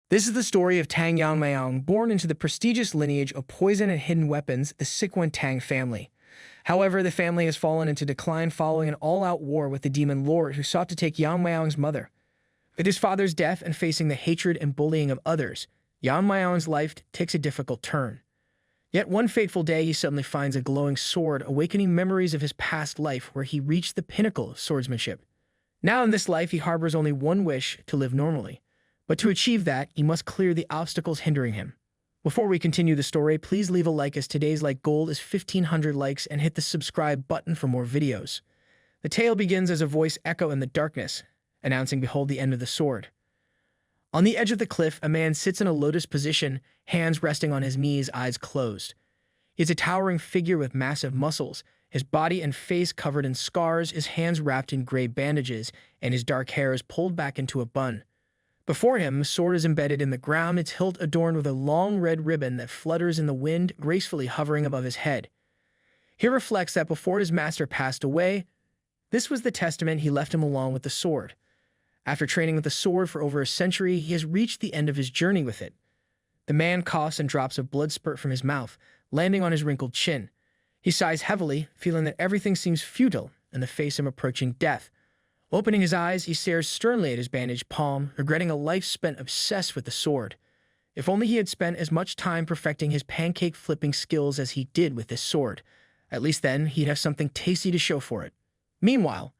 This is the story of Tang Yeon-myeong, born into the prestigious lineage of poison and hidden weapons, the Sichuan Tang Family. However, the family has fallen into decline following an all-out war with the demon lord who sought to take Yeon-myeong's mother. With his father's death and facing the hatred and bullying of others, Yeon-myeong's life takes a difficult turn. Yet one fateful day, he suddenly finds a glowing sword, awakening memories of his past life where he reached the pinnacle of swordsmanship. Now in this life, he harbors only one wish: to live normally. But to achieve that, he must clear the obstacles hindering him. Before we continue the story, please leave a like, as today's like goal is 1,500 likes, and hit the subscribe button for more videos. The tale begins as a voice echo in the darkness, announcing, "Behold the end of the sword." On the edge of the cliff, a man sits in a lotus position, hands resting on his knees, eyes closed. He is a towering figure with massive muscles, his body and face covered in scars, his hands wrapped in gray bandages, and his dark hair is pulled back into a bun. Before him, a sword is embedded in the ground, its hilt adorned with a long red ribbon that flutters in the wind, gracefully hovering above his head. He reflects that before his master passed away, this was the testament he left him along with the sword. After training with the sword for over a century, he has reached the end of his journey with it. The man coughs and drops a blood spurt from his mouth, landing on his wrinkled chin. He sighs heavily, feeling that everything seems futile in the face of approaching death. Opening his eyes, he stares sternly at his bandaged palm, regretting a life spent obsessed with the sword. If only he had spent as much time perfecting his pancake-flipping skills as he did with this sword. At least then, he'd have something tasty to show for it. Meanwhile,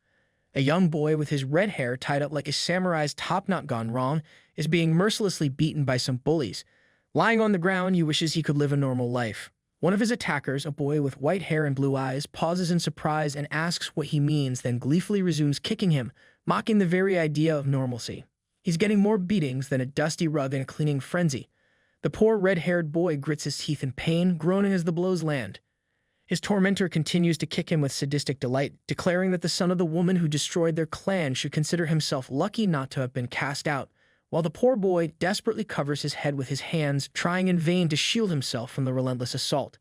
a young boy with his red hair tied up like a samurai's top knot gone wrong is being mercilessly beaten by some bullies. Lying on the ground, he wishes he could live a normal life. One of his attackers, a boy with white hair and blue eyes, pauses in surprise and asks what he means, then gleefully resumes kicking him, mocking the very idea of normalcy. He's getting more beatings than a dusty rug in a cleaning frenzy. The poor red-haired boy grits his teeth in pain, groaning as the blows land. His tormentor continues to kick him with sadistic delight, declaring that the son of the woman who destroyed their clan should consider himself lucky not to have been cast out, while the poor boy desperately covers his head with his hands, trying in vain to shield himself from the relentless assault.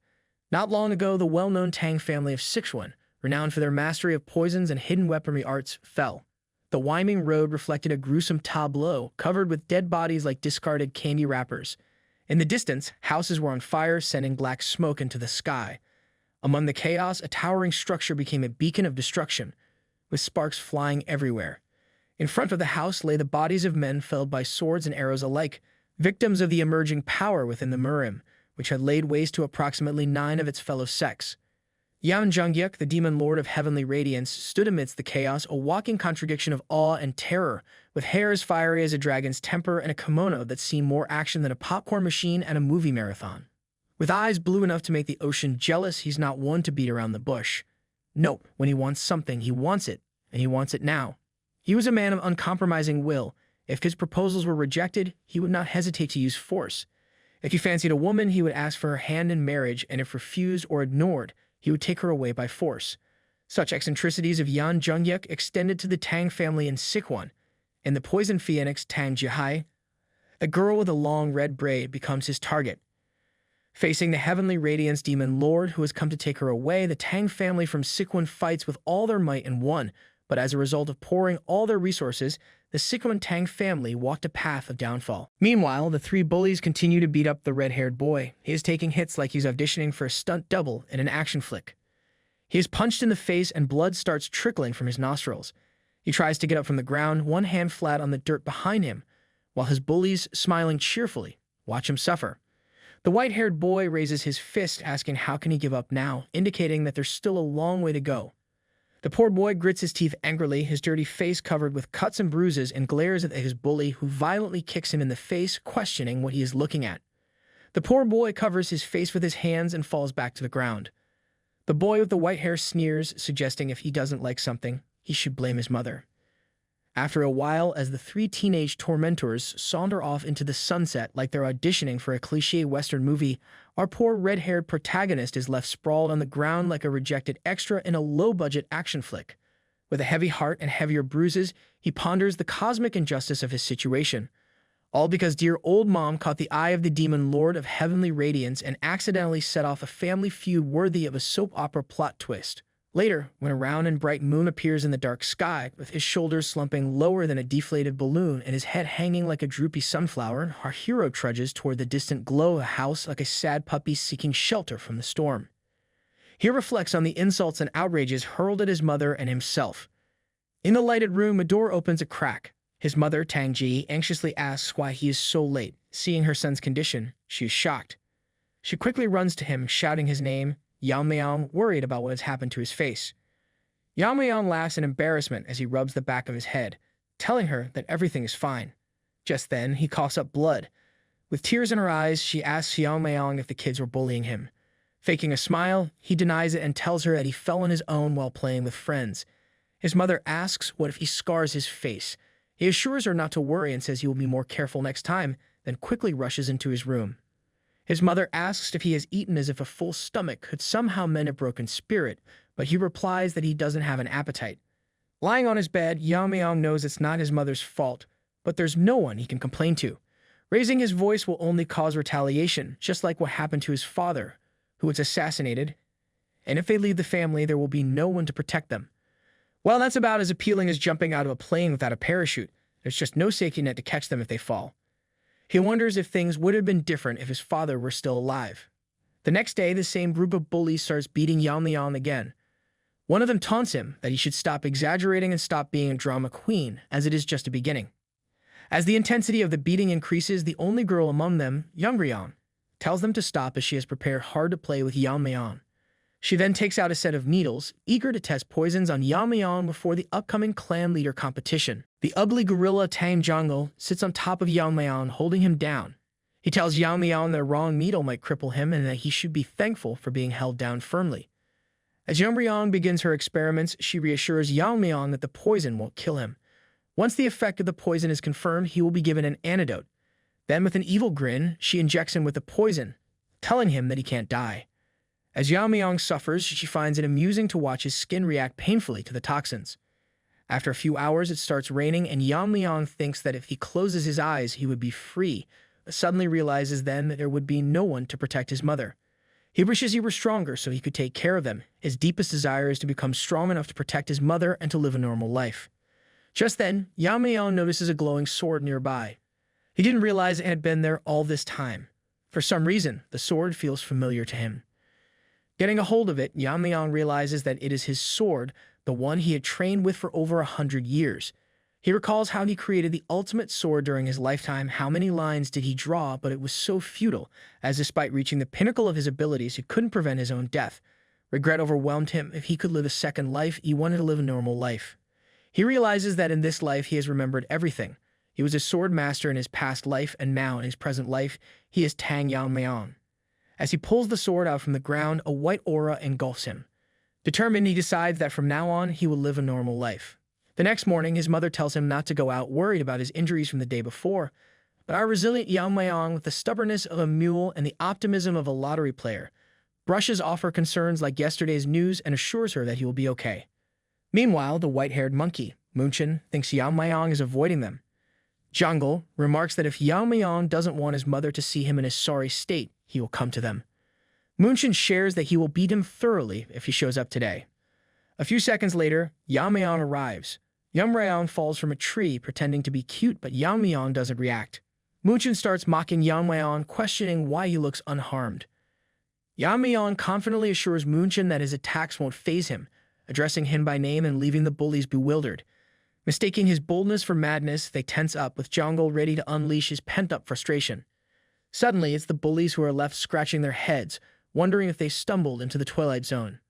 Not long ago, the well-known Tang family of Sichuan, renowned for their mastery of poisons and hidden weaponry arts, fell. The winding road reflected a gruesome tableau, covered with dead bodies like discarded candy wrappers. In the distance, houses were on fire, sending black smoke into the sky. Among the chaos, a towering structure became a beacon of destruction, with sparks flying everywhere. In front of the house lay the bodies of men felled by swords and arrows alike, victims of the emerging power within the Murim, which had laid waste to approximately 9 of its fellow sects. Yeon-myeong, the demon lord of heavenly radiance, stood amidst the chaos, a walking contradiction of awe and terror, with hair as fiery as a dragon's temper and a kimono that seemed more action than a popcorn machine at a movie marathon. With eyes blue enough to make the ocean jealous, he's not one to beat around the bush. No, when he wants something, he wants it, and he wants it now. He was a man of uncompromising will. If his proposals were rejected, he would not hesitate to use force. If he fancied a woman, he would ask for her hand in marriage, and if refused or ignored, he would take her away by force. Such eccentricities of Yeon-myeong extended to the Tang family in Sichuan. In the poison phoenix Tang Yeon-myeong, a girl with a long red braid becomes his target. Facing the heavenly radiance demon lord who has come to take her away, the Tang family from Sichuan fights with all their might and won. But as a result of pouring all their resources, the Sichuan Tang family walked a path of downfall. Meanwhile, the 3 bullies continue to beat up the red-haired boy. He is taking hits like he's auditioning for a stunt double in an action flick. He is punched in the face and blood starts trickling from his nostrils. He tries to get up from the ground, one hand flat on the dirt behind him, while his bullies, smiling cheerfully, watch him suffer. The white-haired boy raises his fist, asking how can he give up now, indicating that there's still a long way to go. The poor boy grits his teeth angrily, his dirty face covered with cuts and bruises, and glares at his bully, who violently kicks him in the face, questioning what he is looking at. The poor boy covers his face with his hands and falls back to the ground. The boy with the white hair sneers, suggesting if he doesn't like something, he should blame his mother. After a while, as the 3 teenage tormentors saunter off into the sunset like they're auditioning for a cliché Western movie, our poor red-haired protagonist is left sprawled on the ground like a rejected extra in a low-budget action flick. With a heavy heart and heavier bruises, he ponders the cosmic injustice of his situation. All because dear old mom caught the eye of the demon lord of heavenly radiance and accidentally set off a family feud worthy of a soap opera plot twist. Later, when a round and bright moon appears in the dark sky, with his shoulders slumping lower than a deflated balloon and his head hanging like a droopy sunflower, our hero trudges toward the distant glow of a house like a sad puppy seeking shelter from the storm. He reflects on the insults and outrages hurled at his mother and himself. In the lighted room, a door opens a crack. His mother, Tang Ji, anxiously asks why he is so late. Seeing her son's condition, she is shocked. She quickly runs to him, shouting his name, Yeon-myeong, worried about what has happened to his face. Yeon-myeong laughs in embarrassment as he rubs the back of his head, telling her that everything is fine. Just then, he coughs up blood. With tears in her eyes, she asks Yeon-myeong if the kids were bullying him. Faking a smile, he denies it and tells her that he fell on his own while playing with friends. His mother asks what if he scars his face. He assures her not to worry and says he will be more careful next time, then quickly rushes into his room. His mother asks if he has eaten as if a full stomach could somehow mend a broken spirit, but he replies that he doesn't have an appetite. Lying on his bed, Yeon-myeong knows it's not his mother's fault, but there's no one he can complain to. Raising his voice will only cause retaliation, just like what happened to his father, who was assassinated, and if they leave the family, there will be no one to protect them. Well, that's about as appealing as jumping out of a plane without a parachute. There's just no safety net to catch them if they fall. He wonders if things would have been different if his father were still alive. The next day, the same group of bullies starts beating Yeon-myeong again. One of them taunts him that he should stop exaggerating and stop being a drama queen, as it is just a beginning. As the intensity of the beating increases, the only girl among them, Yeon, tells them to stop as she has prepared hard to play with Yeon-myeong. She then takes out a set of needles, eager to test poisons on Yeon-myeong before the upcoming clan leader competition. The ugly gorilla Tang Yeon-myeong sits on top of Yeon-myeong, holding him down. He tells Yeon-myeong that a wrong needle might cripple him and that he should be thankful for being held down firmly. As Yeon-myeong begins her experiments, she reassures Yeon-myeong that the poison won't kill him. Once the effect of the poison is confirmed, he will be given an antidote. Then, with an evil grin, she injects him with the poison, telling him that he can't die. As Yeon-myeong suffers, she finds it amusing to watch his skin react painfully to the toxins. After a few hours, it starts raining, and Yeon-myeong thinks that if he closes his eyes, he would be free, but suddenly realizes then that there would be no one to protect his mother. He wishes he were stronger so he could take care of them. His deepest desire is to become strong enough to protect his mother and to live a normal life. Just then, Yeon-myeong notices a glowing sword nearby. He didn't realize it had been there all this time. For some reason, the sword feels familiar to him. Getting a hold of it, Yeon-myeong realizes that it is his sword, the one he had trained with for over 100 years. He recalls how he created the ultimate sword during his lifetime. How many lines did he draw, but it was so futile, as despite reaching the pinnacle of his abilities, he couldn't prevent his own death. Regret overwhelmed him. If he could live a second life, he wanted to live a normal life. He realizes that in this life he has remembered everything. He was a sword master in his past life, and now in his present life, he is Tang Yeon-myeong. As he pulls the sword out from the ground, a white aura engulfs him. Determined, he decides that from now on, he will live a normal life. The next morning, his mother tells him not to go out, worried about his injuries from the day before. But our resilient Yeon-myeong, with the stubbornness of a mule and the optimism of a lottery player, brushes off her concerns like yesterday's news and assures her that he will be okay. Meanwhile, the white-haired monkey, Munchin, thinks Yeon-myeong is avoiding them. Jeongul remarks that if Yeon-myeong doesn't want his mother to see him in his sorry state, he will come to them. Munchin shares that he will beat him thoroughly if he shows up today. A few seconds later, Yeon-myeong arrives. Yeon-myeong falls from a tree, pretending to be cute, but Yeon-myeong doesn't react. Munchin starts mocking Yeon-myeong, questioning why he looks unharmed. Yeon-myeong confidently assures Munchin that his attacks won't faze him, addressing him by name and leaving the bullies bewildered. Mistaking his boldness for madness, they tense up, with Jeongul ready to unleash his pent-up frustration. Suddenly, it's the bullies who are left scratching their heads, wondering if they stumbled into the Twilight Zone.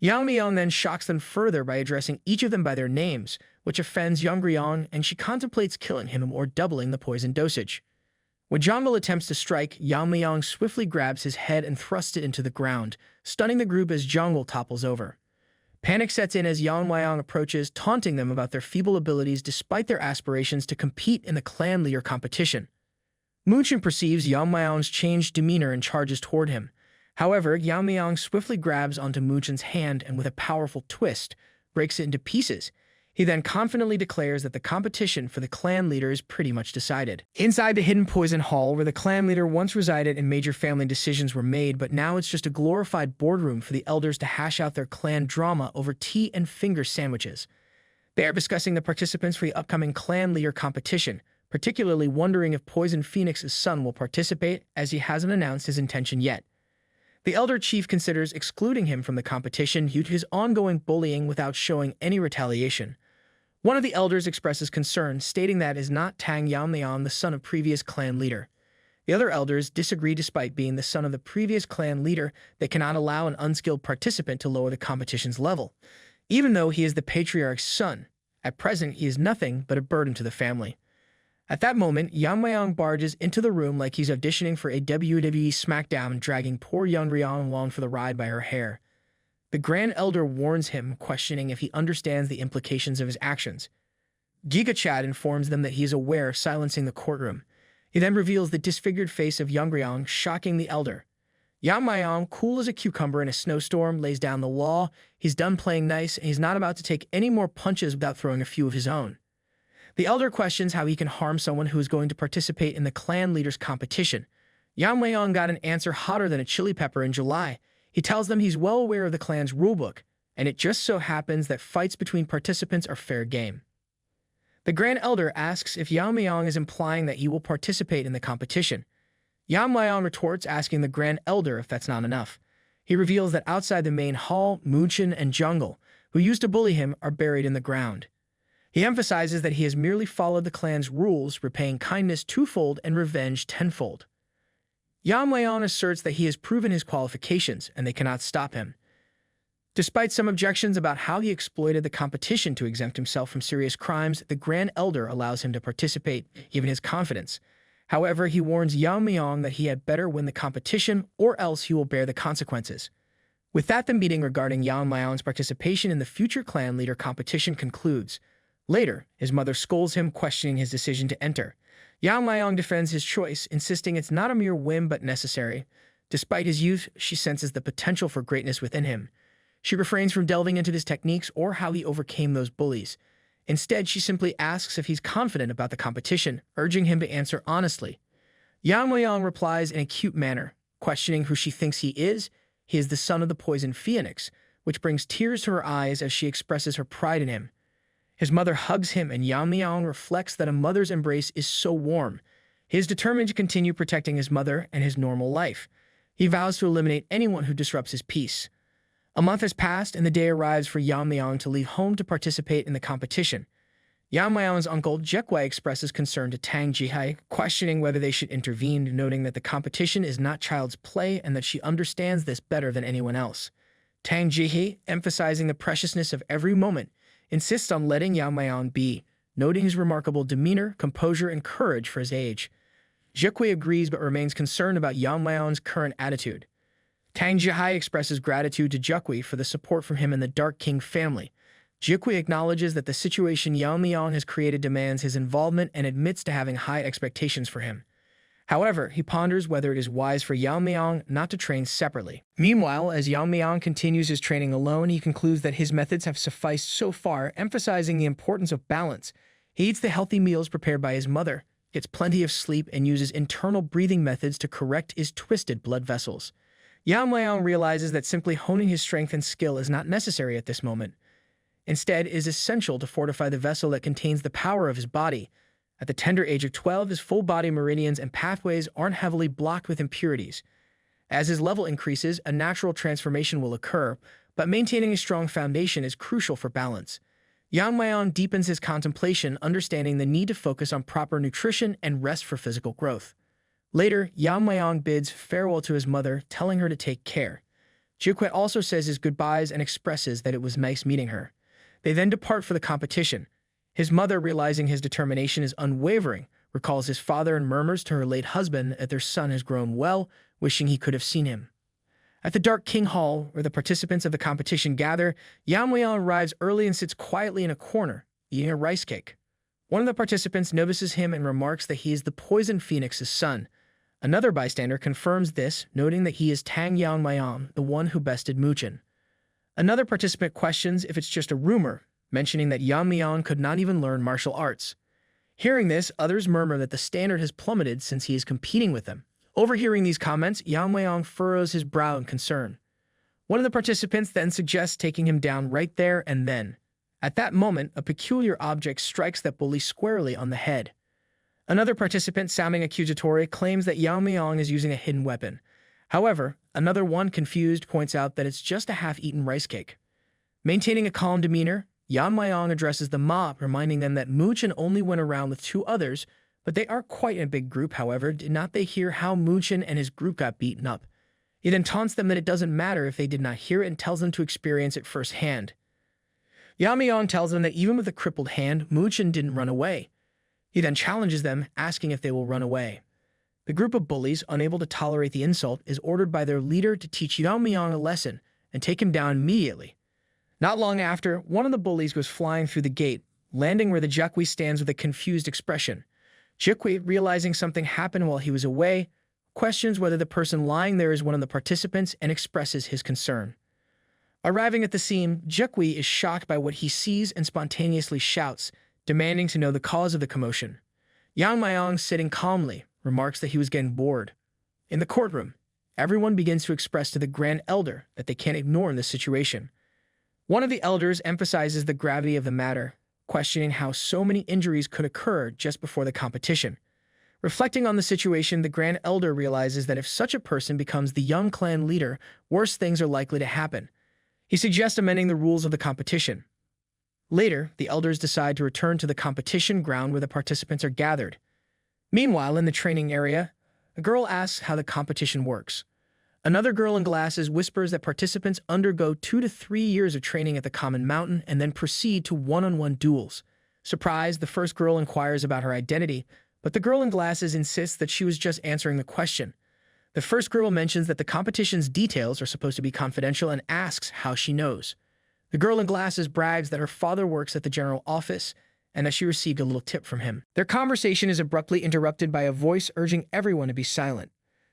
Yeon-myeong then shocks them further by addressing each of them by their names, which offends Yeon-myeong, and she contemplates killing him or doubling the poison dosage. When Jeongul attempts to strike, Yeon-myeong swiftly grabs his head and thrusts it into the ground, stunning the group as Jeongul topples over. Panic sets in as Yeon-myeong approaches, taunting them about their feeble abilities despite their aspirations to compete in the clan leader competition. Munchin perceives Yeon-myeong's changed demeanor and charges toward him. However, Yeon-myeong swiftly grabs onto Munchin's hand and with a powerful twist, breaks it into pieces. He then confidently declares that the competition for the clan leader is pretty much decided. Inside the hidden poison hall, where the clan leader once resided and major family decisions were made, but now it's just a glorified boardroom for the elders to hash out their clan drama over tea and finger sandwiches. They are discussing the participants for the upcoming clan leader competition, particularly wondering if Poison Phoenix's son will participate, as he hasn't announced his intention yet. The elder chief considers excluding him from the competition due to his ongoing bullying without showing any retaliation. One of the elders expresses concern, stating that it is not Tang Yeon-myeong, the son of previous clan leader. The other elders disagree. Despite being the son of the previous clan leader, they cannot allow an unskilled participant to lower the competition's level. Even though he is the patriarch's son, at present he is nothing but a burden to the family. At that moment, Yeon-myeong barges into the room like he's auditioning for a WWE SmackDown, dragging poor Yeon-myeong along for the ride by her hair. The Grand Elder warns him, questioning if he understands the implications of his actions. Giga Chad informs them that he is aware, silencing the courtroom. He then reveals the disfigured face of Yeon-myeong, shocking the elder. Yeon-myeong, cool as a cucumber in a snowstorm, lays down the law. He's done playing nice, and he's not about to take any more punches without throwing a few of his own. The elder questions how he can harm someone who is going to participate in the clan leader's competition. Yeon-myeong got an answer hotter than a chili pepper in July. He tells them he's well aware of the clan's rulebook, and it just so happens that fights between participants are fair game. The Grand Elder asks if Yeon-myeong is implying that he will participate in the competition. Yeon-myeong retorts, asking the Grand Elder if that's not enough. He reveals that outside the main hall, Moochin and Jungle, who used to bully him, are buried in the ground. He emphasizes that he has merely followed the clan's rules, repaying kindness twofold and revenge tenfold. Yeon-myeong asserts that he has proven his qualifications, and they cannot stop him. Despite some objections about how he exploited the competition to exempt himself from serious crimes, the Grand Elder allows him to participate, given his confidence. However, he warns Yeon-myeong that he had better win the competition, or else he will bear the consequences. With that, the meeting regarding Yeon-myeong's participation in the future clan leader competition concludes. Later, his mother scolds him, questioning his decision to enter. Yeon-myeong defends his choice, insisting it's not a mere whim but necessary. Despite his youth, she senses the potential for greatness within him. She refrains from delving into his techniques or how he overcame those bullies. Instead, she simply asks if he's confident about the competition, urging him to answer honestly. Yeon-myeong replies in a cute manner, questioning who she thinks he is. He is the son of the Poison Phoenix, which brings tears to her eyes as she expresses her pride in him. His mother hugs him, and Yeon-myeong reflects that a mother's embrace is so warm. He is determined to continue protecting his mother and his normal life. He vows to eliminate anyone who disrupts his peace. A month has passed, and the day arrives for Yeon-myeong to leave home to participate in the competition. Yeon-myeong's uncle Jaekway expresses concern to Tang Ji-hae, questioning whether they should intervene, noting that the competition is not child's play and that she understands this better than anyone else. Tang Ji-hae, emphasizing the preciousness of every moment, insists on letting Yeon-myeong be, noting his remarkable demeanor, composure, and courage for his age. Jaekway agrees but remains concerned about Yeon-myeong's current attitude. Tang Ji-hae expresses gratitude to Jaekway for the support from him and the Dark King family. Jaekway acknowledges that the situation Yeon-myeong has created demands his involvement and admits to having high expectations for him. However, he ponders whether it is wise for Yeon-myeong not to train separately. Meanwhile, as Yeon-myeong continues his training alone, he concludes that his methods have sufficed so far, emphasizing the importance of balance. He eats the healthy meals prepared by his mother, gets plenty of sleep, and uses internal breathing methods to correct his twisted blood vessels. Yeon-myeong realizes that simply honing his strength and skill is not necessary at this moment. Instead, it is essential to fortify the vessel that contains the power of his body. At the tender age of 12, his full-body meridians and pathways aren't heavily blocked with impurities. As his level increases, a natural transformation will occur, but maintaining a strong foundation is crucial for balance. Yeon-myeong deepens his contemplation, understanding the need to focus on proper nutrition and rest for physical growth. Later, Yeon-myeong bids farewell to his mother, telling her to take care. Jaekway also says his goodbyes and expresses that it was nice meeting her. They then depart for the competition. His mother, realizing his determination is unwavering, recalls his father and murmurs to her late husband that their son has grown well, wishing he could have seen him. At the Dark King Hall, where the participants of the competition gather, Yeon-myeong arrives early and sits quietly in a corner, eating a rice cake. One of the participants notices him and remarks that he is the Poison Phoenix's son. Another bystander confirms this, noting that he is Tang Yeon-myeong, the one who bested Moochin. Another participant questions if it's just a rumor, mentioning that Yeon-myeong could not even learn martial arts. Hearing this, others murmur that the standard has plummeted since he is competing with them. Overhearing these comments, Yeon-myeong furrows his brow in concern. One of the participants then suggests taking him down right there and then. At that moment, a peculiar object strikes that bully squarely on the head. Another participant, sounding accusatory, claims that Yeon-myeong is using a hidden weapon. However, another one, confused, points out that it's just a half-eaten rice cake. Maintaining a calm demeanor, Yeon-myeong addresses the mob, reminding them that Muchin only went around with 2 others, but they are quite a big group. However, did not they hear how Muchin and his group got beaten up? He then taunts them that it doesn't matter if they did not hear it and tells them to experience it firsthand. Yeon-myeong tells them that even with a crippled hand, Muchin didn't run away. He then challenges them, asking if they will run away. The group of bullies, unable to tolerate the insult, is ordered by their leader to teach Yeon-myeong a lesson and take him down immediately. Not long after, one of the bullies goes flying through the gate, landing where the Jukwi stands with a confused expression. Jukwi, realizing something happened while he was away, questions whether the person lying there is one of the participants and expresses his concern. Arriving at the scene, Jukwi is shocked by what he sees and spontaneously shouts, demanding to know the cause of the commotion. Yeon-myeong, sitting calmly, remarks that he was getting bored. In the courtroom, everyone begins to express to the Grand Elder that they can't ignore this situation. One of the elders emphasizes the gravity of the matter, questioning how so many injuries could occur just before the competition. Reflecting on the situation, the Grand Elder realizes that if such a person becomes the young clan leader, worse things are likely to happen. He suggests amending the rules of the competition. Later, the elders decide to return to the competition ground where the participants are gathered. Meanwhile, in the training area, a girl asks how the competition works. Another girl in glasses whispers that participants undergo 2 to 3 years of training at the Common Mountain and then proceed to one-on-one duels. Surprised, the first girl inquires about her identity, but the girl in glasses insists that she was just answering the question. The first girl mentions that the competition's details are supposed to be confidential and asks how she knows. The girl in glasses brags that her father works at the general office and that she received a little tip from him. Their conversation is abruptly interrupted by a voice urging everyone to be silent.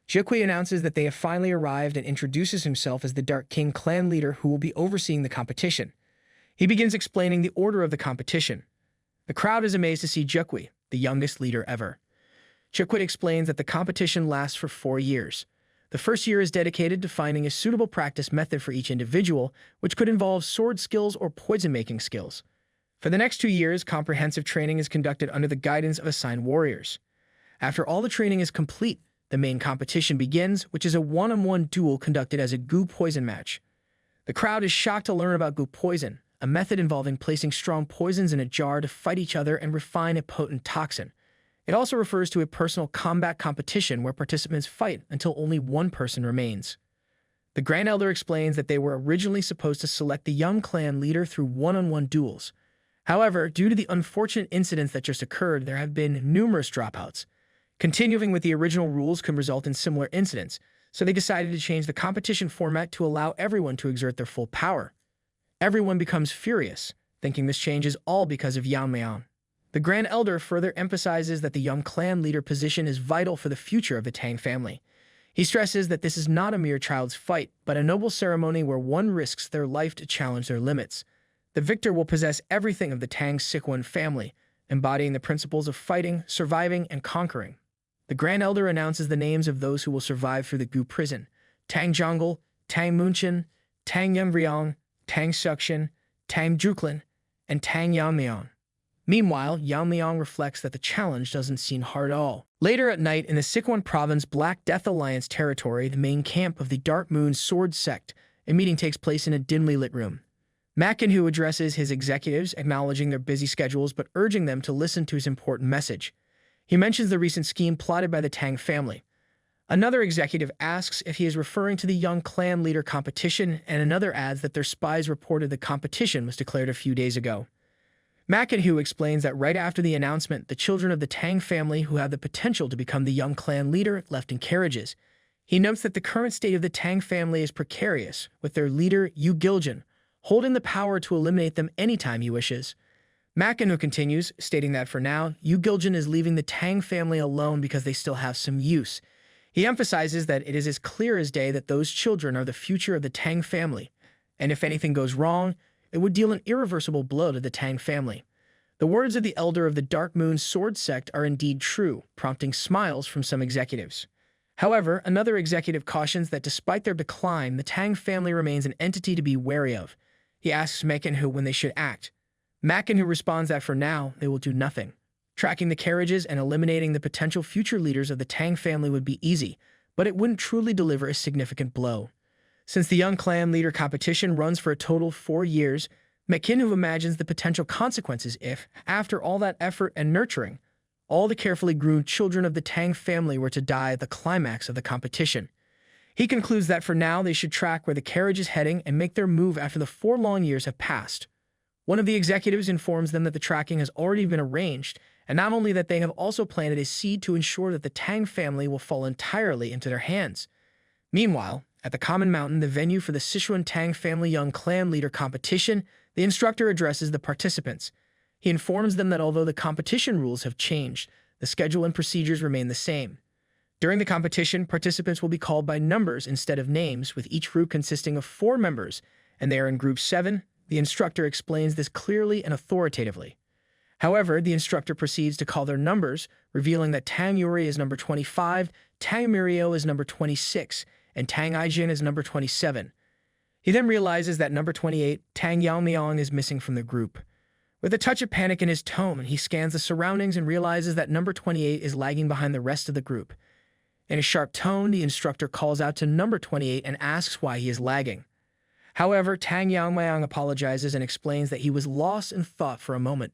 Jukwi announces that they have finally arrived and introduces himself as the Dark King clan leader who will be overseeing the competition. He begins explaining the order of the competition. The crowd is amazed to see Jukwi, the youngest leader ever. Jukwi explains that the competition lasts for 4 years. The first year is dedicated to finding a suitable practice method for each individual, which could involve sword skills or poison-making skills. For the next 2 years, comprehensive training is conducted under the guidance of assigned warriors. After all the training is complete, the main competition begins, which is a one-on-one duel conducted as a goo poison match. The crowd is shocked to learn about goo poison, a method involving placing strong poisons in a jar to fight each other and refine a potent toxin. It also refers to a personal combat competition where participants fight until only one person remains. The Grand Elder explains that they were originally supposed to select the young clan leader through one-on-one duels. However, due to the unfortunate incidents that just occurred, there have been numerous dropouts. Continuing with the original rules could result in similar incidents, so they decided to change the competition format to allow everyone to exert their full power. Everyone becomes furious, thinking this change is all because of Yeon-myeong. The Grand Elder further emphasizes that the young clan leader position is vital for the future of the Tang family. He stresses that this is not a mere child's fight, but a noble ceremony where one risks their life to challenge their limits. The victor will possess everything of the Tang Sichuan family, embodying the principles of fighting, surviving, and conquering. The Grand Elder announces the names of those who will survive through the Gu prison: Tang Jonggol, Tang Munchin, Tang Yeon-myeong, Tang Sacheon, Tang Juklin, and Tang Yeon-myeong. Meanwhile, Yeon-myeong reflects that the challenge doesn't seem hard at all. Later at night, in the Sichuan Province Black Death Alliance territory, the main camp of the Dark Moon Sword Sect, a meeting takes place in a dimly lit room. Makin-hu addresses his executives, acknowledging their busy schedules but urging them to listen to his important message. He mentions the recent scheme plotted by the Tang family. Another executive asks if he is referring to the young clan leader competition, and another adds that their spies reported the competition was declared a few days ago. Makin-hu explains that right after the announcement, the children of the Tang family who have the potential to become the young clan leader left in carriages. He notes that the current state of the Tang family is precarious, with their leader, Yu Giljin, holding the power to eliminate them anytime he wishes. Makin-hu continues, stating that for now, Yu Giljin is leaving the Tang family alone because they still have some use. He emphasizes that it is as clear as day that those children are the future of the Tang family, and if anything goes wrong, it would deal an irreversible blow to the Tang family. The words of the elder of the Dark Moon Sword sect are indeed true, prompting smiles from some executives. However, another executive cautions that despite their decline, the Tang family remains an entity to be wary of. He asks Macon when they should act. Macon responds that for now, they will do nothing. Tracking the carriages and eliminating the potential future leaders of the Tang family would be easy, but it wouldn't truly deliver a significant blow. Since the young clan leader competition runs for a total of 4 years, Macon imagines the potential consequences if, after all that effort and nurturing, all the carefully groomed children of the Tang family were to die at the climax of the competition. He concludes that for now they should track where the carriage is heading and make their move after the 4 long years have passed. One of the executives informs them that the tracking has already been arranged, and not only that, they have also planted a seed to ensure that the Tang family will fall entirely into their hands. Meanwhile, at the Common Mountain, the venue for the Sichuan Tang Family Young Clan Leader competition, the instructor addresses the participants. He informs them that although the competition rules have changed, the schedule and procedures remain the same. During the competition, participants will be called by numbers instead of names, with each group consisting of 4 members, and they are in Group 7. The instructor explains this clearly and authoritatively. However, the instructor proceeds to call their numbers, revealing that Tang Yuri is number 25, Tang Yeon-myeong is number 26, and Tang Yeon-myeong is number 27. He then realizes that number 28, Tang Yeon-myeong, is missing from the group. With a touch of panic in his tone, he scans the surroundings and realizes that number 28 is lagging behind the rest of the group. In a sharp tone, the instructor calls out to number 28 and asks why he is lagging. However, Tang Yeon-myeong apologizes and explains that he was lost in thought for a moment.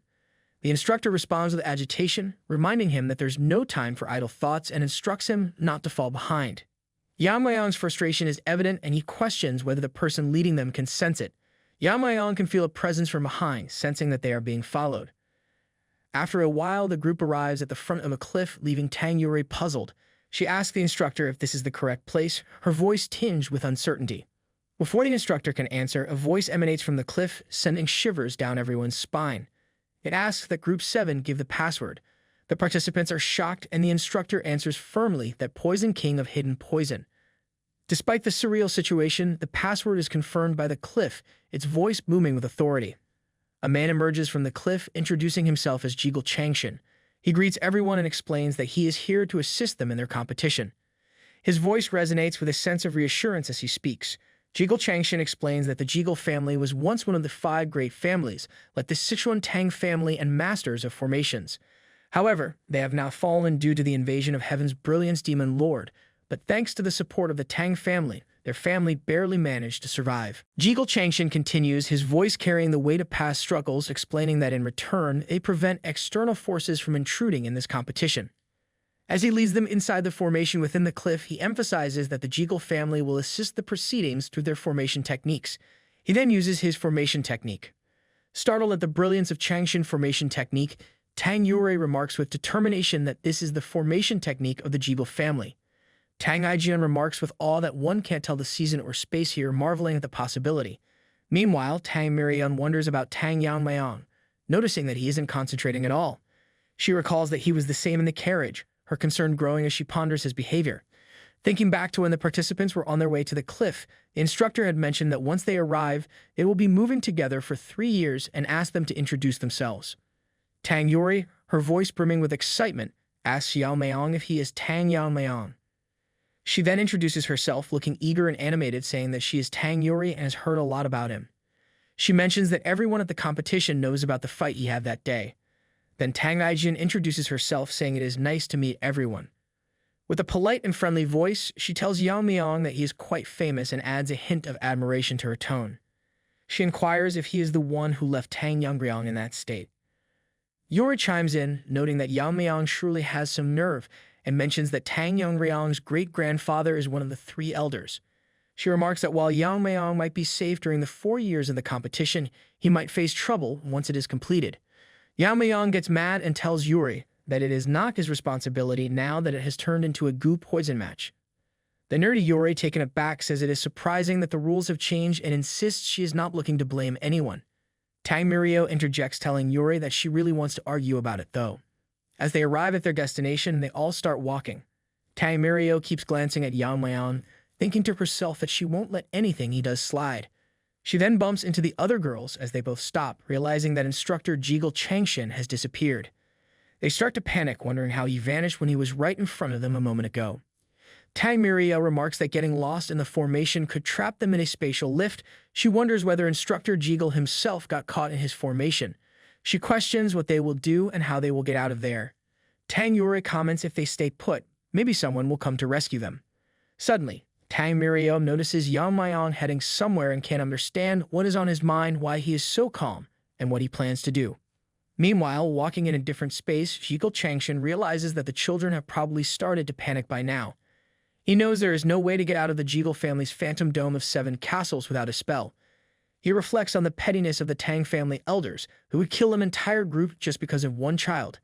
The instructor responds with agitation, reminding him that there's no time for idle thoughts and instructs him not to fall behind. Yeon-myeong's frustration is evident, and he questions whether the person leading them can sense it. Yeon-myeong can feel a presence from behind, sensing that they are being followed. After a while, the group arrives at the front of a cliff, leaving Tang Yuri puzzled. She asks the instructor if this is the correct place, her voice tinged with uncertainty. Before the instructor can answer, a voice emanates from the cliff, sending shivers down everyone's spine. It asks that Group 7 give the password. The participants are shocked, and the instructor answers firmly that Poison King of Hidden Poison. Despite the surreal situation, the password is confirmed by the cliff, its voice booming with authority. A man emerges from the cliff, introducing himself as Jigul Changshin. He greets everyone and explains that he is here to assist them in their competition. His voice resonates with a sense of reassurance as he speaks. Jigul Changshin explains that the Jigul family was once one of the 5 great families, like the Sichuan Tang Family and masters of formations. However, they have now fallen due to the invasion of Heaven's Brilliance Demon Lord, but thanks to the support of the Tang family, their family barely managed to survive. Jigul Changshin continues, his voice carrying the weight of past struggles, explaining that in return, they prevent external forces from intruding in this competition. As he leads them inside the formation within the cliff, he emphasizes that the Jigul family will assist the proceedings through their formation techniques. He then uses his formation technique. Startled at the brilliance of Changshin formation technique, Tang Yuri remarks with determination that this is the formation technique of the Jigul family. Tang Yeon remarks with awe that one can't tell the season or space here, marveling at the possibility. Meanwhile, Tang Yeon wonders about Tang Yeon-myeong, noticing that he isn't concentrating at all. She recalls that he was the same in the carriage, her concern growing as she ponders his behavior. Thinking back to when the participants were on their way to the cliff, the instructor had mentioned that once they arrive, they will be moving together for 3 years and asked them to introduce themselves. Tang Yuri, her voice brimming with excitement, asks Yeon-myeong if he is Tang Yeon-myeong. She then introduces herself, looking eager and animated, saying that she is Tang Yuri and has heard a lot about him. She mentions that everyone at the competition knows about the fight he had that day. Then Tang Yeon introduces herself, saying it is nice to meet everyone. With a polite and friendly voice, she tells Yeon-myeong that he is quite famous and adds a hint of admiration to her tone. She inquires if he is the one who left Tang Yeon-myeong in that state. Yuri chimes in, noting that Yeon-myeong surely has some nerve, and mentions that Tang Yeon-myeong's great-grandfather is one of the 3 elders. She remarks that while Yeon-myeong might be safe during the 4 years of the competition, he might face trouble once it is completed. Yeon-myeong gets mad and tells Yuri that it is not his responsibility now that it has turned into a goo poison match. The nerdy Yuri, taken aback, says it is surprising that the rules have changed and insists she is not looking to blame anyone. Tang Yeon interjects, telling Yuri that she really wants to argue about it, though. As they arrive at their destination, they all start walking. Tang Yeon keeps glancing at Yeon-myeong, thinking to herself that she won't let anything he does slide. She then bumps into the other girls as they both stop, realizing that instructor Jiggle Changshin has disappeared. They start to panic, wondering how he vanished when he was right in front of them a moment ago. Tang Yeon-myeong remarks that getting lost in the formation could trap them in a spatial lift. She wonders whether instructor Jiggle himself got caught in his formation. She questions what they will do and how they will get out of there. Tang Yeon-myeong comments if they stay put, maybe someone will come to rescue them. Suddenly, Tang Yeon-myeong notices Yeon-myeong heading somewhere and can't understand what is on his mind, why he is so calm, and what he plans to do. Meanwhile, walking in a different space, Jiggle Changshin realizes that the children have probably started to panic by now. He knows there is no way to get out of the Jiggle family's phantom dome of 7 castles without a spell. He reflects on the pettiness of the Tang family elders, who would kill an entire group just because of one child.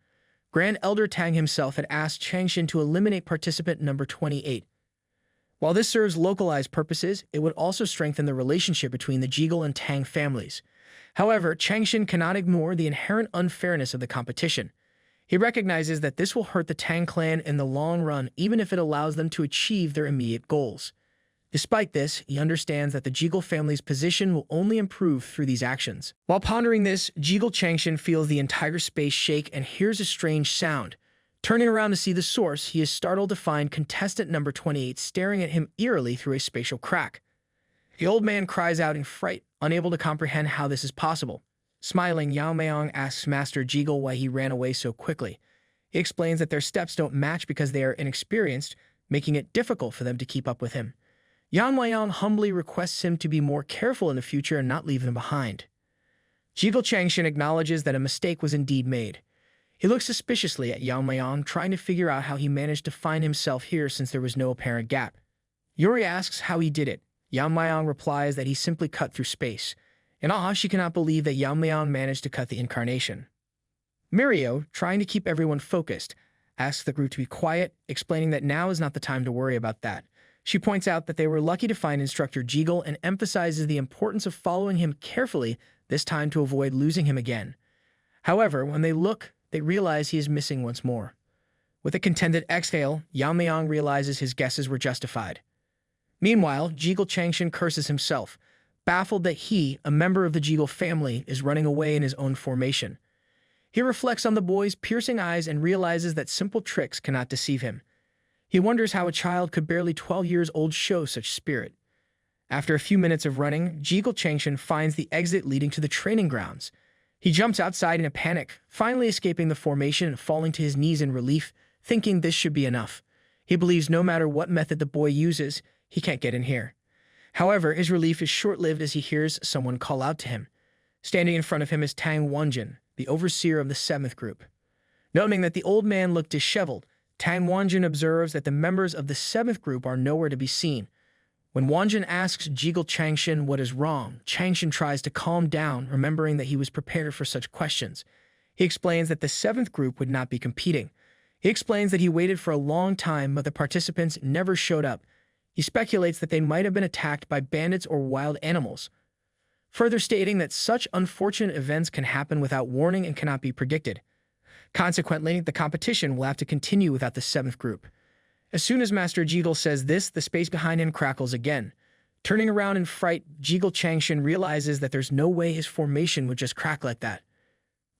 Grand Elder Tang himself had asked Changshin to eliminate participant number 28. While this serves localized purposes, it would also strengthen the relationship between the Jiggle and Tang families. However, Changshin cannot ignore the inherent unfairness of the competition. He recognizes that this will hurt the Tang clan in the long run, even if it allows them to achieve their immediate goals. Despite this, he understands that the Jiggle family's position will only improve through these actions. While pondering this, Jiggle Changshin feels the entire space shake and hears a strange sound. Turning around to see the source, he is startled to find contestant number 28 staring at him eerily through a spatial crack. The old man cries out in fright, unable to comprehend how this is possible. Smiling, Yeon-myeong asks Master Jiggle why he ran away so quickly. He explains that their steps don't match because they are inexperienced, making it difficult for them to keep up with him. Yeon-myeong humbly requests him to be more careful in the future and not leave them behind. Jiggle Changshin acknowledges that a mistake was indeed made. He looks suspiciously at Yeon-myeong, trying to figure out how he managed to find himself here since there was no apparent gap. Yuri asks how he did it. Yeon-myeong replies that he simply cut through space. In awe, she cannot believe that Yeon-myeong managed to cut the incarnation. Mirio, trying to keep everyone focused, asks the group to be quiet, explaining that now is not the time to worry about that. She points out that they were lucky to find instructor Jiggle and emphasizes the importance of following him carefully, this time to avoid losing him again. However, when they look, they realize he is missing once more. With a contented exhale, Yeon-myeong realizes his guesses were justified. Meanwhile, Jiggle Changshin curses himself, baffled that he, a member of the Jiggle family, is running away in his own formation. He reflects on the boy's piercing eyes and realizes that simple tricks cannot deceive him. He wonders how a child could barely 12 years old show such spirit. After a few minutes of running, Jiggle Changshin finds the exit leading to the training grounds. He jumps outside in a panic, finally escaping the formation and falling to his knees in relief, thinking this should be enough. He believes no matter what method the boy uses, he can't get in here. However, his relief is short-lived as he hears someone call out to him. Standing in front of him is Tang Yeon-myeong, the overseer of the 7th group. Noting that the old man looked disheveled, Tang Yeon-myeong observes that the members of the 7th group are nowhere to be seen. When Yeon-myeong asks Jiggle Changshin what is wrong, Changshin tries to calm down, remembering that he was prepared for such questions. He explains that the 7th group would not be competing. He explains that he waited for a long time, but the participants never showed up. He speculates that they might have been attacked by bandits or wild animals, further stating that such unfortunate events can happen without warning and cannot be predicted. Consequently, the competition will have to continue without the 7th group. As soon as Master Jiggle says this, the space behind him crackles again. Turning around in fright, Jiggle Changshin realizes that there's no way his formation would just crack like that.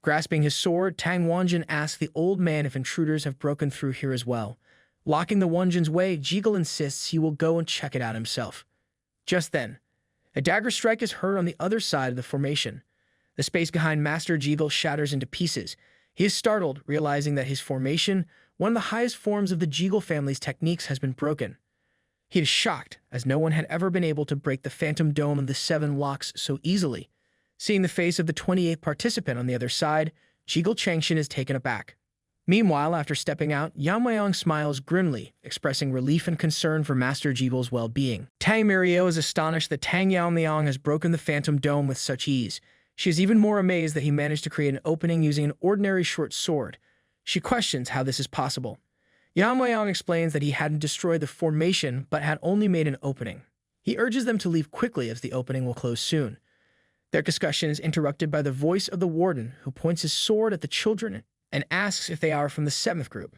Grasping his sword, Tang Yeon-myeong asks the old man if intruders have broken through here as well. Locking the Yeon-myeong's way, Jiggle insists he will go and check it out himself. Just then, a dagger strike is heard on the other side of the formation. The space behind Master Jiggle shatters into pieces. He is startled, realizing that his formation, one of the highest forms of the Jiggle family's techniques, has been broken. He is shocked, as no one had ever been able to break the phantom dome of the 7 locks so easily. Seeing the face of the 28th participant on the other side, Jiggle Changshin is taken aback. Meanwhile, after stepping out, Yeon-myeong smiles grimly, expressing relief and concern for Master Jiggle's well-being. Tang Yeon-myeong is astonished that Tang Yeon-myeong has broken the phantom dome with such ease. She is even more amazed that he managed to create an opening using an ordinary short sword. She questions how this is possible. Yeon-myeong explains that he hadn't destroyed the formation, but had only made an opening. He urges them to leave quickly as the opening will close soon. Their discussion is interrupted by the voice of the warden, who points his sword at the children and asks if they are from the 7th group.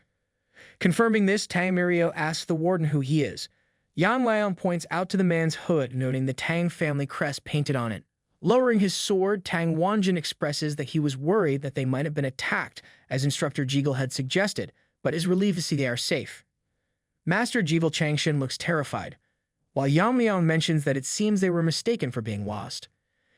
Confirming this, Tang Yeon-myeong asks the warden who he is. Yang points out to the man's hood, noting the Tang family crest painted on it. Lowering his sword, Tang Wanjin expresses that he was worried that they might have been attacked, as Instructor Jigel had suggested, but is relieved to see they are safe. Master Jigel Changshin looks terrified, while Yang mentions that it seems they were mistaken for being lost.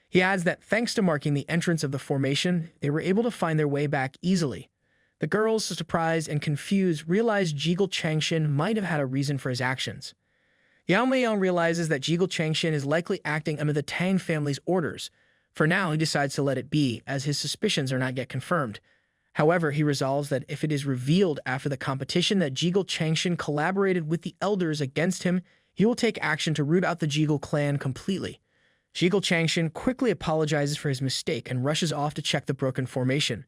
He adds that thanks to marking the entrance of the formation, they were able to find their way back easily. The girls, surprised and confused, realize Jigel Changshin might have had a reason for his actions. Yang realizes that Jigel Changshin is likely acting under the Tang family's orders. For now, he decides to let it be, as his suspicions are not yet confirmed. However, he resolves that if it is revealed after the competition that Jigel Changshin collaborated with the elders against him, he will take action to root out the Jigel clan completely. Jigel Changshin quickly apologizes for his mistake and rushes off to check the broken formation.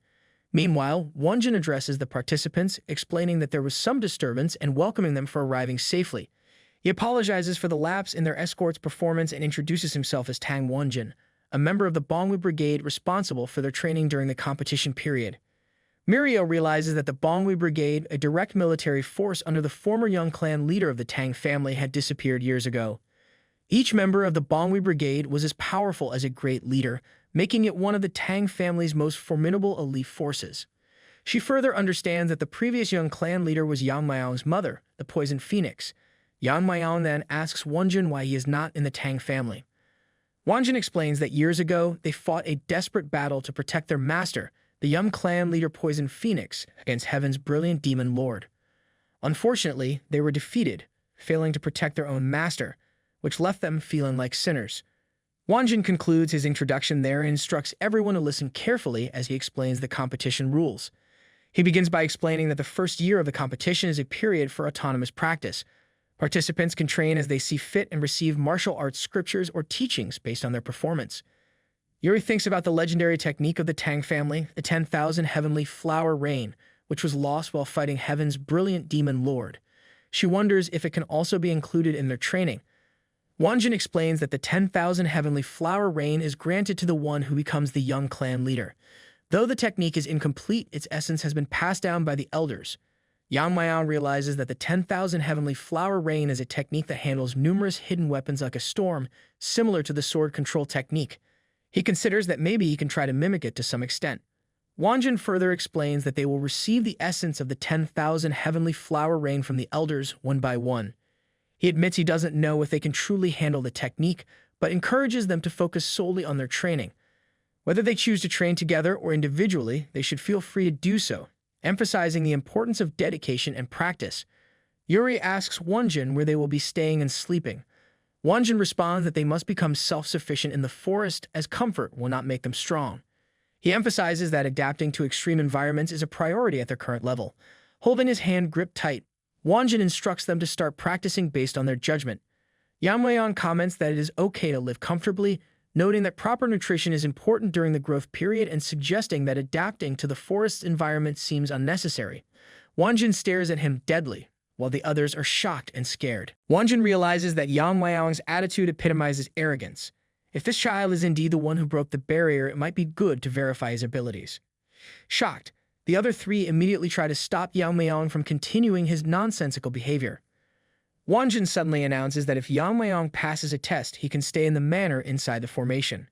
Meanwhile, Wanjin addresses the participants, explaining that there was some disturbance and welcoming them for arriving safely. He apologizes for the lapse in their escort's performance and introduces himself as Tang Wanjin, a member of the Bongwi Brigade responsible for their training during the competition period. Mirio realizes that the Bongwi Brigade, a direct military force under the former young clan leader of the Tang family, had disappeared years ago. Each member of the Bongwi Brigade was as powerful as a great leader, making it one of the Tang family's most formidable elite forces. She further understands that the previous young clan leader was Yang mother, the Poison Phoenix. Yang then asks Wanjin why he is not in the Tang family. Wanjin explains that years ago, they fought a desperate battle to protect their master, the young clan leader Poison Phoenix, against Heaven's brilliant demon lord. Unfortunately, they were defeated, failing to protect their own master, which left them feeling like sinners. Wanjin concludes his introduction there and instructs everyone to listen carefully as he explains the competition rules. He begins by explaining that the first year of the competition is a period for autonomous practice. Participants can train as they see fit and receive martial arts scriptures or teachings based on their performance. Yuri thinks about the legendary technique of the Tang family, the 10,000 Heavenly Flower Rain, which was lost while fighting Heaven's brilliant demon lord. She wonders if it can also be included in their training. Wanjin explains that the 10,000 Heavenly Flower Rain is granted to the one who becomes the young clan leader. Though the technique is incomplete, its essence has been passed down by the elders. Yang realizes that the 10,000 Heavenly Flower Rain is a technique that handles numerous hidden weapons like a storm, similar to the sword control technique. He considers that maybe he can try to mimic it to some extent. Wanjin further explains that they will receive the essence of the 10,000 Heavenly Flower Rain from the elders one by one. He admits he doesn't know if they can truly handle the technique, but encourages them to focus solely on their training. Whether they choose to train together or individually, they should feel free to do so, emphasizing the importance of dedication and practice. Yuri asks Wanjin where they will be staying and sleeping. Wanjin responds that they must become self-sufficient in the forest, as comfort will not make them strong. He emphasizes that adapting to extreme environments is a priority at their current level. Holding his hand gripped tight, Wanjin instructs them to start practicing based on their judgment. Yang comments that it is okay to live comfortably, noting that proper nutrition is important during the growth period and suggesting that adapting to the forest's environment seems unnecessary. Wanjin stares at him deadly, while the others are shocked and scared. Wanjin realizes that Yang attitude epitomizes arrogance. If this child is indeed the one who broke the barrier, it might be good to verify his abilities. Shocked, the other three immediately try to stop Yang from continuing his nonsensical behavior. Wanjin suddenly announces that if Yang passes a test, he can stay in the manor inside the formation.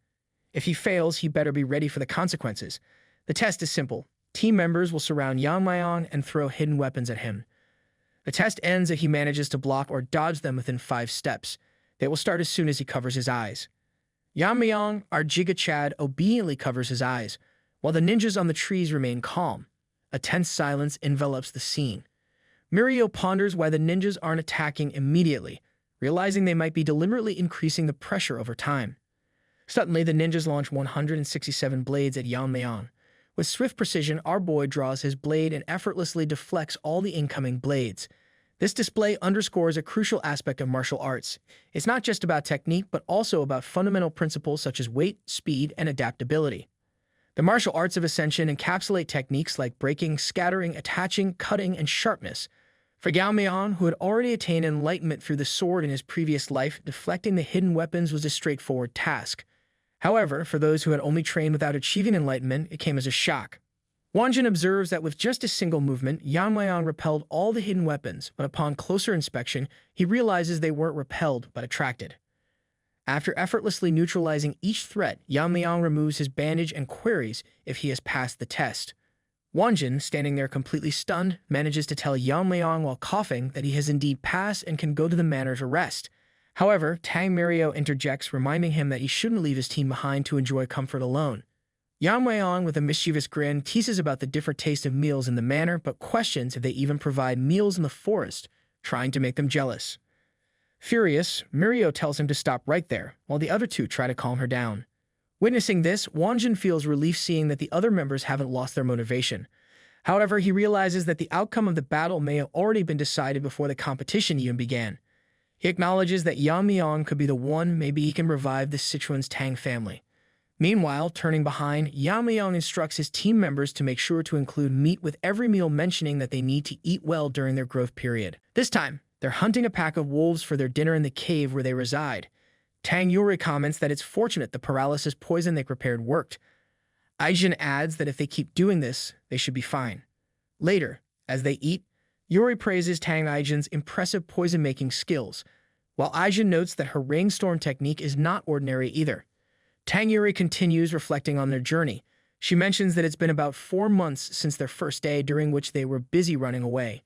If he fails, he better be ready for the consequences. The test is simple. Team members will surround Yang and throw hidden weapons at him. The test ends if he manages to block or dodge them within 5 steps. They will start as soon as he covers his eyes. Yang, our Giga Chad, obediently covers his eyes, while the ninjas on the trees remain calm. A tense silence envelops the scene. Mirio ponders why the ninjas aren't attacking immediately, realizing they might be deliberately increasing the pressure over time. Suddenly, the ninjas launch 167 blades at Yang. With swift precision, our boy draws his blade and effortlessly deflects all the incoming blades. This display underscores a crucial aspect of martial arts. It's not just about technique, but also about fundamental principles such as weight, speed, and adaptability. The martial arts of Ascension encapsulate techniques like breaking, scattering, attaching, cutting, and sharpness. For Yang, who had already attained enlightenment through the sword in his previous life, deflecting the hidden weapons was a straightforward task. However, for those who had only trained without achieving enlightenment, it came as a shock. Wanjin observes that with just a single movement, Yeon-myeong repelled all the hidden weapons, but upon closer inspection, he realizes they weren't repelled but attracted. After effortlessly neutralizing each threat, Yeon-myeong removes his bandage and queries if he has passed the test. Wanjin, standing there completely stunned, manages to tell Yeon-myeong while coughing that he has indeed passed and can go to the manor to rest. However, Tang Yeon-myeong interjects, reminding him that he shouldn't leave his team behind to enjoy comfort alone. Yeon-myeong, with a mischievous grin, teases about the different taste of meals in the manor, but questions if they even provide meals in the forest, trying to make them jealous. Furious, Mirio tells him to stop right there, while the other two try to calm her down. Witnessing this, Wanjin feels relief seeing that the other members haven't lost their motivation. However, he realizes that the outcome of the battle may have already been decided before the competition even began. He acknowledges that Yeon-myeong could be the one, maybe he can revive the Sichuan Tang family. Meanwhile, turning behind, Yeon-myeong instructs his team members to make sure to include meat with every meal, mentioning that they need to eat well during their growth period. This time, they're hunting a pack of wolves for their dinner in the cave where they reside. Tang Yeon-myeong comments that it's fortunate the paralysis poison they prepared worked. Aijin adds that if they keep doing this, they should be fine. Later, as they eat, Yuri praises Tang Aijin's impressive poison-making skills, while Aijin notes that her rainstorm technique is not ordinary either. Tang Yuri continues reflecting on their journey. She mentions that it's been about 4 months since their first day, during which they were busy running away.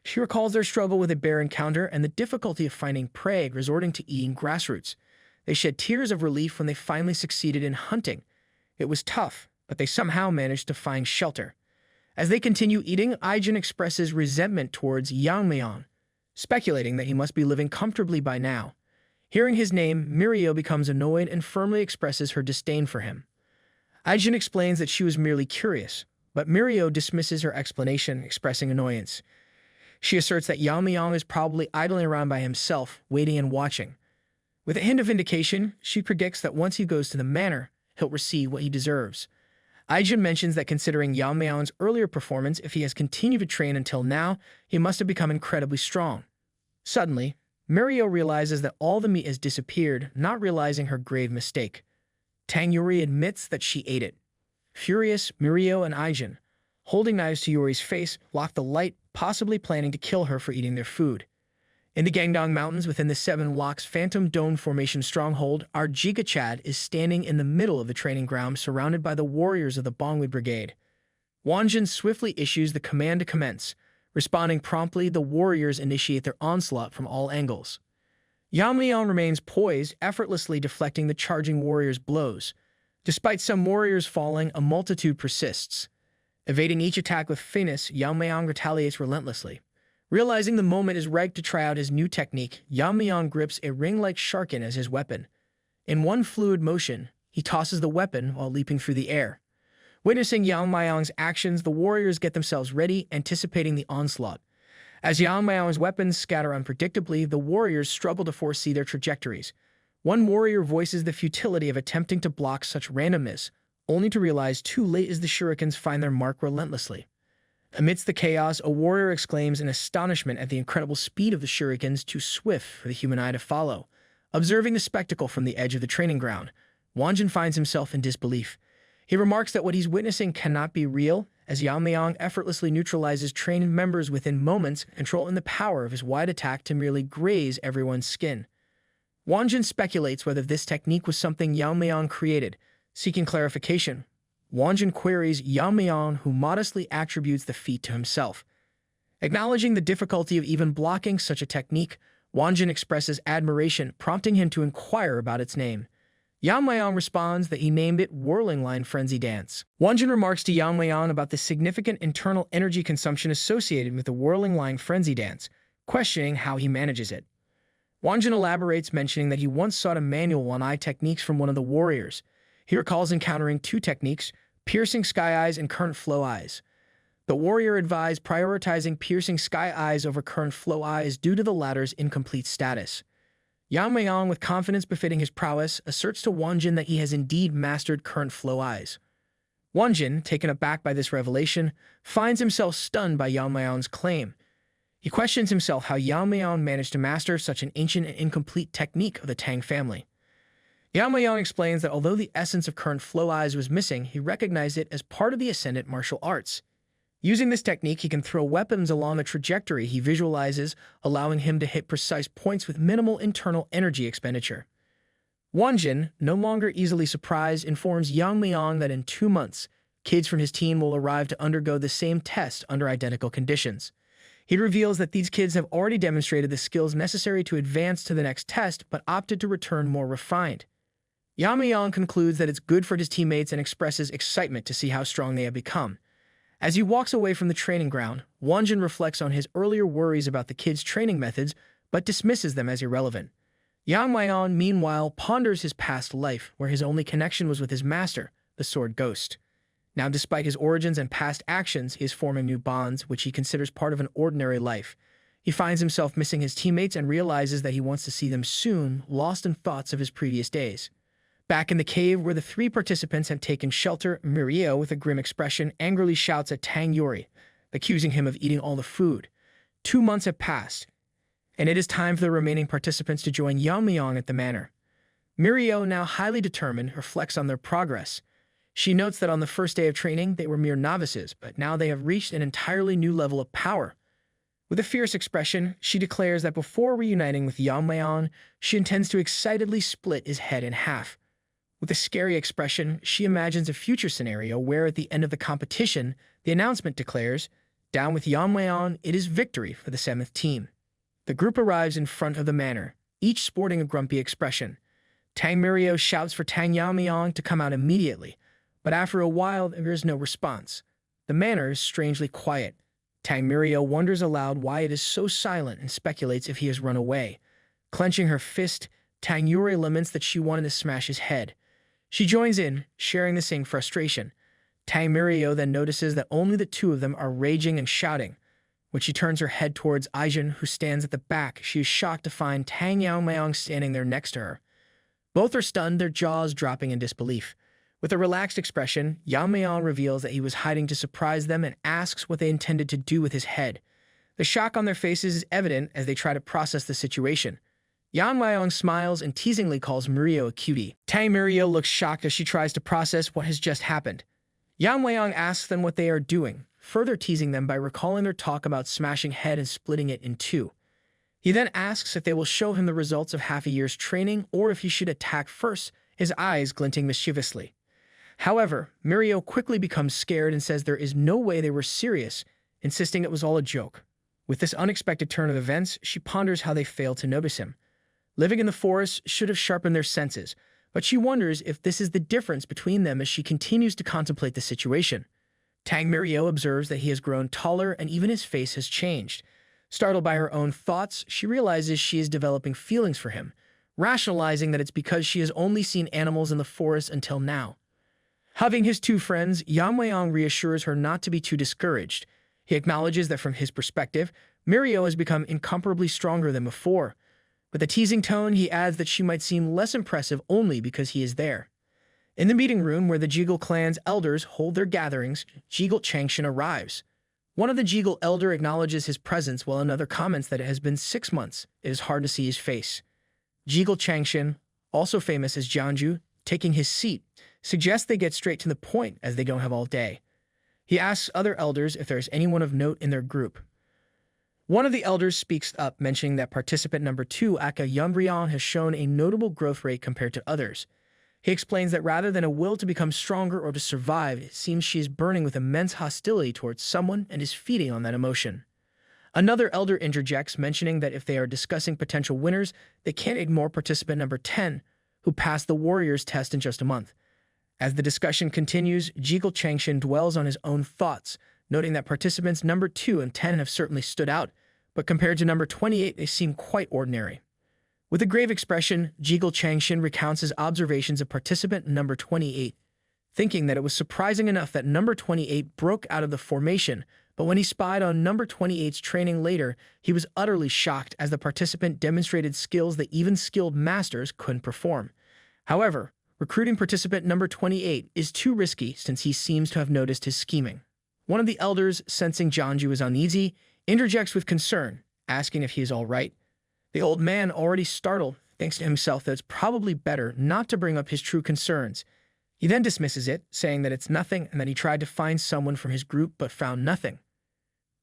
She recalls their struggle with a bear encounter and the difficulty of finding prey, resorting to eating grass roots. They shed tears of relief when they finally succeeded in hunting. It was tough, but they somehow managed to find shelter. As they continue eating, Aijin expresses resentment towards Yeon-myeong, speculating that he must be living comfortably by now. Hearing his name, Mirio becomes annoyed and firmly expresses her disdain for him. Aijin explains that she was merely curious, but Mirio dismisses her explanation, expressing annoyance. She asserts that Yeon-myeong is probably idling around by himself, waiting and watching. With a hint of indication, she predicts that once he goes to the manor, he'll receive what he deserves. Aijin mentions that considering Yeon-myeong's earlier performance, if he has continued to train until now, he must have become incredibly strong. Suddenly, Mirio realizes that all the meat has disappeared, not realizing her grave mistake. Tang Yuri admits that she ate it. Furious, Mirio and Aijin, holding knives to Yuri's face, lock the light, possibly planning to kill her for eating their food. In the Gangdong Mountains within the Seven Locks Phantom Dome Formation stronghold, our Jigachad is standing in the middle of the training ground, surrounded by the warriors of the Bongwi Brigade. Wanjin swiftly issues the command to commence. Responding promptly, the warriors initiate their onslaught from all angles. Yeon-myeong remains poised, effortlessly deflecting the charging warriors' blows. Despite some warriors falling, a multitude persists. Evading each attack with finesse, Yeon-myeong retaliates relentlessly. Realizing the moment is ripe to try out his new technique, Yeon-myeong grips a ring-like sharkin as his weapon. In one fluid motion, he tosses the weapon while leaping through the air. Witnessing Yeon-myeong's actions, the warriors get themselves ready, anticipating the onslaught. As Yeon-myeong's weapons scatter unpredictably, the warriors struggle to foresee their trajectories. One warrior voices the futility of attempting to block such randomness, only to realize too late as the shurikens find their mark relentlessly. Amidst the chaos, a warrior exclaims in astonishment at the incredible speed of the shurikens, too swift for the human eye to follow. Observing the spectacle from the edge of the training ground, Wanjin finds himself in disbelief. He remarks that what he's witnessing cannot be real, as Yeon-myeong effortlessly neutralizes trained members within moments, controlling the power of his wide attack to merely graze everyone's skin. Wanjin speculates whether this technique was something Yeon-myeong created. Seeking clarification, Wanjin queries Yeon-myeong, who modestly attributes the feat to himself. Acknowledging the difficulty of even blocking such a technique, Wanjin expresses admiration, prompting him to inquire about its name. Yeon-myeong responds that he named it Whirling Line Frenzy Dance. Wanjin remarks to Yeon-myeong about the significant internal energy consumption associated with the Whirling Line Frenzy Dance, questioning how he manages it. Wanjin elaborates, mentioning that he once sought a manual on eye techniques from one of the warriors. He recalls encountering two techniques, piercing sky eyes and current flow eyes. The warrior advised prioritizing piercing sky eyes over current flow eyes due to the latter's incomplete status. Yeon-myeong, with confidence befitting his prowess, asserts to Wanjin that he has indeed mastered current flow eyes. Wanjin, taken aback by this revelation, finds himself stunned by Yeon-myeong's claim. He questions himself how Yeon-myeong managed to master such an ancient and incomplete technique of the Tang family. Yeon-myeong explains that although the essence of current flow eyes was missing, he recognized it as part of the ascendant martial arts. Using this technique, he can throw weapons along the trajectory he visualizes, allowing him to hit precise points with minimal internal energy expenditure. Wonjin, no longer easily surprised, informs Yeon-myeong that in 2 months, kids from his team will arrive to undergo the same test under identical conditions. He reveals that these kids have already demonstrated the skills necessary to advance to the next test, but opted to return more refined. Yeon-myeong concludes that it's good for his teammates and expresses excitement to see how strong they have become. As he walks away from the training ground, Wonjin reflects on his earlier worries about the kids' training methods, but dismisses them as irrelevant. Yeon-myeong, meanwhile, ponders his past life, where his only connection was with his master, the Sword Ghost. Now, despite his origins and past actions, he is forming new bonds, which he considers part of an ordinary life. He finds himself missing his teammates and realizes that he wants to see them soon, lost in thoughts of his previous days. Back in the cave where the 3 participants had taken shelter, Mirio, with a grim expression, angrily shouts at Tang Yeon-myeong, accusing him of eating all the food. 2 months have passed, and it is time for the remaining participants to join Yeon-myeong at the manor. Mirio, now highly determined, reflects on their progress. She notes that on the first day of training, they were mere novices, but now they have reached an entirely new level of power. With a fierce expression, she declares that before reuniting with Yeon-myeong, she intends to excitedly split his head in half. With a scary expression, she imagines a future scenario where at the end of the competition, the announcement declares, "Down with Yeon-myeong, it is victory for the 7th team." The group arrives in front of the manor, each sporting a grumpy expression. Tang Mirio shouts for Tang Yeon-myeong to come out immediately, but after a while there is no response. The manor is strangely quiet. Tang Mirio wonders aloud why it is so silent and speculates if he has run away. Clenching her fist, Tang Yuri laments that she wanted to smash his head. She joins in, sharing the same frustration. Tang Mirio then notices that only the 2 of them are raging and shouting. When she turns her head towards Aijin, who stands at the back, she is shocked to find Tang Yeon-myeong standing there next to her. Both are stunned, their jaws dropping in disbelief. With a relaxed expression, Yeon-myeong reveals that he was hiding to surprise them and asks what they intended to do with his head. The shock on their faces is evident as they try to process the situation. Yeon-myeong smiles and teasingly calls Mirio a cutie. Tang Mirio looks shocked as she tries to process what has just happened. Yeon-myeong asks them what they are doing, further teasing them by recalling their talk about smashing head and splitting it in 2. He then asks if they will show him the results of half a year's training or if he should attack first, his eyes glinting mischievously. However, Mirio quickly becomes scared and says there is no way they were serious, insisting it was all a joke. With this unexpected turn of events, she ponders how they failed to notice him. Living in the forest should have sharpened their senses, but she wonders if this is the difference between them as she continues to contemplate the situation. Tang Mirio observes that he has grown taller and even his face has changed. Startled by her own thoughts, she realizes she is developing feelings for him, rationalizing that it's because she has only seen animals in the forest until now. Hugging his 2 friends, Yeon-myeong reassures her not to be too discouraged. He acknowledges that from his perspective, Mirio has become incomparably stronger than before. With a teasing tone, he adds that she might seem less impressive only because he is there. In the meeting room where the Jegal clan's elders hold their gatherings, Jegal Changshin arrives. One of the Jegal elder acknowledges his presence while another comments that it has been 6 months. It is hard to see his face. Jegal Changshin, also famous as Jeonju, taking his seat, suggests they get straight to the point as they don't have all day. He asks other elders if there is anyone of note in their group. One of the elders speaks up, mentioning that participant number 2, Aka Yeon-myeong, has shown a notable growth rate compared to others. He explains that rather than a will to become stronger or to survive, it seems she is burning with immense hostility towards someone and is feeding on that emotion. Another elder interjects, mentioning that if they are discussing potential winners, they can't ignore participant number 10, who passed the warrior's test in just a month. As the discussion continues, Jegal Changshin dwells on his own thoughts, noting that participants number 2 and 10 have certainly stood out, but compared to number 28, they seem quite ordinary. With a grave expression, Jegal Changshin recounts his observations of participant number 28, thinking that it was surprising enough that number 28 broke out of the formation, but when he spied on number 28's training later, he was utterly shocked as the participant demonstrated skills that even skilled masters couldn't perform. However, recruiting participant number 28 is too risky since he seems to have noticed his scheming. One of the elders, sensing Jeonju is uneasy, interjects with concern, asking if he is all right. The old man, already startled, thinks to himself that it's probably better not to bring up his true concerns. He then dismisses it, saying that it's nothing and that he tried to find someone from his group but found nothing.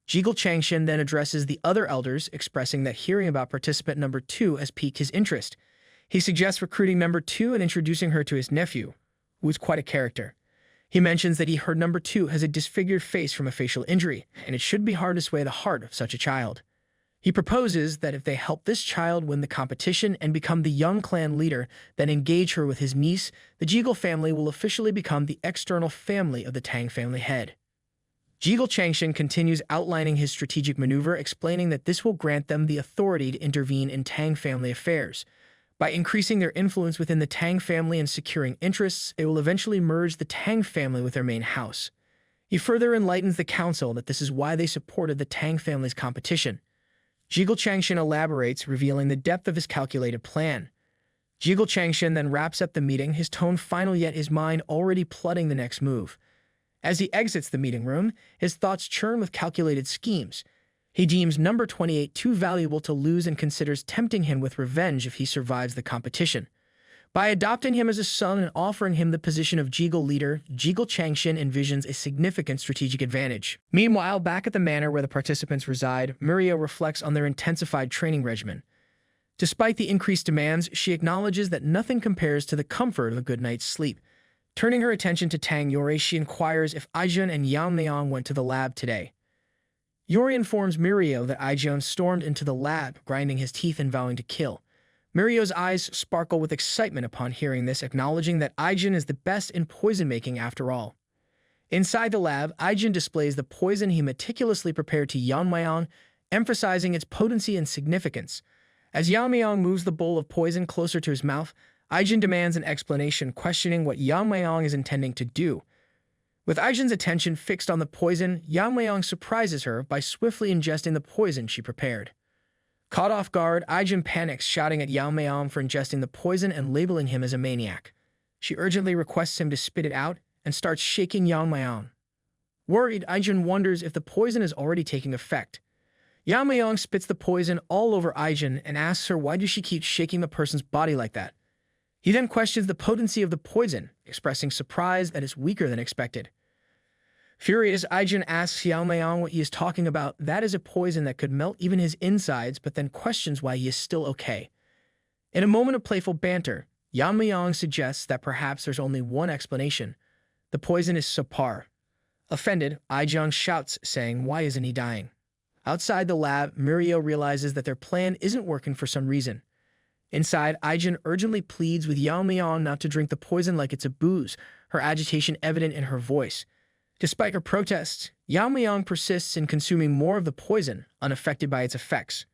Jiggle Changshin then addresses the other elders, expressing that hearing about participant number 2 has piqued his interest. He suggests recruiting number 2 and introducing her to his nephew, who is quite a character. He mentions that he heard number 2 has a disfigured face from a facial injury, and it should be hard to sway the heart of such a child. He proposes that if they help this child win the competition and become the young clan leader, then engage her with his niece, the Jiggle family will officially become the external family of the Tang family head. Jiggle Changshin continues outlining his strategic maneuver, explaining that this will grant them the authority to intervene in Tang family affairs. By increasing their influence within the Tang family and securing interests, it will eventually merge the Tang family with their main house. He further enlightens the council that this is why they supported the Tang family's competition. Jiggle Changshin elaborates, revealing the depth of his calculated plan. Jiggle Changshin then wraps up the meeting, his tone final yet his mind already plotting the next move. As he exits the meeting room, his thoughts churn with calculated schemes. He deems number 28 too valuable to lose and considers tempting him with revenge if he survives the competition. By adopting him as a son and offering him the position of Jiggle leader, Jiggle Changshin envisions a significant strategic advantage. Meanwhile, back at the manor where the participants reside, Muriel reflects on their intensified training regimen. Despite the increased demands, she acknowledges that nothing compares to the comfort of a good night's sleep. Turning her attention to Tang Yori, she inquires if Aijun and Yeon-myeong went to the lab today. Yori informs Muriel that Aijun stormed into the lab, grinding his teeth and vowing to kill. Muriel's eyes sparkle with excitement upon hearing this, acknowledging that Aijun is the best in poison-making after all. Inside the lab, Aijun displays the poison he meticulously prepared to Yeon-myeong, emphasizing its potency and significance. As Yeon-myeong moves the bowl of poison closer to his mouth, Aijun demands an explanation, questioning what Yeon-myeong is intending to do. With Aijun's attention fixed on the poison, Yeon-myeong surprises her by swiftly ingesting the poison she prepared. Caught off guard, Aijun panics, shouting at Yeon-myeong for ingesting the poison and labeling him as a maniac. She urgently requests him to spit it out and starts shaking Yeon-myeong. Worried, Aijun wonders if the poison is already taking effect. Yeon-myeong spits the poison all over Aijun and asks her why does she keep shaking the person's body like that. He then questions the potency of the poison, expressing surprise that it's weaker than expected. Furious, Aijun asks Yeon-myeong what he is talking about. That is a poison that could melt even his insides, but then questions why he is still okay. In a moment of playful banter, Yeon-myeong suggests that perhaps there's only one explanation. The poison is subpar. Offended, Aijun shouts, saying, "Why isn't he dying?" Outside the lab, Muriel realizes that their plan isn't working for some reason. Inside, Aijun urgently pleads with Yeon-myeong not to drink the poison like it's a booze, her agitation evident in her voice. Despite her protests, Yeon-myeong persists in consuming more of the poison, unaffected by its effects.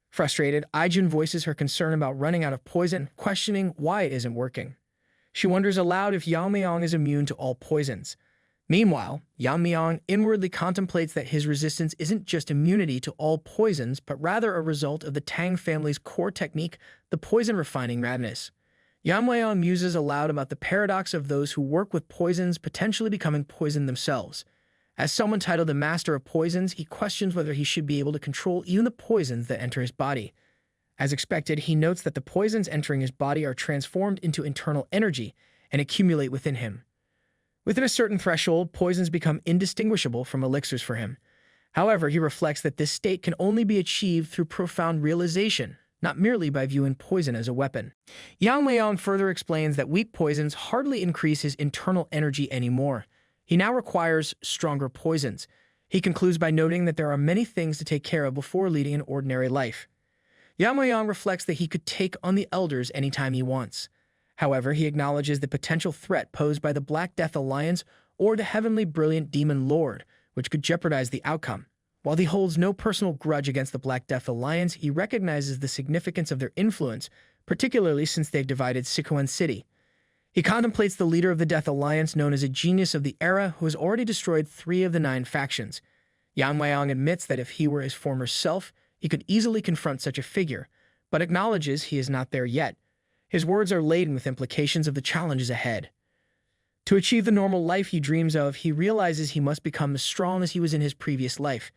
Frustrated, Aijun voices her concern about running out of poison, questioning why it isn't working. She wonders aloud if Yeon-myeong is immune to all poisons. Meanwhile, Yeon-myeong inwardly contemplates that his resistance isn't just immunity to all poisons, but rather a result of the Tang family's core technique, the poison refining madness. Yeon-myeong muses aloud about the paradox of those who work with poisons potentially becoming poisoned themselves. As someone titled the Master of Poisons, he questions whether he should be able to control even the poisons that enter his body. As expected, he notes that the poisons entering his body are transformed into internal energy and accumulate within him. Within a certain threshold, poisons become indistinguishable from elixirs for him. However, he reflects that this state can only be achieved through profound realization, not merely by viewing poison as a weapon. Yeon-myeong further explains that weak poisons hardly increase his internal energy anymore. He now requires stronger poisons. He concludes by noting that there are many things to take care of before leading an ordinary life. Yeon-myeong reflects that he could take on the elders anytime he wants. However, he acknowledges the potential threat posed by the Black Death Alliance or the heavenly brilliant Demon Lord, which could jeopardize the outcome. While he holds no personal grudge against the Black Death Alliance, he recognizes the significance of their influence, particularly since they've divided Sichuan City. He contemplates the leader of the Death Alliance, known as a genius of the era, who has already destroyed 3 of the 9 factions. Yeon-myeong admits that if he were his former self, he could easily confront such a figure, but acknowledges he is not there yet. His words are laden with implications of the challenges ahead. To achieve the normal life he dreams of, he realizes he must become as strong as he was in his previous life.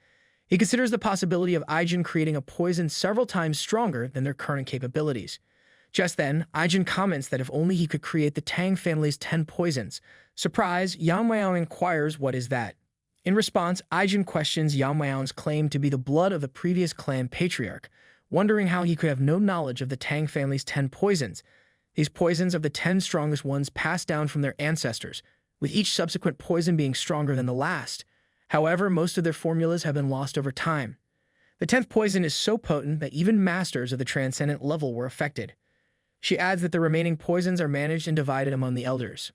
He considers the possibility of Aijun creating a poison several times stronger than their current capabilities. Just then, Aijin comments that if only he could create the Tang family's 10 poisons. Surprised, Yang-myeong inquires what is that. In response, Aijin questions Yang-myeong's claim to be the blood of the previous clan patriarch, wondering how he could have no knowledge of the Tang family's 10 poisons. These poisons are the 10 strongest ones passed down from their ancestors, with each subsequent poison being stronger than the last. However, most of their formulas have been lost over time. The 10th poison is so potent that even masters of the transcendent level were affected. She adds that the remaining poisons are managed and divided among the elders.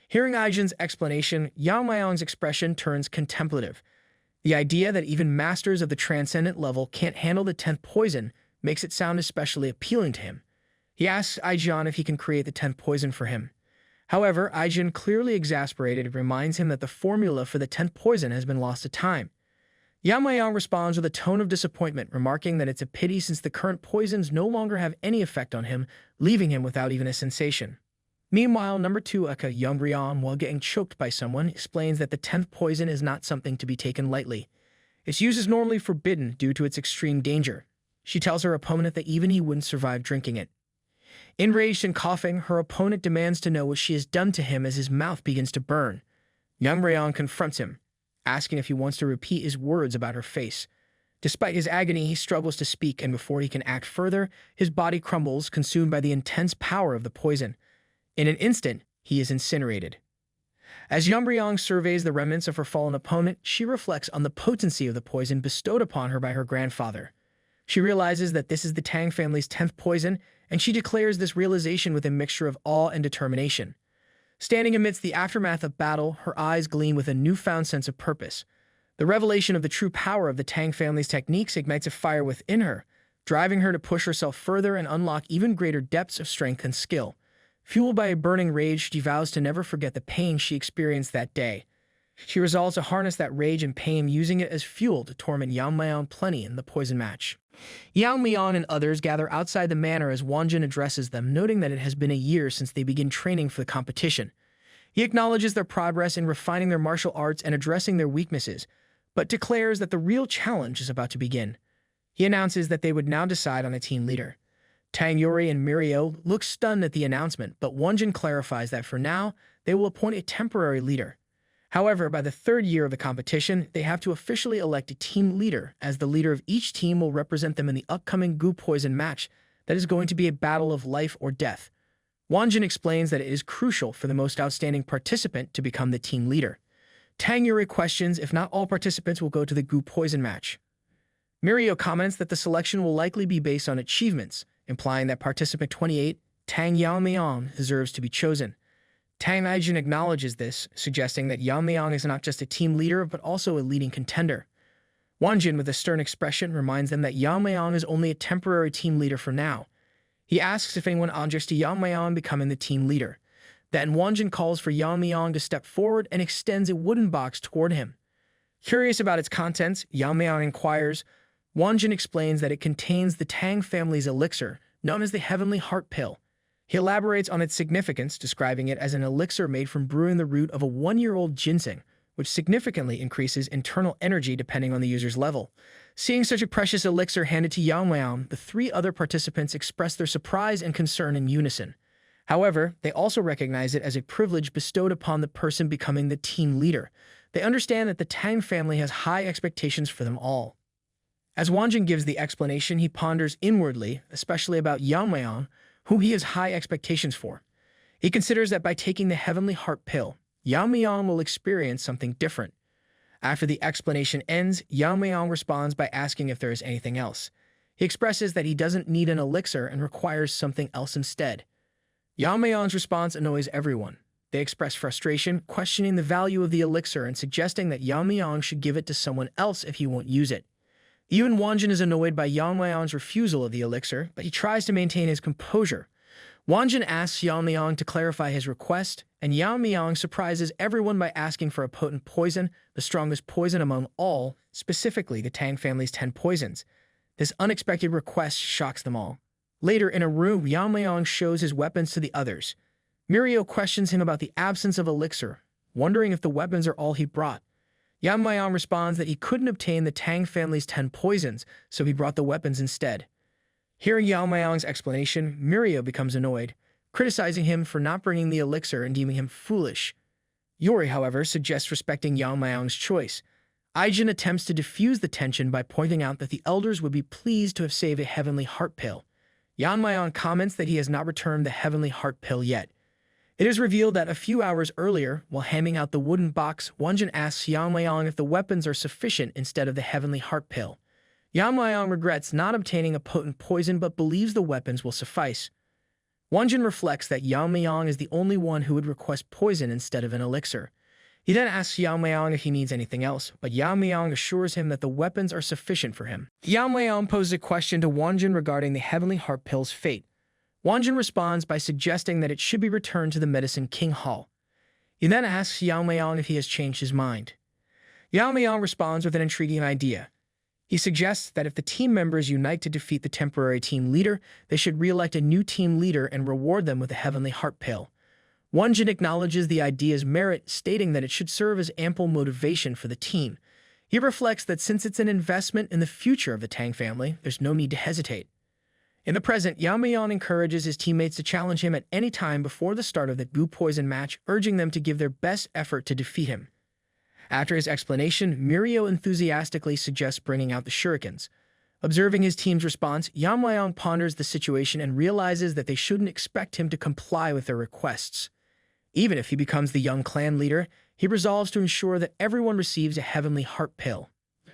Hearing Aijin's explanation, Yang-myeong's expression turns contemplative. The idea that even masters of the transcendent level can't handle the 10th poison makes it sound especially appealing to him. He asks Aijin if he can create the 10th poison for him. However, Aijin, clearly exasperated, reminds him that the formula for the 10th poison has been lost to time. Yang-myeong responds with a tone of disappointment, remarking that it's a pity since the current poisons no longer have any effect on him, leaving him without even a sensation. Meanwhile, number 2 Aka Yeon-myeong, while getting choked by someone, explains that the 10th poison is not something to be taken lightly. Its use is normally forbidden due to its extreme danger. She tells her opponent that even he wouldn't survive drinking it. Enraged and coughing, her opponent demands to know what she has done to him as his mouth begins to burn. Yeon-myeong confronts him, asking if he wants to repeat his words about her face. Despite his agony, he struggles to speak, and before he can act further, his body crumbles, consumed by the intense power of the poison. In an instant, he is incinerated. As Yeon-myeong surveys the remnants of her fallen opponent, she reflects on the potency of the poison bestowed upon her by her grandfather. She realizes that this is the Tang family's 10th poison, and she declares this realization with a mixture of awe and determination. Standing amidst the aftermath of battle, her eyes gleam with a newfound sense of purpose. The revelation of the true power of the Tang family's techniques ignites a fire within her, driving her to push herself further and unlock even greater depths of strength and skill. Fueled by a burning rage, she vows to never forget the pain she experienced that day. She resolves to harness that rage and pain, using it as fuel to torment Yeon-myeong plenty in the poison match. Yeon-myeong and others gather outside the manor as Wonjin addresses them, noting that it has been a year since they begin training for the competition. He acknowledges their progress in refining their martial arts and addressing their weaknesses, but declares that the real challenge is about to begin. He announces that they would now decide on a team leader. Tang Yuri and Mirio look stunned at the announcement, but Wonjin clarifies that for now, they will appoint a temporary leader. However, by the 3rd year of the competition, they have to officially elect a team leader, as the leader of each team will represent them in the upcoming Gu Poison match that is going to be a battle of life or death. Wonjin explains that it is crucial for the most outstanding participant to become the team leader. Tang Yuri questions if not all participants will go to the Gu Poison match. Mirio comments that the selection will likely be based on achievements, implying that participant 28, Tang Yeon-myeong, deserves to be chosen. Tang Aijin acknowledges this, suggesting that Yeon-myeong is not just a team leader, but also a leading contender. Wonjin, with a stern expression, reminds them that Yeon-myeong is only a temporary team leader for now. He asks if anyone objects to Yeon-myeong becoming the team leader. Then Wonjin calls for Yeon-myeong to step forward and extends a wooden box toward him. Curious about its contents, Yeon-myeong inquires. Wonjin explains that it contains the Tang family's elixir, known as the Heavenly Heart Pill. He elaborates on its significance, describing it as an elixir made from brewing the root of a 1-year-old ginseng, which significantly increases internal energy depending on the user's level. Seeing such a precious elixir handed to Yeon-myeong, the 3 other participants express their surprise and concern in unison. However, they also recognize it as a privilege bestowed upon the person becoming the team leader. They understand that the Tang family has high expectations for them all. As Wonjin gives the explanation, he ponders inwardly, especially about Yeon-myeong, whom he has high expectations for. He considers that by taking the Heavenly Heart Pill, Yeon-myeong will experience something different. After the explanation ends, Yeon-myeong responds by asking if there is anything else. He expresses that he doesn't need an elixir and requires something else instead. Yeon-myeong's response annoys everyone. They express frustration, questioning the value of the elixir and suggesting that Yeon-myeong should give it to someone else if he won't use it. Even Wonjin is annoyed by Yeon-myeong's refusal of the elixir, but he tries to maintain his composure. Wonjin asks Yeon-myeong to clarify his request, and Yeon-myeong surprises everyone by asking for a potent poison, the strongest poison among all, specifically the Tang family's 10 poisons. This unexpected request shocks them all. Later, in a room, Yeon-myeong shows his weapons to the others. Mirio questions him about the absence of elixir, wondering if the weapons are all he brought. Yeon-myeong responds that he couldn't obtain the Tang family's 10 poisons, so he brought the weapons instead. Hearing Yeon-myeong's explanation, Mirio becomes annoyed, criticizing him for not bringing the elixir and deeming him foolish. Yori, however, suggests respecting Yeon-myeong's choice. Aijin attempts to diffuse the tension by pointing out that the elders would be pleased to have saved a heavenly heart pill. Yeon-myeong comments that he has not returned the heavenly heart pill yet. It is revealed that a few hours earlier, while handing out the wooden box, Wonjin asks Yeon-myeong if the weapons are sufficient instead of the heavenly heart pill. Yeon-myeong regrets not obtaining a potent poison but believes the weapons will suffice. Wonjin reflects that Yeon-myeong is the only one who would request poison instead of an elixir. He then asks Yeon-myeong if he needs anything else, but Yeon-myeong assures him that the weapons are sufficient for him. Yeon-myeong poses a question to Wonjin regarding the heavenly heart pill's fate. Wonjin responds by suggesting that it should be returned to the Medicine King Hall. He then asks Yeon-myeong if he has changed his mind. Yeon-myeong responds with an intriguing idea. He suggests that if the team members unite to defeat the temporary team leader, they should re-elect a new team leader and reward them with a heavenly heart pill. Wonjin acknowledges the idea's merit, stating that it should serve as ample motivation for the team. He reflects that since it's an investment in the future of the Tang family, there's no need to hesitate. In the present, Yeon-myeong encourages his teammates to challenge him at any time before the start of the Gu Poison match, urging them to give their best effort to defeat him. After his explanation, Mirio enthusiastically suggests bringing out the shurikens. Observing his team's response, Yeon-myeong ponders the situation and realizes that they shouldn't expect him to comply with their requests. Even if he becomes the young clan leader, he resolves to ensure that everyone receives a heavenly heart pill.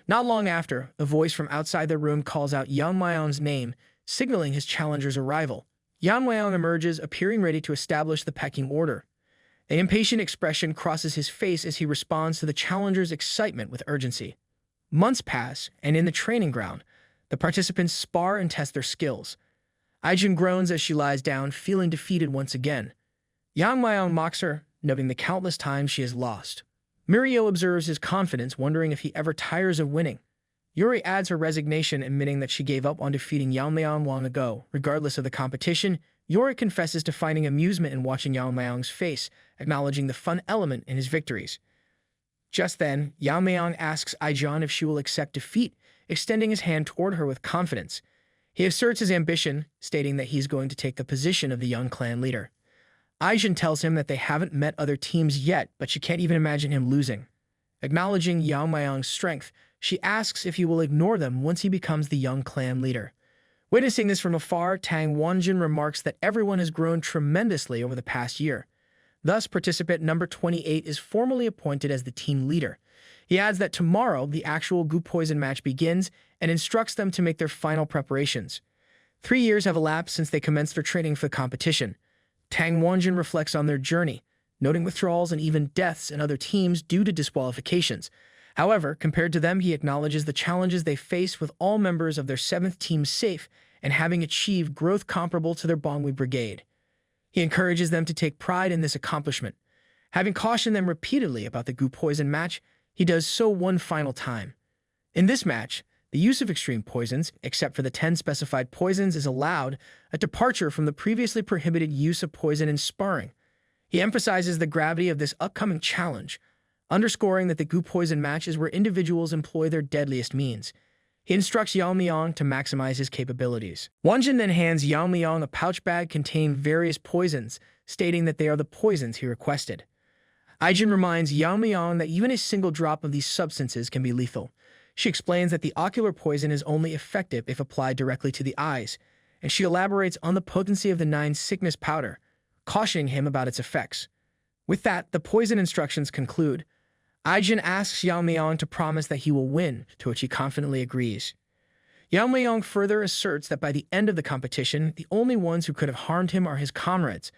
Not long after, a voice from outside the room calls out Yeon-myeong's name, signaling his challenger's arrival. Yeon-myeong emerges, appearing ready to establish the pecking order. An impatient expression crosses his face as he responds to the challenger's excitement with urgency. Months pass, and in the training ground, the participants spar and test their skills. Aijin groans as she lies down, feeling defeated once again. Yeon-myeong mocks her, noting the countless times she has lost. Mirio observes his confidence, wondering if he ever tires of winning. Yuri adds her resignation, admitting that she gave up on defeating Yeon-myeong long ago. Regardless of the competition, Yuri confesses to finding amusement in watching Yeon-myeong's face, acknowledging the fun element in his victories. Just then, Yeon-myeong asks Aijin if she will accept defeat, extending his hand toward her with confidence. He asserts his ambition, stating that he's going to take the position of the young clan leader. Aijin tells him that they haven't met other teams yet, but she can't even imagine him losing. Acknowledging Yeon-myeong's strength, she asks if he will ignore them once he becomes the young clan leader. Witnessing this from afar, Tang Wonjin remarks that everyone has grown tremendously over the past year. Thus, participant number 28 is formally appointed as the team leader. He adds that tomorrow, the actual Gu Poison match begins and instructs them to make their final preparations. 3 years have elapsed since they commenced their training for the competition. Tang Wonjin reflects on their journey, noting withdrawals and even deaths in other teams due to disqualifications. However, compared to them, he acknowledges the challenges they face with all members of their 7th team safe and having achieved growth comparable to their Bangui brigade. He encourages them to take pride in this accomplishment. Having cautioned them repeatedly about the Gu Poison match, he does so one final time. In this match, the use of extreme poisons, except for the 10 specified poisons, is allowed, a departure from the previously prohibited use of poison in sparring. He emphasizes the gravity of this upcoming challenge, underscoring that the Gu Poison match is where individuals employ their deadliest means. He instructs Yeon-myeong to maximize his capabilities. Wonjin then hands Yeon-myeong a pouch bag containing various poisons, stating that they are the poisons he requested. Aijin reminds Yeon-myeong that even a single drop of these substances can be lethal. She explains that the ocular poison is only effective if applied directly to the eyes, and she elaborates on the potency of the 9 sickness powder, cautioning him about its effects. With that, the poison instructions conclude. Aijin asks Yeon-myeong to promise that he will win, to which he confidently agrees. Yeon-myeong further asserts that by the end of the competition, the only ones who could have harmed him are his comrades.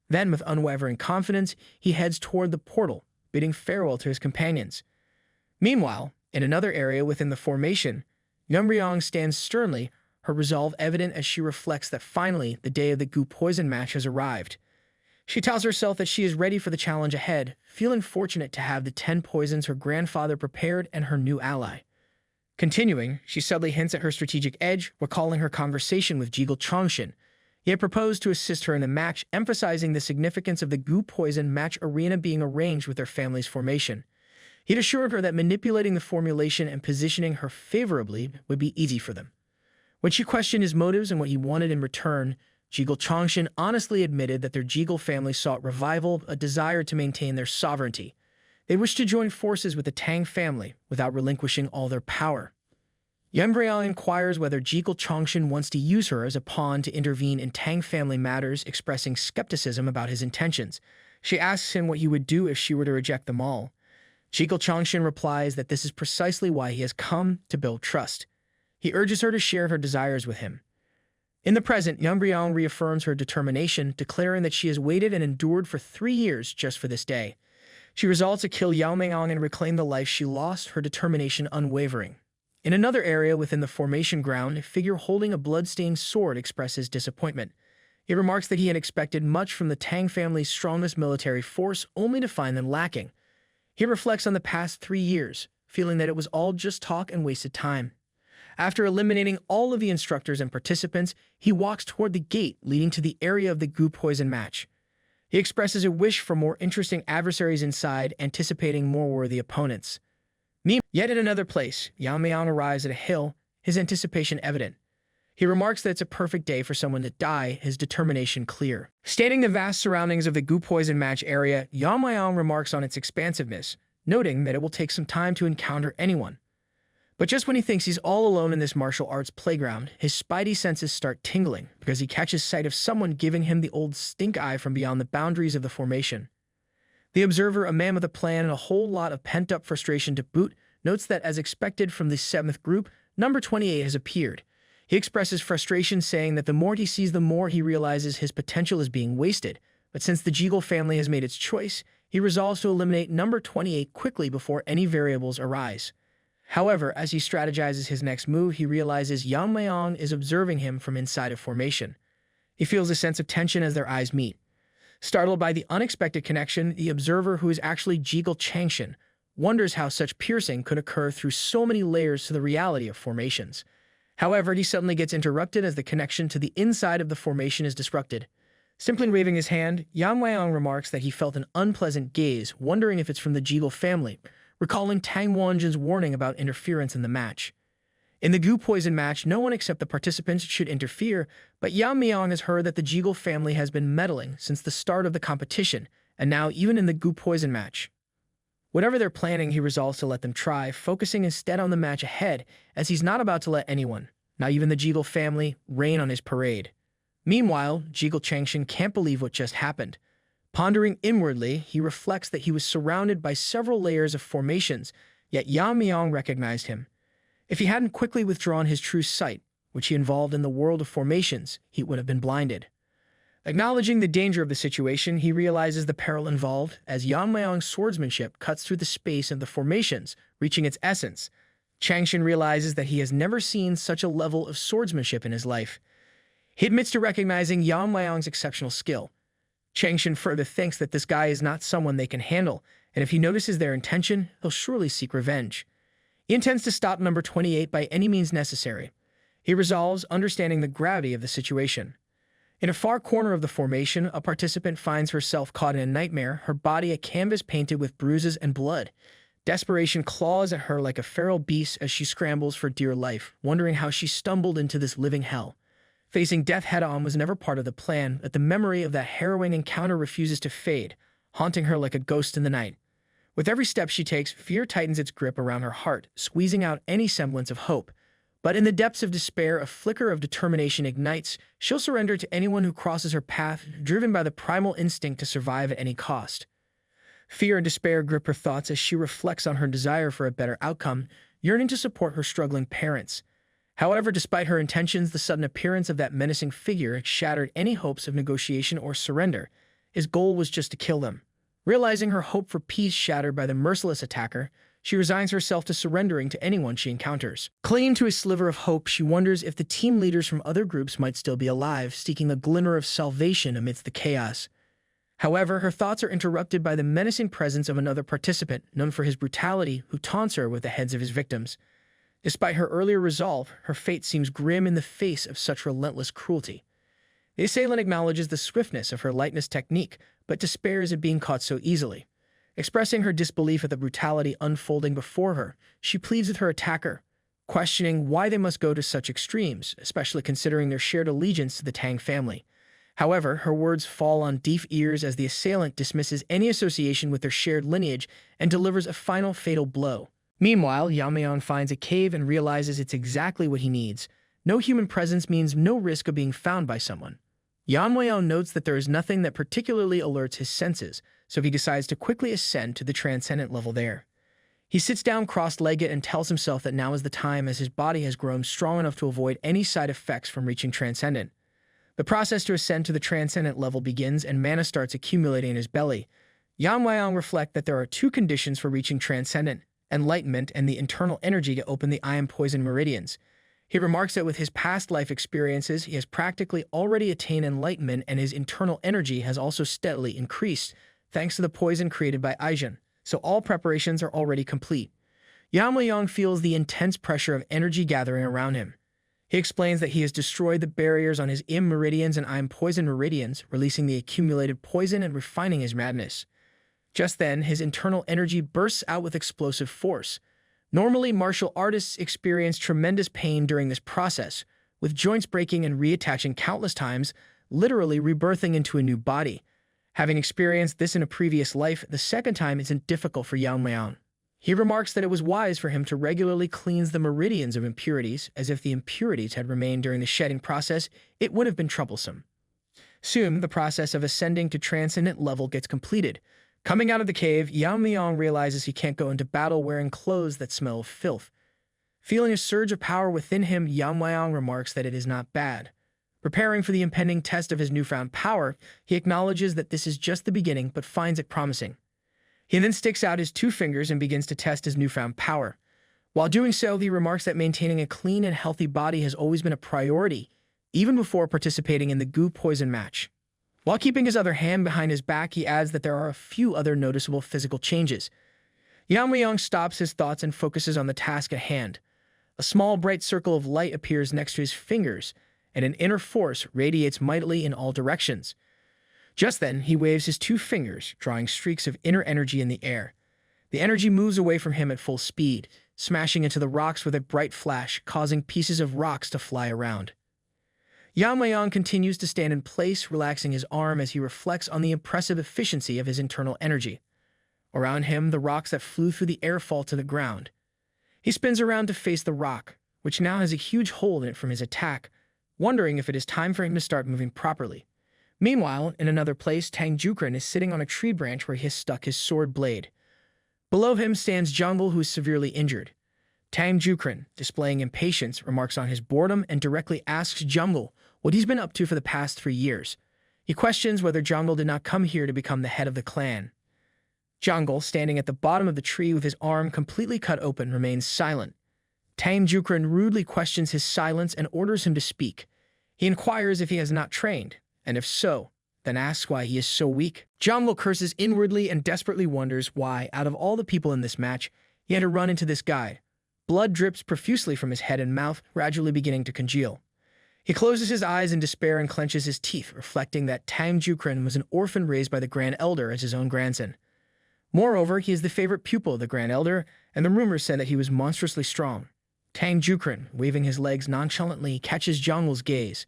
Then, with unwavering confidence, he heads toward the portal, bidding farewell to his companions. Meanwhile, in another area within the formation, Yeon-myeong stands sternly, her resolve evident as she reflects that finally the day of the Gu Poison match has arrived. She tells herself that she is ready for the challenge ahead, feeling fortunate to have the 10 poisons her grandfather prepared and her new ally. Continuing, she subtly hints at her strategic edge, recalling her conversation with Jigul Chongshin. He had proposed to assist her in the match, emphasizing the significance of the Gu Poison match arena being arranged with their family's formation. He'd assured her that manipulating the formulation and positioning her favorably would be easy for them. When she questioned his motives and what he wanted in return, Jigul Chongshin honestly admitted that their Jigul family sought revival, a desire to maintain their sovereignty. They wished to join forces with the Tang family without relinquishing all their power. Yeon-myeong inquires whether Jigul Chongshin wants to use her as a pawn to intervene in Tang family matters, expressing skepticism about his intentions. She asks him what he would do if she were to reject them all. Jigul Chongshin replies that this is precisely why he has come, to build trust. He urges her to share her desires with him. In the present, Yeon-myeong reaffirms her determination, declaring that she has waited and endured for 3 years just for this day. She resolves to kill Yeon-myeong and reclaim the life she lost, her determination unwavering. In another area within the formation ground, a figure holding a blood-stained sword expresses disappointment. He remarks that he had expected much from the Tang family's strongest military force, only to find them lacking. He reflects on the past 3 years, feeling that it was all just talk and wasted time. After eliminating all of the instructors and participants, he walks toward the gate leading to the area of the Gu Poison match. He expresses a wish for more interesting adversaries inside, anticipating more worthy opponents. Yet in another place, Yeon-myeong arrives at a hill, his anticipation evident. He remarks that it's a perfect day for someone to die, his determination clear. Stating the vast surroundings of the Gu Poison match area, Yeon-myeong remarks on its expansiveness, noting that it will take some time to encounter anyone. But just when he thinks he's all alone in this martial arts playground, his spidey senses start tingling because he catches sight of someone giving him the old stink eye from beyond the boundaries of the formation. The observer, a man with a plan and a whole lot of pent-up frustration to boot, notes that as expected from the 7th group, number 28 has appeared. He expresses frustration, saying that the more he sees, the more he realizes his potential is being wasted. But since the Jigul family has made its choice, he resolves to eliminate number 28 quickly before any variables arise. However, as he strategizes his next move, he realizes Yeon-myeong is observing him from inside of formation. He feels a sense of tension as their eyes meet. Startled by the unexpected connection, the observer, who is actually Jigul Chongshin, wonders how such piercing could occur through so many layers to the reality of formations. However, he suddenly gets interrupted as the connection to the inside of the formation is disrupted. Simply waving his hand, Yeon-myeong remarks that he felt an unpleasant gaze, wondering if it's from the Jigul family, recalling Tang Wonjin's warning about interference in the match. In the Gu Poison match, no one except the participants should interfere, but Yeon-myeong has heard that the Jigul family has been meddling since the start of the competition, and now even in the Gu Poison match. Whatever they're planning, he resolves to let them try, focusing instead on the match ahead, as he's not about to let anyone, not even the Jigul family, rain on his parade. Meanwhile, Jigul Chongshin can't believe what just happened. Pondering inwardly, he reflects that he was surrounded by several layers of formations, yet Yeon-myeong recognized him. If he hadn't quickly withdrawn his true sight, which he involved in the world of formations, he would have been blinded. Acknowledging the danger of the situation, he realizes the peril involved as Yeon-myeong's swordsmanship cuts through the space of the formations, reaching its essence. Chongshin realizes that he has never seen such a level of swordsmanship in his life. He admits to recognizing Yeon-myeong's exceptional skill. Chongshin further thinks that this guy is not someone they can handle, and if he notices their intention, he'll surely seek revenge. He intends to stop number 28 by any means necessary. He resolves, understanding the gravity of the situation. In a far corner of the formation, a participant finds herself caught in a nightmare, her body a canvas painted with bruises and blood. Desperation claws at her like a feral beast as she scrambles for dear life, wondering how she stumbled into this living hell. Facing death head-on was never part of the plan, but the memory of that harrowing encounter refuses to fade, haunting her like a ghost in the night. With every step she takes, fear tightens its grip around her heart, squeezing out any semblance of hope. But in the depths of despair, a flicker of determination ignites. She'll surrender to anyone who crosses her path, driven by the primal instinct to survive at any cost. Fear and despair grip her thoughts as she reflects on her desire for a better outcome, yearning to support her struggling parents. However, despite her intentions, the sudden appearance of that menacing figure shattered any hopes of negotiation or surrender. His goal was just to kill them. Realizing her hope for peace shattered by the merciless attacker, she resigns herself to surrendering to anyone she encounters. Clinging to a sliver of hope, she wonders if the team leaders from other groups might still be alive, seeking the glimmer of salvation amidst the chaos. However, her thoughts are interrupted by the menacing presence of another participant, known for his brutality, who taunts her with the heads of his victims. Despite her earlier resolve, her fate seems grim in the face of such relentless cruelty. The assailant acknowledges the swiftness of her lightness technique, but despairs at being caught so easily. Expressing her disbelief at the brutality unfolding before her, she pleads with her attacker, questioning why they must go to such extremes, especially considering their shared allegiance to the Tang family. However, her words fall on deaf ears as the assailant dismisses any association with their shared lineage and delivers a final fatal blow. Meanwhile, Yeon-myeong finds a cave and realizes it's exactly what he needs. No human presence means no risk of being found by someone. Yeon-myeong notes that there is nothing that particularly alerts his senses, so he decides to quickly ascend to the transcendent level there. He sits down cross-legged and tells himself that now is the time, as his body has grown strong enough to avoid any side effects from reaching transcendent. The process to ascend to the transcendent level begins and mana starts accumulating in his belly. Yeon-myeong reflects that there are two conditions for reaching transcendent: enlightenment and the internal energy to open the I Am Poison meridians. He remarks that with his past life experiences, he has practically already attained enlightenment, and his internal energy has also steadily increased, thanks to the poison created by Aijun. So all preparations are already complete. Yeon-myeong feels the intense pressure of energy gathering around him. He explains that he has destroyed the barriers on his Im meridians and I Am Poison meridians, releasing the accumulated poison and refining his madness. Just then, his internal energy bursts out with explosive force. Normally, martial artists experience tremendous pain during this process, with joints breaking and reattaching countless times, literally rebirthing into a new body. Having experienced this in a previous life, the second time isn't difficult for Yeon-myeong. He remarks that it was wise for him to regularly cleanse the meridians of impurities, as if the impurities had remained during the shedding process, it would have been troublesome. Soon, the process of ascending to transcendent level gets completed. Coming out of the cave, Yeon-myeong realizes he can't go into battle wearing clothes that smell of filth. Feeling a surge of power within him, Yeon-myeong remarks that it is not bad. Preparing for the impending test of his newfound power, he acknowledges that this is just the beginning, but finds it promising. He then sticks out his two fingers and begins to test his newfound power. While doing so, he remarks that maintaining a clean and healthy body has always been a priority, even before participating in the goo poison match. While keeping his other hand behind his back, he adds that there are a few other noticeable physical changes. Yeon-myeong stops his thoughts and focuses on the task at hand. A small bright circle of light appears next to his fingers, and an inner force radiates mightily in all directions. Just then, he waves his two fingers, drawing streaks of inner energy in the air. The energy moves away from him at full speed, smashing into the rocks with a bright flash, causing pieces of rocks to fly around. Yeon-myeong continues to stand in place, relaxing his arm as he reflects on the impressive efficiency of his internal energy. Around him, the rocks that flew through the air fall to the ground. He spins around to face the rock, which now has a huge hole in it from his attack, wondering if it is time for him to start moving properly. Meanwhile, in another place, Tang Yeon-myeong is sitting on a tree branch where he has stuck his sword blade. Below him stands Jungkook, who is severely injured. Tang Yeon-myeong, displaying impatience, remarks on his boredom and directly asks Jungkook what he's been up to for the past 3 years. He questions whether Jungkook did not come here to become the head of the clan. Jungkook, standing at the bottom of the tree with his arm completely cut open, remains silent. Tang Yeon-myeong rudely questions his silence and orders him to speak. He inquires if he has not trained, and if so, then asks why he is so weak. Jungkook curses inwardly and desperately wonders why, out of all the people in this match, he had to run into this guy. Blood drips profusely from his head and mouth, gradually beginning to congeal. He closes his eyes in despair and clenches his teeth, reflecting that Tang Yeon-myeong was an orphan raised by the Grand Elder as his own grandson. Moreover, he is the favorite pupil of the Grand Elder, and the rumors said that he was monstrously strong. Tang Yeon-myeong, waving his legs nonchalantly, catches Jungkook's gaze.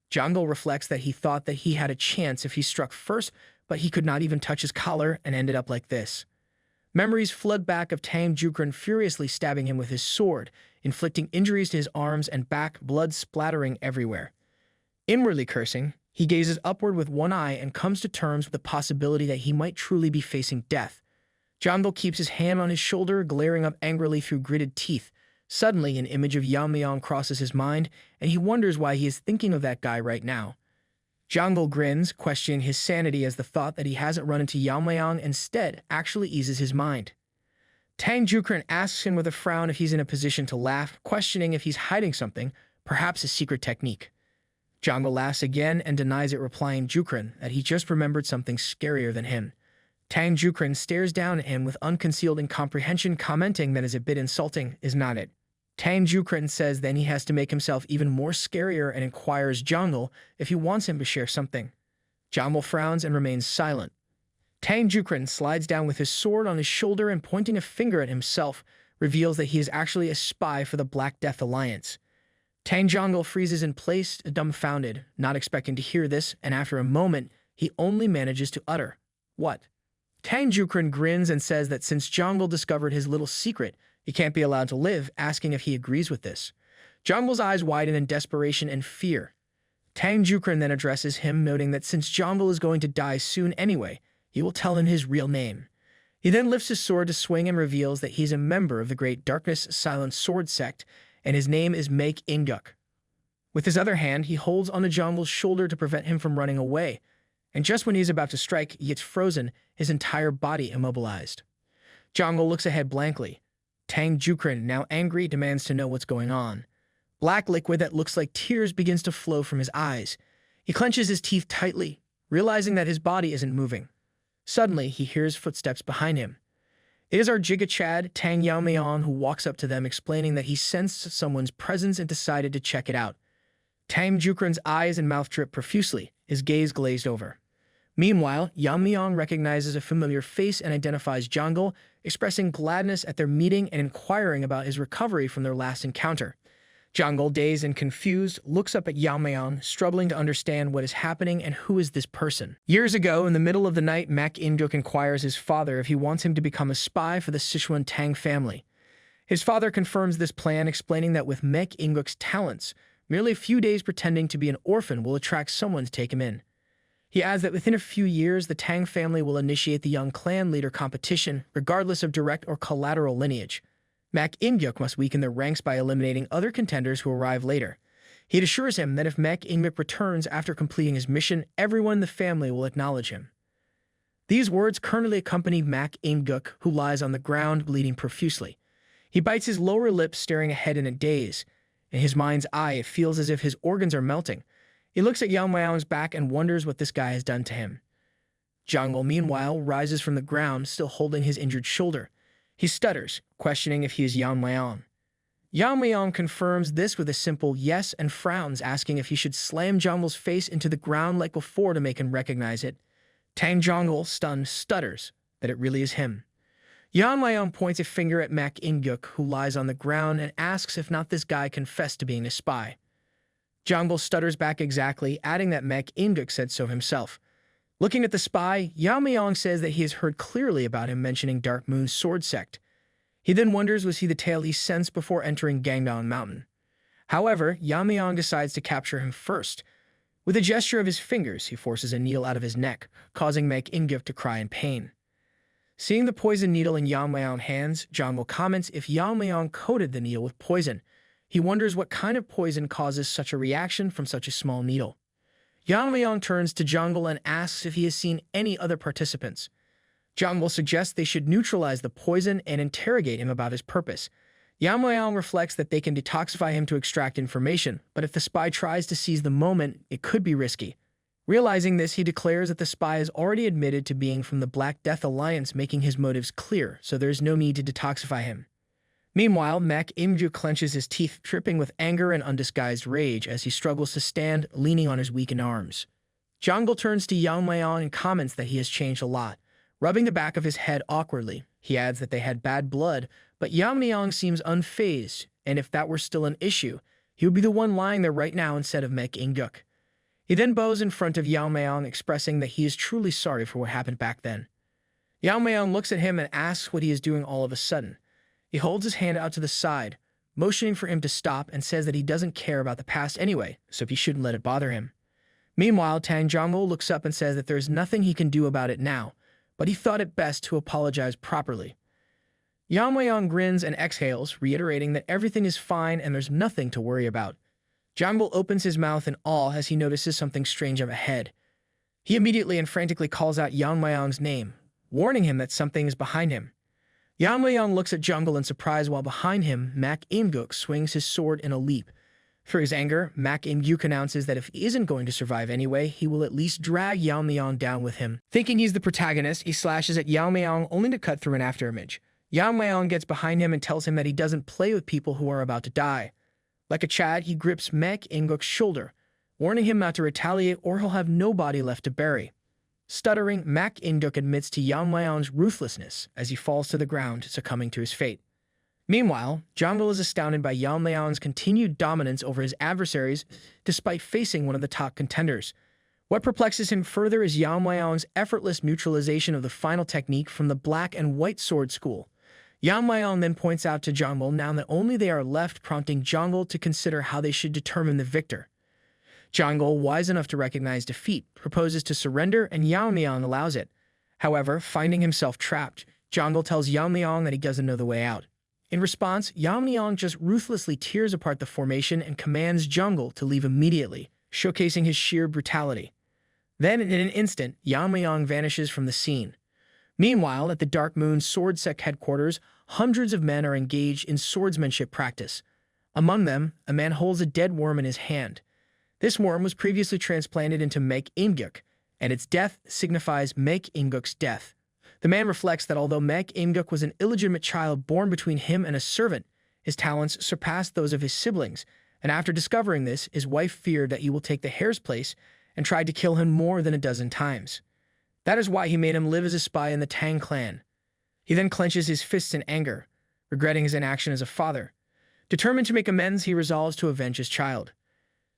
Jungkook reflects that he thought that he had a chance if he struck first, but he could not even touch his collar and ended up like this. Memories flood back of Tang Yeon-myeong furiously stabbing him with his sword, inflicting injuries to his arms and back, blood splattering everywhere. Inwardly cursing, he gazes upward with one eye and comes to terms with the possibility that he might truly be facing death. Jungkook keeps his hand on his shoulder, glaring up angrily through gritted teeth. Suddenly, an image of Yeon-myeong crosses his mind, and he wonders why he is thinking of that guy right now. Jungkook grins, questioning his sanity as the thought that he hasn't run into Yeon-myeong instead actually eases his mind. Tang Yeon-myeong asks him with a frown if he's in a position to laugh, questioning if he's hiding something, perhaps a secret technique. Jungkook laughs again and denies it, replying Yeon-myeong that he just remembered something scarier than him. Tang Yeon-myeong stares down at him with unconcealed incomprehension, commenting that is a bit insulting, is not it? Tang Yeon-myeong says then he has to make himself even more scarier and inquires Jungkook if he wants him to share something. Jungkook frowns and remains silent. Tang Yeon-myeong slides down with his sword on his shoulder and pointing a finger at himself, reveals that he is actually a spy for the Black Death Alliance. Tang Yeon-myeong freezes in place, dumbfounded, not expecting to hear this, and after a moment, he only manages to utter, "What?" Tang Yeon-myeong grins and says that since Jeongil discovered his little secret, he can't be allowed to live, asking if he agrees with this. Jeongil's eyes widen in desperation and fear. Tang Yeon-myeong then addresses him, noting that since Jeongil is going to die soon anyway, he will tell him his real name. He then lifts his sword to swing and reveals that he's a member of the Great Darkness Silent Sword Sect, and his name is Maek In-guk. With his other hand, he holds onto Jeongil's shoulder to prevent him from running away, and just when he's about to strike, he gets frozen, his entire body immobilized. Jeongil looks ahead blankly. Tang Yeon-myeong, now angry, demands to know what's going on. Black liquid that looks like tears begins to flow from his eyes. He clenches his teeth tightly, realizing that his body isn't moving. Suddenly, he hears footsteps behind him. It is our Giga Chad, Tang Yeon-myeong, who walks up to them, explaining that he sensed someone's presence and decided to check it out. Tang Yeon-myeong's eyes and mouth drip profusely, his gaze glazed over. Meanwhile, Yeon-myeong recognizes a familiar face and identifies Jeongil, expressing gladness at their meeting and inquiring about his recovery from their last encounter. Jeongil, dazed and confused, looks up at Yeon-myeong, struggling to understand what is happening and who is this person. Years ago, in the middle of the night, Maek In-guk inquires his father if he wants him to become a spy for the Sichuan Tang Family. His father confirms this plan, explaining that with Maek In-guk's talents, merely a few days pretending to be an orphan will attract someone to take him in. He adds that within a few years, the Tang family will initiate the young clan leader competition, regardless of direct or collateral lineage. Maek In-guk must weaken their ranks by eliminating other contenders who arrive later. He assures him that if Maek In-guk returns after completing his mission, everyone in the family will acknowledge him. These words currently accompany Maek In-guk, who lies on the ground, bleeding profusely. He bites his lower lip, staring ahead in a daze. In his mind's eye, it feels as if his organs are melting. He looks at Yeon-myeong's back and wonders what this guy has done to him. Jeongil, meanwhile, rises from the ground, still holding his injured shoulder. He stutters, questioning if he is Yeon-myeong. Yeon-myeong confirms this with a simple yes and frowns, asking if he should slam Jeongil's face into the ground like before to make him recognize it. Tang Jeongil, stunned, stutters that it really is him. Yeon-myeong points a finger at Maek In-guk, who lies on the ground, and asks if not this guy confessed to being a spy. Jeongil stutters back exactly, adding that Maek In-guk said so himself. Looking at the spy, Yeon-myeong says that he has heard clearly about him mentioning Dark Moon's sword sect. He then wonders was he the tale he sensed before entering Gangdong Mountain. However, Yeon-myeong decides to capture him first. With a gesture of his fingers, he forces a needle out of his neck, causing Maek In-guk to cry in pain. Seeing the poison needle in Yeon-myeong's hands, Jeongil comments if Yeon-myeong coated the needle with poison. He wonders what kind of poison causes such a reaction from such a small needle. Yeon-myeong turns to Jeongil and asks if he has seen any other participants. Jeongil suggests they should neutralize the poison and interrogate him about his purpose. Yeon-myeong reflects that they can detoxify him to extract information, but if the spy tries to seize the moment, it could be risky. Realizing this, he declares that the spy has already admitted to being from the Black Death Alliance, making his motives clear, so there is no need to detoxify him. Meanwhile, Maek In-guk clenches his teeth, dripping with anger and undisguised rage as he struggles to stand, leaning on his weakened arms. Jeongil turns to Yeon-myeong and comments that he has changed a lot, rubbing the back of his head awkwardly. He adds that they had bad blood, but Yeon-myeong seems unfazed, and if that were still an issue, he would be the one lying there right now instead of Maek In-guk. He then bows in front of Yeon-myeong, expressing that he is truly sorry for what happened back then. Yeon-myeong looks at him and asks what he is doing all of a sudden. He holds his hand out to the side, motioning for him to stop, and says that he doesn't care about the past anyway, so he shouldn't let it bother him. Meanwhile, Tang Jeongil looks up and says that there is nothing he can do about it now, but he thought it best to apologize properly. Yeon-myeong grins and exhales, reiterating that everything is fine and there's nothing to worry about. Jeongil opens his mouth in awe as he notices something strange up ahead. He immediately and frantically calls out Yeon-myeong's name, warning him that something is behind him. Yeon-myeong looks at Jeongil in surprise while behind him, Maek In-guk swings his sword in a leap. Through his anger, Maek In-guk announces that if he isn't going to survive anyway, he will at least drag Yeon-myeong down with him. Thinking he's the protagonist, he slashes at Yeon-myeong only to cut through an afterimage. Yeon-myeong gets behind him and tells him that he doesn't play with people who are about to die. Like a Chad, he grips Maek In-guk's shoulder, warning him not to retaliate or he'll have no body left to bury. Stuttering, Maek In-guk admits to Yeon-myeong's ruthlessness as he falls to the ground, succumbing to his fate. Meanwhile, Jeonggil is astounded by Yeon-myeong's continued dominance over his adversaries despite facing one of the top contenders. What perplexes him further is Yeon-myeong's effortless neutralization of the final technique from the black and white sword school. Yeon-myeong then points out to Jeonggil now that only they are left, prompting Jeonggil to consider how they should determine the victor. Jeonggil, wise enough to recognize defeat, proposes to surrender and Yeon-myeong allows it. However, finding himself trapped, Jeonggil tells Yeon-myeong that he doesn't know the way out. In response, Yeon-myeong just ruthlessly tears apart the formation and commands Jeonggil to leave immediately, showcasing his sheer brutality. Then, in an instant, Yeon-myeong vanishes from the scene. Meanwhile, at the Dark Moon Sword Sect headquarters, hundreds of men are engaged in swordsmanship practice. Among them, a man holds a dead worm in his hand. This worm was previously transplanted into Mek In-guk, and its death signifies Mek In-guk's death. The man reflects that although Mek In-guk was an illegitimate child born between him and a servant, his talents surpassed those of his siblings, and after discovering this, his wife feared that he will take the heir's place and tried to kill him more than a dozen times. That is why he made him live as a spy in the Tang clan. He then clenches his fists in anger, regretting his inaction as a father. Determined to make amends, he resolves to avenge his child.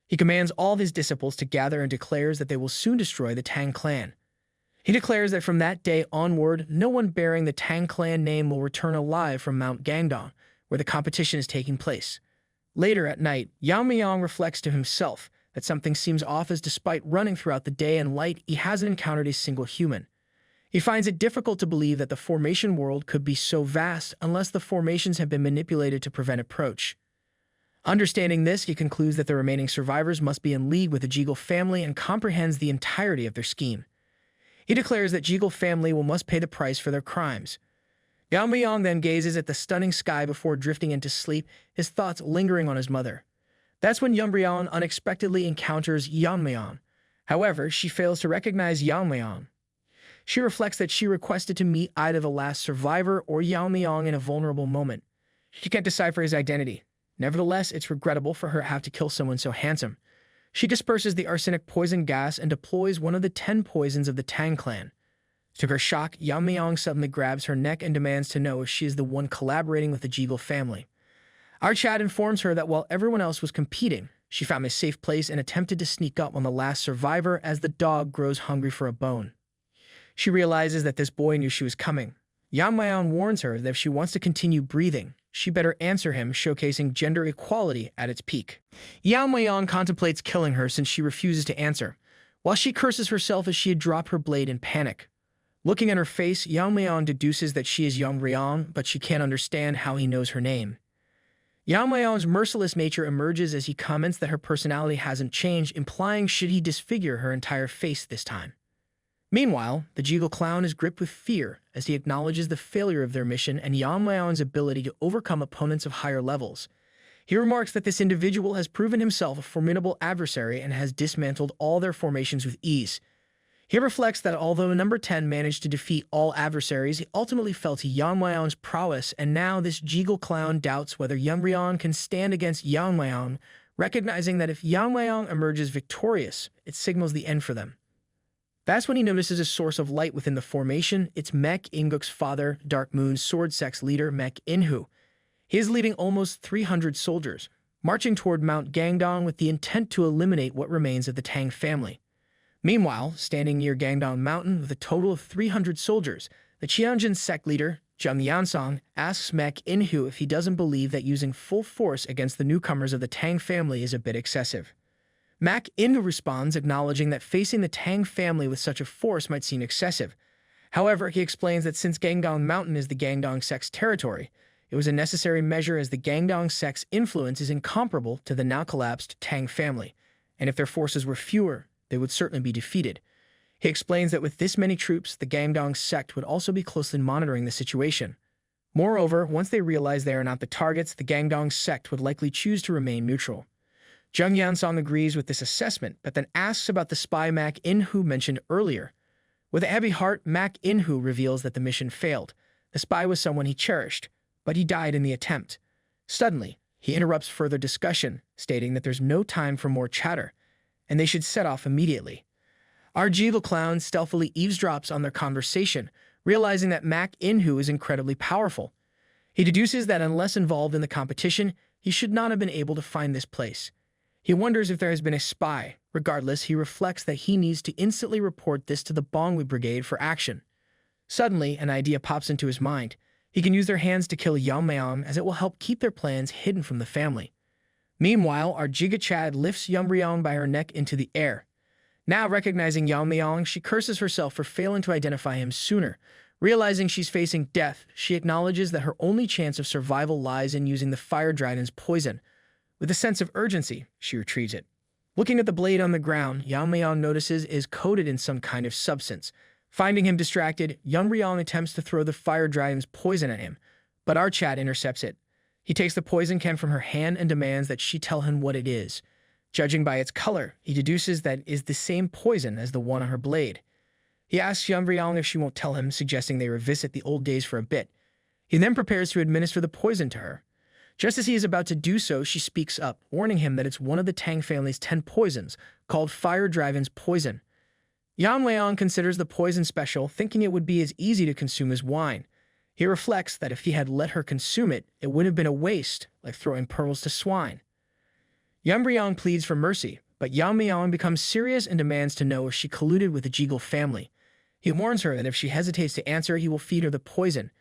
He commands all of his disciples to gather and declares that they will soon destroy the Tang clan. He declares that from that day onward, no one bearing the Tang clan name will return alive from Mount Gangdong, where the competition is taking place. Later at night, Yeon-myeong reflects to himself that something seems off as despite running throughout the day and light, he hasn't encountered a single human. He finds it difficult to believe that the formation world could be so vast unless the formations have been manipulated to prevent approach. Understanding this, he concludes that the remaining survivors must be in league with the Jeonggil family and comprehends the entirety of their scheme. He declares that Jeonggil family must pay the price for their crimes. Yeon-myeong then gazes at the stunning sky before drifting into sleep, his thoughts lingering on his mother. That's when Yeon unexpectedly encounters Yeon-myeong. However, she fails to recognize Yeon-myeong. She reflects that she requested to meet either the last survivor or Yeon-myeong in a vulnerable moment. She can't decipher his identity. Nevertheless, it's regrettable for her to have to kill someone so handsome. She disperses the arsenic poison gas and deploys one of the 10 poisons of the Tang clan. To her shock, Yeon-myeong suddenly grabs her neck and demands to know if she is the one collaborating with the Jeonggil family. Our chat informs her that while everyone else was competing, she found a safe place and attempted to sneak up on the last survivor as the dog grows hungry for a bone. She realizes that this boy knew she was coming. Yeon-myeong warns her that if she wants to continue breathing, she better answer him, showcasing gender equality at its peak. Yeon-myeong contemplates killing her since she refuses to answer, while she curses herself as she had dropped her blade in panic. Looking at her face, Yeon-myeong deduces that she is Yeon-myeong, but she can't understand how he knows her name. Yeon-myeong's merciless nature emerges as he comments that her personality hasn't changed, implying should he disfigure her entire face this time. Meanwhile, the Jeonggil clown is gripped with fear as he acknowledges the failure of their mission and Yeon-myeong's ability to overcome opponents of higher levels. He remarks that this individual has proven himself a formidable adversary and has dismantled all their formations with ease. He reflects that although number 10 managed to defeat all adversaries, he ultimately fell to Yeon-myeong's prowess, and now this Jeonggil clown doubts whether Yeon-myeong can stand against Yeon-myeong, recognizing that if Yeon-myeong emerges victorious, it signals the end for them. That's when he notices a source of light within the formation. It's Mek In-guk's father, Dark Moon Sword Sect's leader, Mek In-hu. He is leading almost 300 soldiers, marching toward Mount Gangdong with the intent to eliminate what remains of the Tang family. Meanwhile, standing near Gangdong Mountain with a total of 300 soldiers, the Cheonjin sect leader, Jung Yansong, asks Mek In-hu if he doesn't believe that using full force against the newcomers of the Tang family is a bit excessive. Mek In-hu responds, acknowledging that facing the Tang family with such a force might seem excessive. However, he explains that since Gangdong Mountain is the Gangdong sect's territory, it was a necessary measure as the Gangdong sect's influence is incomparable to the now collapsed Tang family, and if their forces were fewer, they would certainly be defeated. He explains that with this many troops, the Gangdong sect would also be closely monitoring the situation. Moreover, once they realize they are not the targets, the Gangdong sect would likely choose to remain neutral. Jung Yansong agrees with this assessment, but then asks about the spy Mek In-hu mentioned earlier. With a heavy heart, Mek In-hu reveals that the mission failed. The spy was someone he cherished, but he died in the attempt. Suddenly, he interrupts further discussion, stating that there's no time for more chatter, and they should set off immediately. Our Jeonggil clown stealthily eavesdrops on their conversation, realizing that Mek In-hu is incredibly powerful. He deduces that unless involved in the competition, he should not have been able to find this place. He wonders if there has been a spy. Regardless, he reflects that he needs to instantly report this to the Bongwi Brigade for action. Suddenly, an idea pops into his mind. He can use their hands to kill Yeon-myeong, as it will help keep their plans hidden from the family. Meanwhile, our Giga Chad lifts Yeon-myeong by her neck into the air. Now recognizing Yeon-myeong, she curses herself for failing to identify him sooner. Realizing she's facing death, she acknowledges that her only chance of survival lies in using the fire dragon's poison. With a sense of urgency, she retrieves it. Looking at the blade on the ground, Yeon-myeong notices it is coated in some kind of substance. Finding him distracted, Yeon-myeong attempts to throw the fire dragon's poison at him, but our Chad intercepts it. He takes the poison can from her hand and demands that she tell him what it is. Judging by its color, he deduces that it is the same poison as the one on her blade. He asks Yeon-myeong if she won't tell him, suggesting they revisit the old days for a bit. He then prepares to administer the poison to her. Just as he is about to do so, she speaks up, warning him that it's one of the Tang family's 10 poisons, called Fire Dragon's Poison. Yeon-myeong considers the poison special, thinking it would be as easy to consume as wine. He reflects that if he had let her consume it, it would have been a waste, like throwing pearls to swine. Yeon-myeong pleads for mercy, but Yeon-myeong becomes serious and demands to know if she colluded with the Jegal family. He warns her that if she hesitates to answer, he will feed her the poison.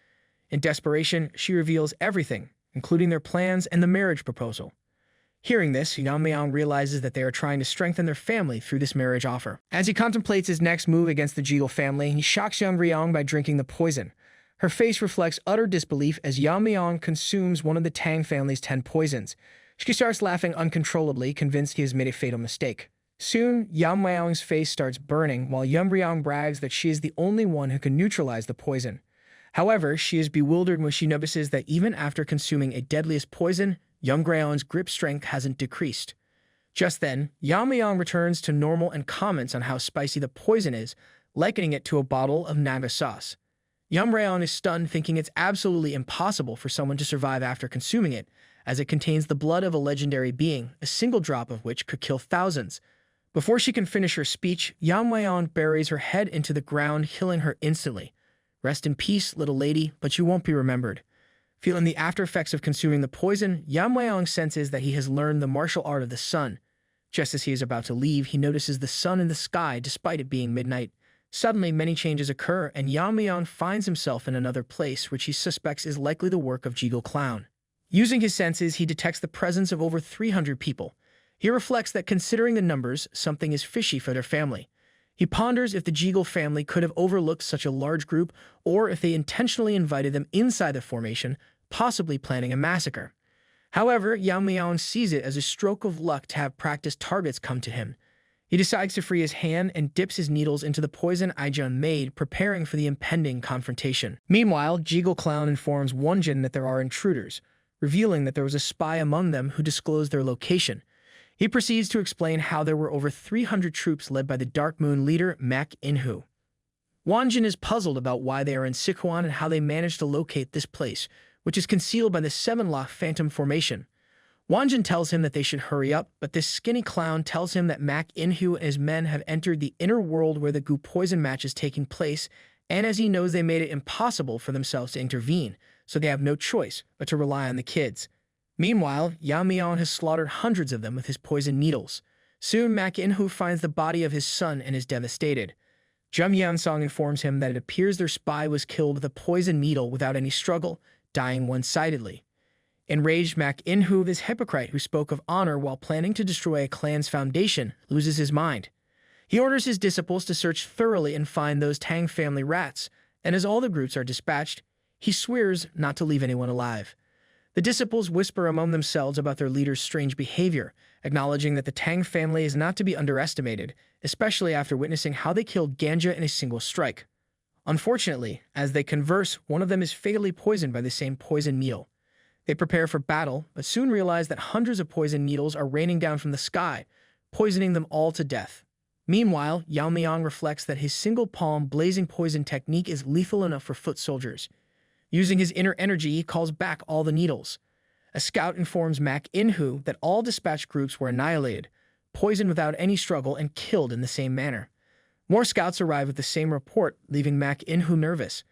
In desperation, she reveals everything, including their plans and the marriage proposal. Hearing this, Yeon-myeong realizes that they are trying to strengthen their family through this marriage offer. As he contemplates his next move against the Jegal family, he shocks Yeon-myeong by drinking the poison. Her face reflects utter disbelief as Yeon-myeong consumes one of the Tang family's 10 poisons. She starts laughing uncontrollably, convinced he has made a fatal mistake. Soon, Yeon-myeong's face starts burning, while Yeon-myeong brags that she is the only one who can neutralize the poison. However, she is bewildered when she notices that even after consuming a deadliest poison, Yeon-myeong's grip strength hasn't decreased. Just then, Yeon-myeong returns to normal and comments on how spicy the poison is, likening it to a bottle of Manga sauce. Yeon-myeong is stunned, thinking it's absolutely impossible for someone to survive after consuming it, as it contains the blood of a legendary being, a single drop of which could kill thousands. Before she can finish her speech, Yeon-myeong buries her head into the ground, killing her instantly. Rest in peace, little lady, but you won't be remembered. Feeling the after-effects of consuming the poison, Yeon-myeong senses that he has learned the martial art of the sun. Just as he is about to leave, he notices the sun in the sky despite it being midnight. Suddenly, many changes occur, and Yeon-myeong finds himself in another place, which he suspects is likely the work of Jegal Clown. Using his senses, he detects the presence of over 300 people. He reflects that considering the numbers, something is fishy for their family. He ponders if the Jegal family could have overlooked such a large group, or if they intentionally invited them inside the formation, possibly planning a massacre. However, Yeon-myeong sees it as a stroke of luck to have practiced targets come to him. He decides to free his hand and dips his needles into the poison Ijeon made, preparing for the impending confrontation. Meanwhile, Jegal Clown informs Wonjin that there are intruders, revealing that there was a spy among them who disclosed their location. He proceeds to explain how there were over 300 troops led by the Dark Moon leader, Mak In-hoo. Wonjin is puzzled about why they are in Sichuan and how they managed to locate this place, which is concealed by the 7-lock Phantom Formation. Wonjin tells him that they should hurry up, but this skinny clown tells him that Mak In-hoo and his men have entered the inner world where the goo poison match is taking place, and as he knows they made it impossible for themselves to intervene, so they have no choice but to rely on the kids. Meanwhile, Yeon-myeong has slaughtered hundreds of them with his poison needles. Soon, Mak In-hoo finds the body of his son and is devastated. Jung Yeon-song informs him that it appears their spy was killed with a poison needle without any struggle, dying one-sidedly. Enraged, Mak In-hoo, this hypocrite who spoke of honor while planning to destroy a clan's foundation, loses his mind. He orders his disciples to search thoroughly and find those Tang family rats, and as all the groups are dispatched, he swears not to leave anyone alive. The disciples whisper among themselves about their leader's strange behavior, acknowledging that the Tang family is not to be underestimated, especially after witnessing how they killed Ganja in a single strike. Unfortunately, as they converse, one of them is fatally poisoned by the same poison meal. They prepare for battle, but soon realize that hundreds of poison needles are raining down from the sky, poisoning them all to death. Meanwhile, Yeon-myeong reflects that his single palm blazing poison technique is lethal enough for foot soldiers. Using his inner energy, he calls back all the needles. A scout informs Mak In-hoo that all dispatched groups were annihilated, poisoned without any struggle, and killed in the same manner. More scouts arrive with the same report, leaving Mak In-hoo nervous.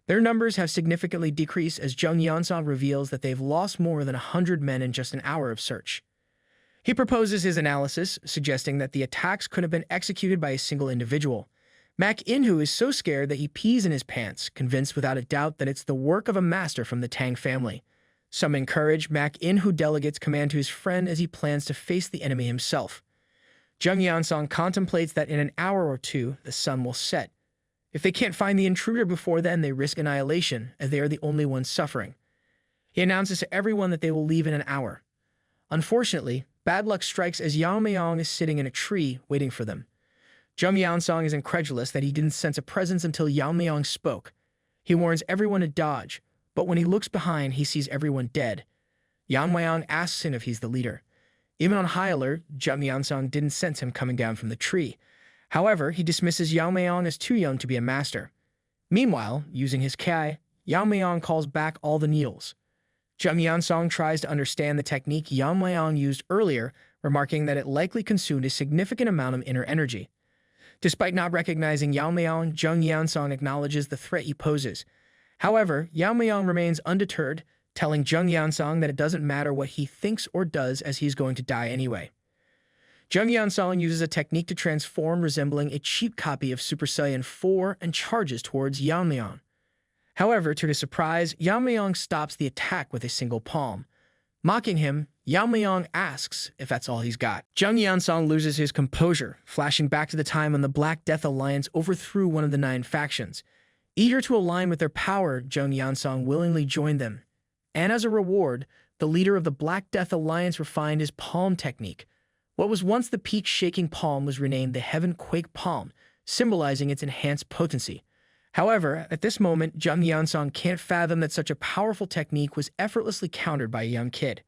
Their numbers have significantly decreased as Jung Yeon-song reveals that they've lost more than 100 men in just an hour of search. He proposes his analysis, suggesting that the attacks could have been executed by a single individual. Mak In-hoo is so scared that he pees in his pants, convinced without a doubt that it's the work of a master from the Tang family. Some encourage Mak In-hoo delegates command to his friend as he plans to face the enemy himself. Jung Yeon-song contemplates that in an hour or two, the sun will set. If they can't find the intruder before then, they risk annihilation, as they are the only ones suffering. He announces to everyone that they will leave in an hour. Unfortunately, bad luck strikes as Yeon-myeong is sitting in a tree, waiting for them. Jung Yeon-song is incredulous that he didn't sense a presence until Yeon-myeong spoke. He warns everyone to dodge, but when he looks behind, he sees everyone dead. Yeon-myeong asks him if he's the leader. Even on high alert, Jung Yeon-song didn't sense him coming down from the tree. However, he dismisses Yeon-myeong as too young to be a master. Meanwhile, using his Kai, Yeon-myeong calls back all the Neels. Jung Yeon-song tries to understand the technique Yeon-myeong used earlier, remarking that it likely consumed a significant amount of inner energy. Despite not recognizing Yeon-myeong, Jung Yeon-song acknowledges the threat he poses. However, Yeon-myeong remains undeterred, telling Jung Yeon-song that it doesn't matter what he thinks or does as he's going to die anyway. Jung Yeon-song uses a technique to transform resembling a cheap copy of Super Saiyan 4 and charges towards Yeon-myeong. However, to his surprise, Yeon-myeong stops the attack with a single palm. Mocking him, Yeon-myeong asks if that's all he's got. Jung Yeon-song loses his composure, flashing back to the time when the Black Death Alliance overthrew one of the 9 factions. Eager to align with their power, Jung Yeon-song willingly joined them. And as a reward, the leader of the Black Death Alliance refined his palm technique. What was once the peak-shaking palm was renamed the Heaven Quake Palm, symbolizing its enhanced potency. However, at this moment, Jung Yeon-song can't fathom that such a powerful technique was effortlessly countered by a young kid.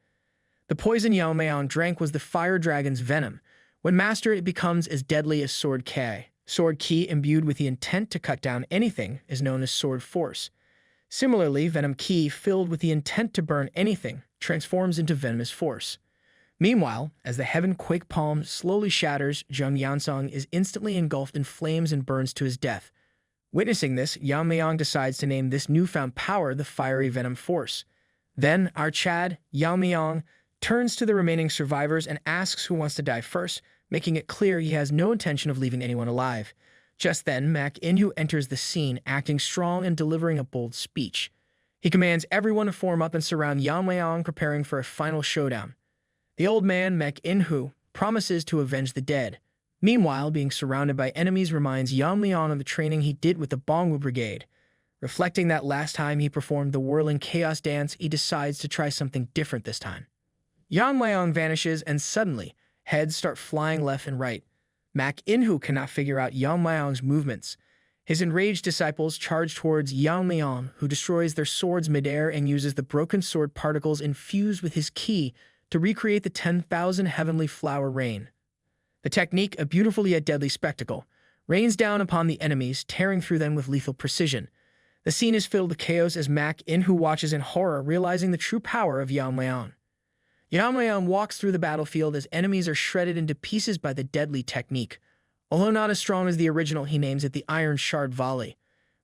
The poison Yeon-myeong drank was the fire dragon's venom. When mastered, it becomes as deadly as Sword Ki. Sword Ki, imbued with the intent to cut down anything, is known as Sword Force. Similarly, Venom Ki, filled with the intent to burn anything, transforms into Venomous Force. Meanwhile, as the Heaven Quake Palm slowly shatters, Jung Yeon-song is instantly engulfed in flames and burns to his death. Witnessing this, Yeon-myeong decides to name this newfound power the Fiery Venom Force. Then, our Chad, Yeon-myeong, turns to the remaining survivors and asks who wants to die first, making it clear he has no intention of leaving anyone alive. Just then, Mak In-hoo enters the scene, acting strong and delivering a bold speech. He commands everyone to form up and surround Yeon-myeong, preparing for a final showdown. The old man, Mak In-hoo, promises to avenge the dead. Meanwhile, being surrounded by enemies reminds Yeon-myeong of the training he did with the Bongwoo Brigade. Reflecting that last time he performed the whirling chaos dance, he decides to try something different this time. Yeon-myeong vanishes and suddenly, heads start flying left and right. Mak In-hoo cannot figure out Yeon-myeong's movements. His enraged disciples charge towards Yeon-myeong, who destroys their swords midair and uses the broken sword particles infused with his ki to recreate the 10,000 heavenly flower rain. The technique, a beautiful yet deadly spectacle, rains down upon the enemies, tearing through them with lethal precision. The scene is filled with chaos as Mak In-hoo watches in horror, realizing the true power of Yeon-myeong. Yeon-myeong walks through the battlefield as enemies are shredded into pieces by the deadly technique. Although not as strong as the original, he names it the Iron Shard Volley.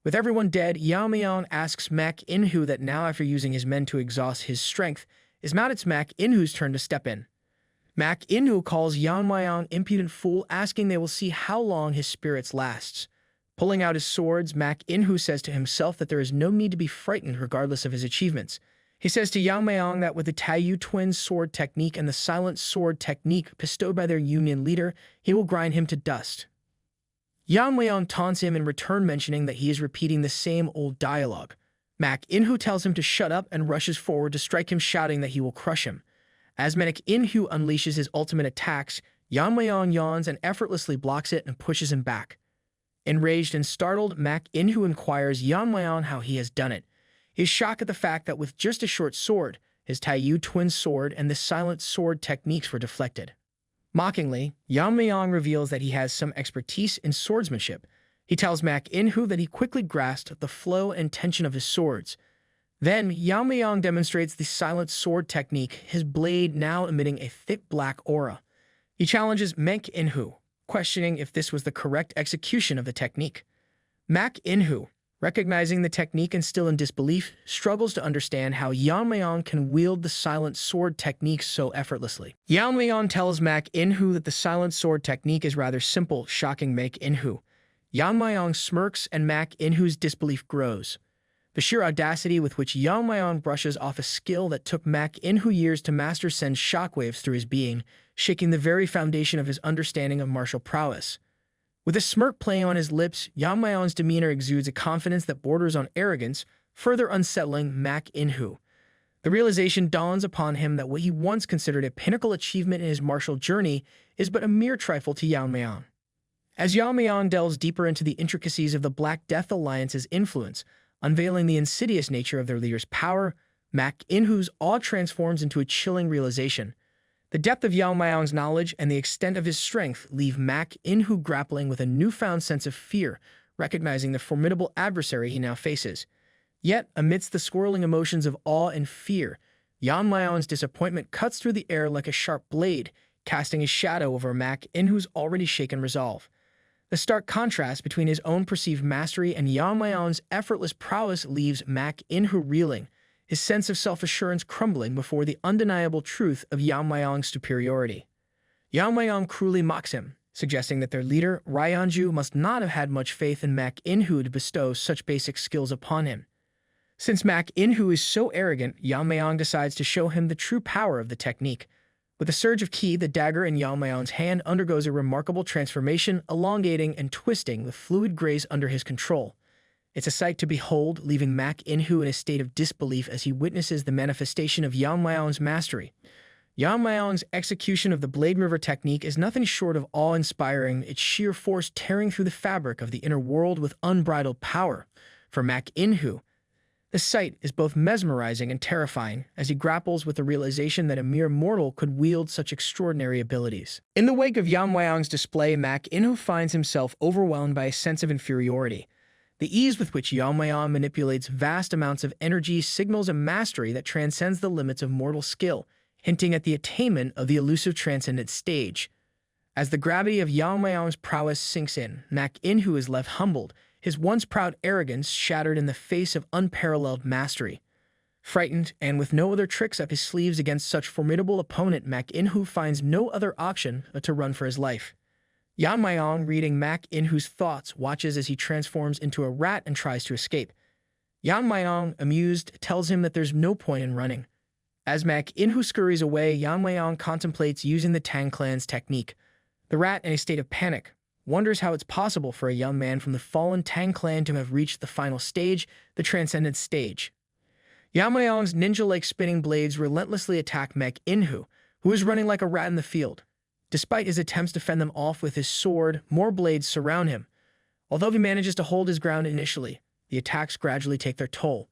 With everyone dead, Yeon-myeong asks Mak In-hoo that now, after using his men to exhaust his strength, it's Mak In-hoo's turn to step in. Mak In-hoo calls Yeon-myeong impudent fool, asking they will see how long his spirits lasts. Pulling out his swords, Mak In-hoo says to himself that there is no need to be frightened regardless of his achievements. He says to Yeon-myeong that with the Taiyu twin sword technique and the silent sword technique bestowed by their union leader, he will grind him to dust. Yeon-myeong taunts him in return, mentioning that he is repeating the same old dialogue. Mak In-hoo tells him to shut up and rushes forward to strike him, shouting that he will crush him. As Mak In-hoo unleashes his ultimate attacks, Yeon-myeong yawns and effortlessly blocks it and pushes him back. Enraged and startled, Mak In-hoo inquires Yeon-myeong how he has done it. He is shocked at the fact that with just a short sword, his Taiyu twin sword and the silent sword techniques were deflected. Mockingly, Yeon-myeong reveals that he has some expertise in swordsmanship. He tells Mak In-hoo that he quickly grasped the flow and tension of his swords. Then, Yeon-myeong demonstrates the silent sword technique, his blade now emitting a thick black aura. He challenges Mak In-hoo, questioning if this was the correct execution of the technique. Mak In-hoo, Recognizing the technique and still in disbelief, struggles to understand how Yeon-myeong can wield the silent sword technique so effortlessly. Yeon-myeong tells Mak In-hoo that the silent sword technique is rather simple, shocking Mak In-hoo. Yeon-myeong smirks and Mak In-hoo's disbelief grows. The sheer audacity with which Yeon-myeong brushes off a skill that took Mak In-hoo years to master sends shockwaves through his being, shaking the very foundation of his understanding of martial prowess. With a smirk playing on his lips, Yeon-myeong's demeanor exudes a confidence that borders on arrogance, further unsettling Mak In-hoo. The realization dawns upon him that what he once considered a pinnacle achievement in his martial journey is but a mere trifle to Yeon-myeong. As Yeon-myeong delves deeper into the intricacies of the Black Death Alliance's influence, unveiling the insidious nature of their leader's power, Mak In-hoo's awe transforms into a chilling realization. The depth of Yeon-myeong's knowledge and the extent of his strength leave Mak In-hoo grappling with a newfound sense of fear, recognizing the formidable adversary he now faces. Yet, amidst the swirling emotions of awe and fear, Yeon-myeong's disappointment cuts through the air like a sharp blade, casting a shadow over Mak In-hoo's already shaken resolve. The stark contrast between his own perceived mastery and Yeon-myeong's effortless prowess leaves Mak In-hoo reeling, his sense of self-assurance crumbling before the undeniable truth of Yeon-myeong's superiority. Yeon-myeong cruelly mocks him, suggesting that their leader, Ryeonju, must not have had much faith in Mak In-hoo to bestow such basic skills upon him. Since Mak In-hoo is so arrogant, Yeon-myeong decides to show him the true power of the technique. With a surge of ki, the dagger in Yeon-myeong's hand undergoes a remarkable transformation, elongating and twisting with fluid grace under his control. It's a sight to behold, leaving Mak In-hoo in a state of disbelief as he witnesses the manifestation of Yeon-myeong's mastery. Yeon-myeong's execution of the Blade River technique is nothing short of awe-inspiring, its sheer force tearing through the fabric of the inner world with unbridled power. For Mak In-hoo, the sight is both mesmerizing and terrifying as he grapples with the realization that a mere mortal could wield such extraordinary abilities. In the wake of Yeon-myeong's display, Mak In-hoo finds himself overwhelmed by a sense of inferiority. The ease with which Yeon-myeong manipulates vast amounts of energy signals a mastery that transcends the limits of mortal skill, hinting at the attainment of the elusive transcendent stage. As the gravity of Yeon-myeong's prowess sinks in, Mak In-hoo is left humbled, his once proud arrogance shattered in the face of unparalleled mastery. Frightened, and with no other tricks up his sleeves against such formidable opponent, Mak In-hoo finds no other option but to run for his life. Yeon-myeong, reading Mak In-hoo's thoughts, watches as he transforms into a rat and tries to escape. Yeon-myeong, amused, tells him that there's no point in running. As Mak In-hoo scurries away, Yeon-myeong contemplates using the Tang clan's technique. The rat, in a state of panic, wonders how it's possible for a young man from the fallen Tang clan to have reached the final stage, the transcendent stage. Yeon-myeong's ninja-like spinning blades relentlessly attack Mak In-hoo, who is running like a rat in the field. Despite his attempts to fend them off with his sword, more blades surround him. Although he manages to hold his ground initially, the attacks gradually take their toll.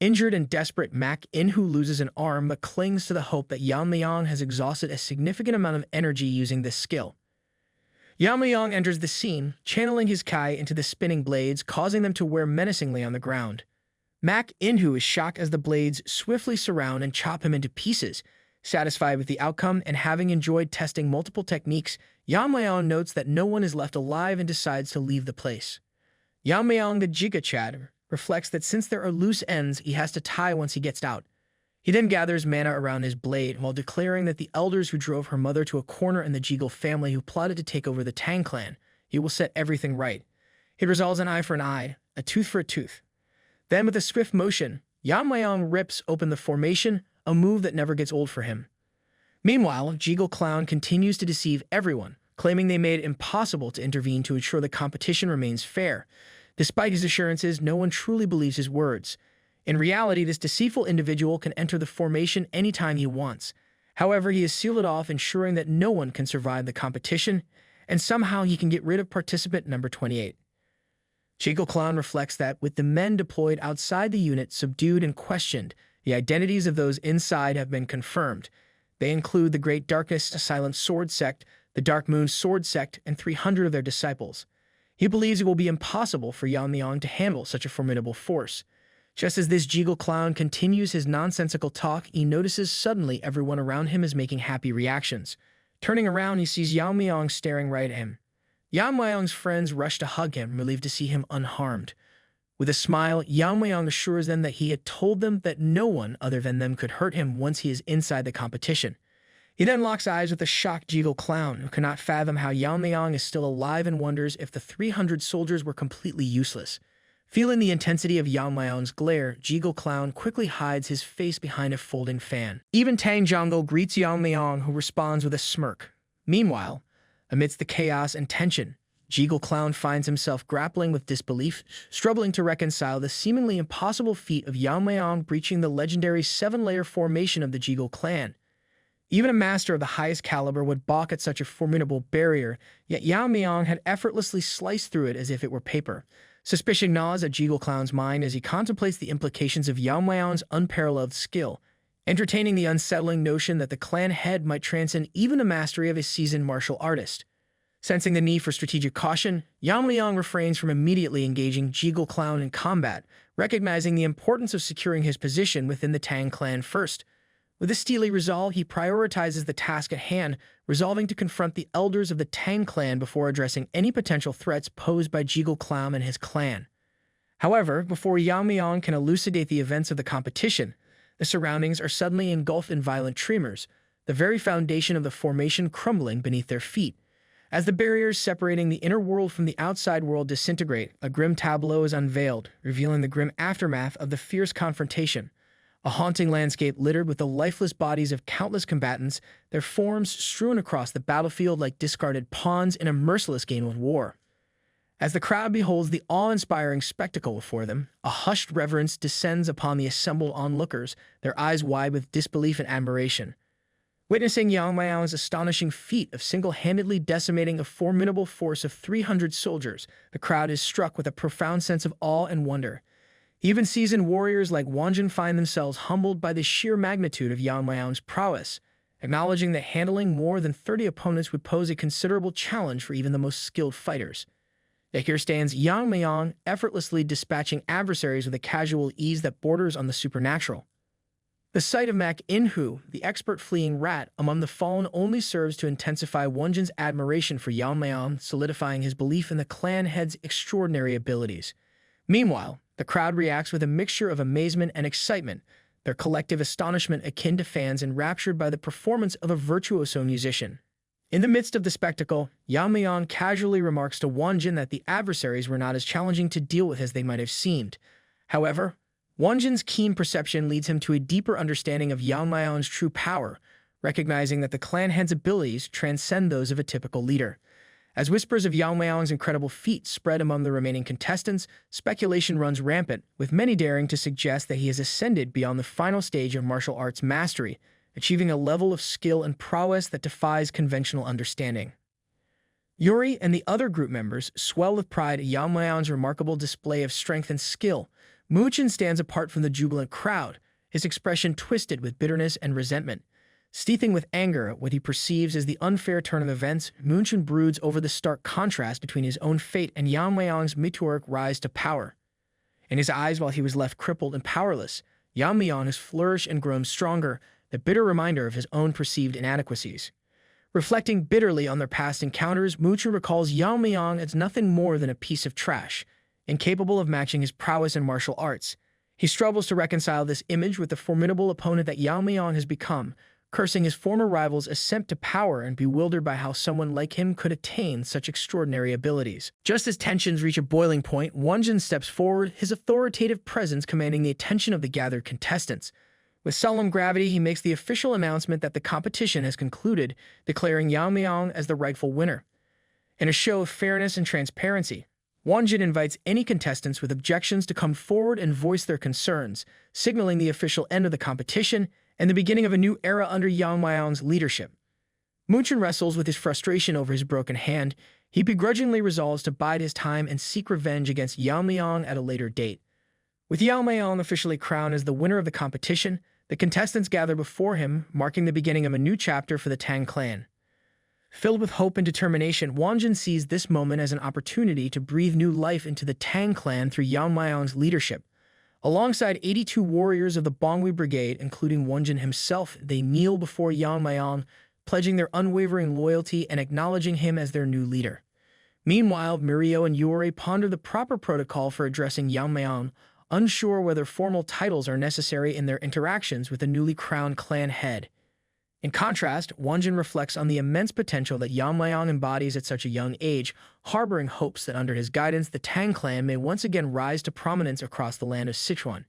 Injured and desperate, Mak In-hoo loses an arm but clings to the hope that Yeon-myeong has exhausted a significant amount of energy using this skill. Yeon-myeong enters the scene, channeling his kai into the spinning blades, causing them to wear menacingly on the ground. Mak In-hoo is shocked as the blades swiftly surround and chop him into pieces. Satisfied with the outcome and having enjoyed testing multiple techniques, Yeon-myeong notes that no one is left alive and decides to leave the place. Yeon-myeong, the Giga-chad, reflects that since there are loose ends, he has to tie once he gets out. He then gathers mana around his blade while declaring that the elders who drove her mother to a corner and the Jeagle family who plotted to take over the Tang clan, he will set everything right. He resolves an eye for an eye, a tooth for a tooth. Then, with a swift motion, Yeon-myeong rips open the formation, a move that never gets old for him. Meanwhile, Jeagle Clown continues to deceive everyone, claiming they made it impossible to intervene to ensure the competition remains fair. Despite his assurances, no one truly believes his words. In reality, this deceitful individual can enter the formation anytime he wants. However, he has sealed it off, ensuring that no one can survive the competition, and somehow he can get rid of participant number 28. Jeagle Clown reflects that, with the men deployed outside the unit subdued and questioned, the identities of those inside have been confirmed. They include the Great Darkness Silent Sword Sect, the Dark Moon Sword Sect, and 300 of their disciples. He believes it will be impossible for Yeon-myeong to handle such a formidable force. Just as this Jeagle Clown continues his nonsensical talk, he notices suddenly everyone around him is making happy reactions. Turning around, he sees Yeon-myeong staring right at him. Yeon-myeong's friends rush to hug him, relieved to see him unharmed. With a smile, Yeon-myeong assures them that he had told them that no one other than them could hurt him once he is inside the competition. He then locks eyes with the shocked Jeagle clown, who cannot fathom how Yeon-myeong is still alive and wonders if the 300 soldiers were completely useless. Feeling the intensity of Yeon-myeong's glare, Jeagle clown quickly hides his face behind a folding fan. Even Tang Yeon-myeong greets Yeon-myeong, who responds with a smirk. Meanwhile, amidst the chaos and tension, Jeagle clown finds himself grappling with disbelief, struggling to reconcile the seemingly impossible feat of Yeon-myeong breaching the legendary 7-layer formation of the Jeagle clan. Even a master of the highest caliber would balk at such a formidable barrier, yet Yeon-myeong had effortlessly sliced through it as if it were paper. Suspicion gnaws at Jeagle clown's mind as he contemplates the implications of Yeon-myeong's unparalleled skill, entertaining the unsettling notion that the clan head might transcend even the mastery of a seasoned martial artist. Sensing the need for strategic caution, Yeon-myeong refrains from immediately engaging Jeagle clown in combat, recognizing the importance of securing his position within the Tang clan first. With a steely resolve, he prioritizes the task at hand, resolving to confront the elders of the Tang clan before addressing any potential threats posed by Jeagle clown and his clan. However, before Yeon-myeong can elucidate the events of the competition, the surroundings are suddenly engulfed in violent tremors, the very foundation of the formation crumbling beneath their feet. As the barriers separating the inner world from the outside world disintegrate, a grim tableau is unveiled, revealing the grim aftermath of the fierce confrontation. A haunting landscape littered with the lifeless bodies of countless combatants, their forms strewn across the battlefield like discarded pawns in a merciless game of war. As the crowd beholds the awe-inspiring spectacle before them, a hushed reverence descends upon the assembled onlookers, their eyes wide with disbelief and admiration. Witnessing Yeon-myeong's astonishing feat of single-handedly decimating a formidable force of 300 soldiers, the crowd is struck with a profound sense of awe and wonder. Even seasoned warriors like Wonjin find themselves humbled by the sheer magnitude of Yeon-myeong's prowess, acknowledging that handling more than 30 opponents would pose a considerable challenge for even the most skilled fighters. Yet here stands Yeon-myeong, effortlessly dispatching adversaries with a casual ease that borders on the supernatural. The sight of Mak In-hoo, the expert fleeing rat, among the fallen only serves to intensify Wonjin's admiration for Yeon-myeong, solidifying his belief in the clan head's extraordinary abilities. Meanwhile, the crowd reacts with a mixture of amazement and excitement, their collective astonishment akin to fans enraptured by the performance of a virtuoso musician. In the midst of the spectacle, Yeon-myeong casually remarks to Wonjin that the adversaries were not as challenging to deal with as they might have seemed. However, Wonjin's keen perception leads him to a deeper understanding of Yeon-myeong's true power, recognizing that the clan head's abilities transcend those of a typical leader. As whispers of Yeon-myeong's incredible feat spread among the remaining contestants, speculation runs rampant, with many daring to suggest that he has ascended beyond the final stage of martial arts mastery, achieving a level of skill and prowess that defies conventional understanding. Yuri and the other group members swell with pride at Yeon-myeong's remarkable display of strength and skill. Moochin stands apart from the jubilant crowd, his expression twisted with bitterness and resentment. Seething with anger at what he perceives as the unfair turn of events, Moochin broods over the stark contrast between his own fate and Yeon-myeong's meteoric rise to power. In his eyes, while he was left crippled and powerless, Yeon-myeong has flourished and grown stronger, the bitter reminder of his own perceived inadequacies. Reflecting bitterly on their past encounters, Moochin recalls Yeon-myeong as nothing more than a piece of trash, incapable of matching his prowess in martial arts. He struggles to reconcile this image with the formidable opponent that Yeon-myeong has become, cursing his former rival's ascent to power and bewildered by how someone like him could attain such extraordinary abilities. Just as tensions reach a boiling point, Wonjin steps forward, his authoritative presence commanding the attention of the gathered contestants. With solemn gravity, he makes the official announcement that the competition has concluded, declaring Yeon-myeong as the rightful winner. In a show of fairness and transparency, Wonjin invites any contestants with objections to come forward and voice their concerns, signaling the official end of the competition and the beginning of a new era under Yeon-myeong's leadership. Moochin wrestles with his frustration over his broken hand. He begrudgingly resolves to bide his time and seek revenge against Yeon-myeong at a later date. With Yeon-myeong officially crowned as the winner of the competition, the contestants gather before him, marking the beginning of a new chapter for the Tang clan. Filled with hope and determination, Wonjin sees this moment as an opportunity to breathe new life into the Tang clan through Yeon-myeong's leadership. Alongside 82 warriors of the Bongwi Brigade, including Wonjin himself, they kneel before Yeon-myeong, pledging their unwavering loyalty and acknowledging him as their new leader. Meanwhile, Mirio and Yuri ponder the proper protocol for addressing Yeon-myeong, unsure whether formal titles are necessary in their interactions with the newly crowned clan head. In contrast, Wonjin reflects on the immense potential that Yeon-myeong embodies at such a young age, harboring hopes that under his guidance the Tang clan may once again rise to prominence across the land of Sichuan.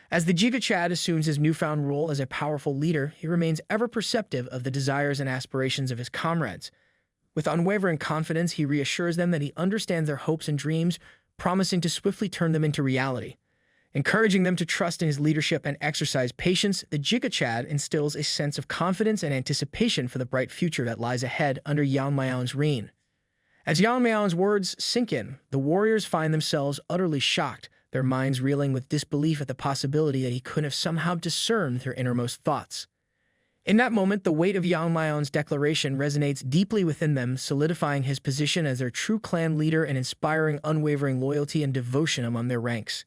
As the Giga Chad assumes his newfound role as a powerful leader, he remains ever perceptive of the desires and aspirations of his comrades. With unwavering confidence, he reassures them that he understands their hopes and dreams, promising to swiftly turn them into reality. Encouraging them to trust in his leadership and exercise patience, the Giga Chad instills a sense of confidence and anticipation for the bright future that lies ahead under Yeon-myeong's reign. As Yeon-myeong's words sink in, the warriors find themselves utterly shocked, their minds reeling with disbelief at the possibility that he could have somehow discerned their innermost thoughts. In that moment, the weight of Yeon-myeong's declaration resonates deeply within them, solidifying his position as their true clan leader and inspiring unwavering loyalty and devotion among their ranks.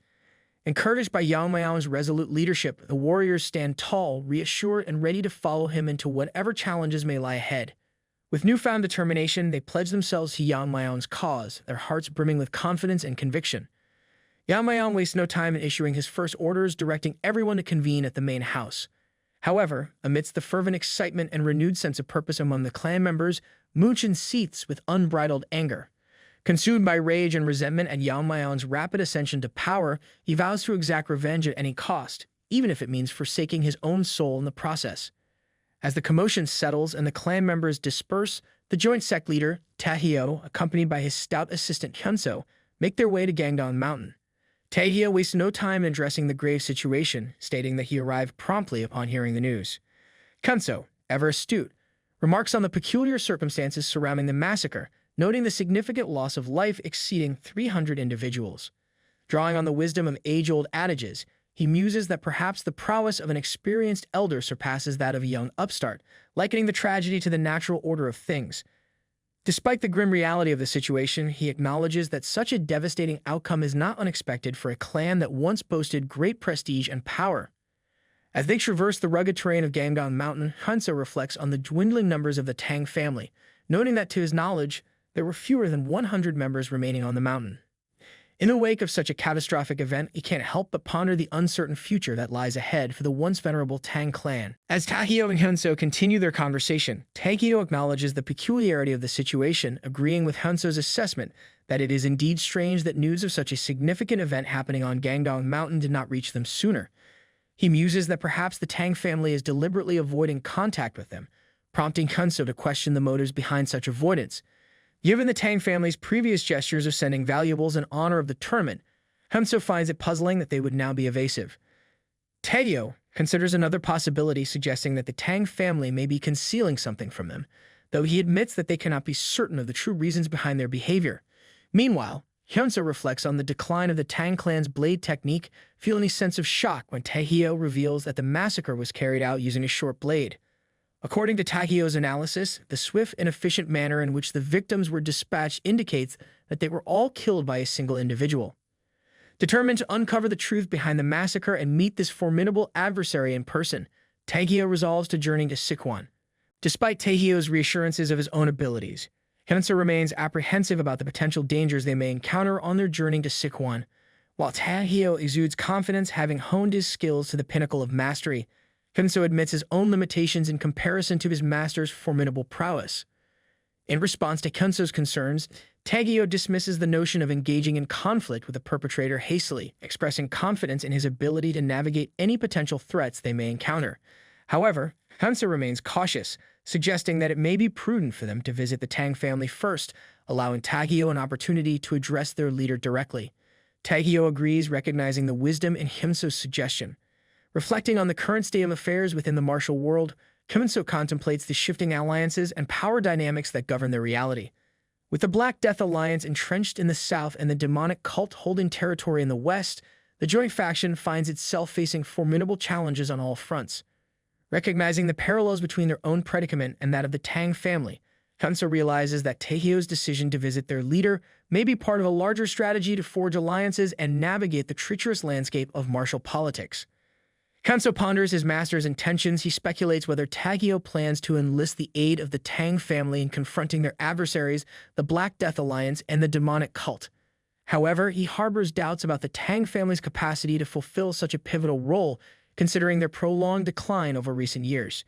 Encouraged by Yeon-myeong's resolute leadership, the warriors stand tall, reassured, and ready to follow him into whatever challenges may lie ahead. With newfound determination, they pledge themselves to Yeon-myeong's cause, their hearts brimming with confidence and conviction. Yeon-myeong wastes no time in issuing his first orders, directing everyone to convene at the main house. However, amidst the fervent excitement and renewed sense of purpose among the clan members, Moonchen seethes with unbridled anger. Consumed by rage and resentment at Yeon-myeong's rapid ascension to power, he vows to exact revenge at any cost, even if it means forsaking his own soul in the process. As the commotion settles and the clan members disperse, the joint sect leader, Taehyo, accompanied by his stout assistant Hyunso, make their way to Gangdong Mountain. Taehyo wastes no time in addressing the grave situation, stating that he arrived promptly upon hearing the news. Hyunso, ever astute, remarks on the peculiar circumstances surrounding the massacre, noting the significant loss of life exceeding 300 individuals. Drawing on the wisdom of age-old adages, he muses that perhaps the prowess of an experienced elder surpasses that of a young upstart, likening the tragedy to the natural order of things. Despite the grim reality of the situation, he acknowledges that such a devastating outcome is not unexpected for a clan that once boasted great prestige and power. As they traverse the rugged terrain of Gangdong Mountain, Hyunso reflects on the dwindling numbers of the Tang family, noting that to his knowledge, there were fewer than 100 members remaining on the mountain. In the wake of such a catastrophic event, he can't help but ponder the uncertain future that lies ahead for the once venerable Tang clan. As Taehyo and Hyunso continue their conversation, Taehyo acknowledges the peculiarity of the situation, agreeing with Hyunso's assessment that it is indeed strange that news of such a significant event happening on Gangdong Mountain did not reach them sooner. He muses that perhaps the Tang family is deliberately avoiding contact with them, prompting Hyunso to question the motives behind such avoidance. Given the Tang family's previous gestures of sending valuables in honor of the tournament, Hyunso finds it puzzling that they would now be evasive. Taehyo considers another possibility, suggesting that the Tang family may be concealing something from them, though he admits that they cannot be certain of the true reasons behind their behavior. Meanwhile, Hyunso reflects on the decline of the Tang clan's blade technique, feeling a sense of shock when Taehyo reveals that the massacre was carried out using a short blade. According to Taehyo's analysis, the swift and efficient manner in which the victims were dispatched indicates that they were all killed by a single individual. Determined to uncover the truth behind the massacre and meet this formidable adversary in person, Taehyo resolves to journey to Sichuan. Despite Taehyo's reassurances of his own abilities, Hyunso remains apprehensive about the potential dangers they may encounter on their journey to Sichuan. While Taehyo exudes confidence, having honed his skills to the pinnacle of mastery, Hyunso admits his own limitations in comparison to his master's formidable prowess. In response to Hyunso's concerns, Taehyo dismisses the notion of engaging in conflict with the perpetrator hastily, expressing confidence in his ability to navigate any potential threats they may encounter. However, Hyunso remains cautious, suggesting that it may be prudent for them to visit the Tang family first, allowing Taehyo an opportunity to address their leader directly. Taehyo agrees, recognizing the wisdom in Hyunso's suggestion. Reflecting on the current state of affairs within the martial world, Hyunso contemplates the shifting alliances and power dynamics that govern their reality. With the Black Death Alliance entrenched in the south and the demonic cult holding territory in the west, the joint faction finds itself facing formidable challenges on all fronts. Recognizing the parallels between their own predicament and that of the Tang family, Hyunso realizes that Taehyo's decision to visit their leader may be part of a larger strategy to forge alliances and navigate the treacherous landscape of martial politics. Kanso ponders his master's intentions. He speculates whether Tagio plans to enlist the aid of the Tang family in confronting their adversaries, the Black Death Alliance and the demonic cult. However, he harbors doubts about the Tang family's capacity to fulfill such a pivotal role, considering their prolonged decline over recent years.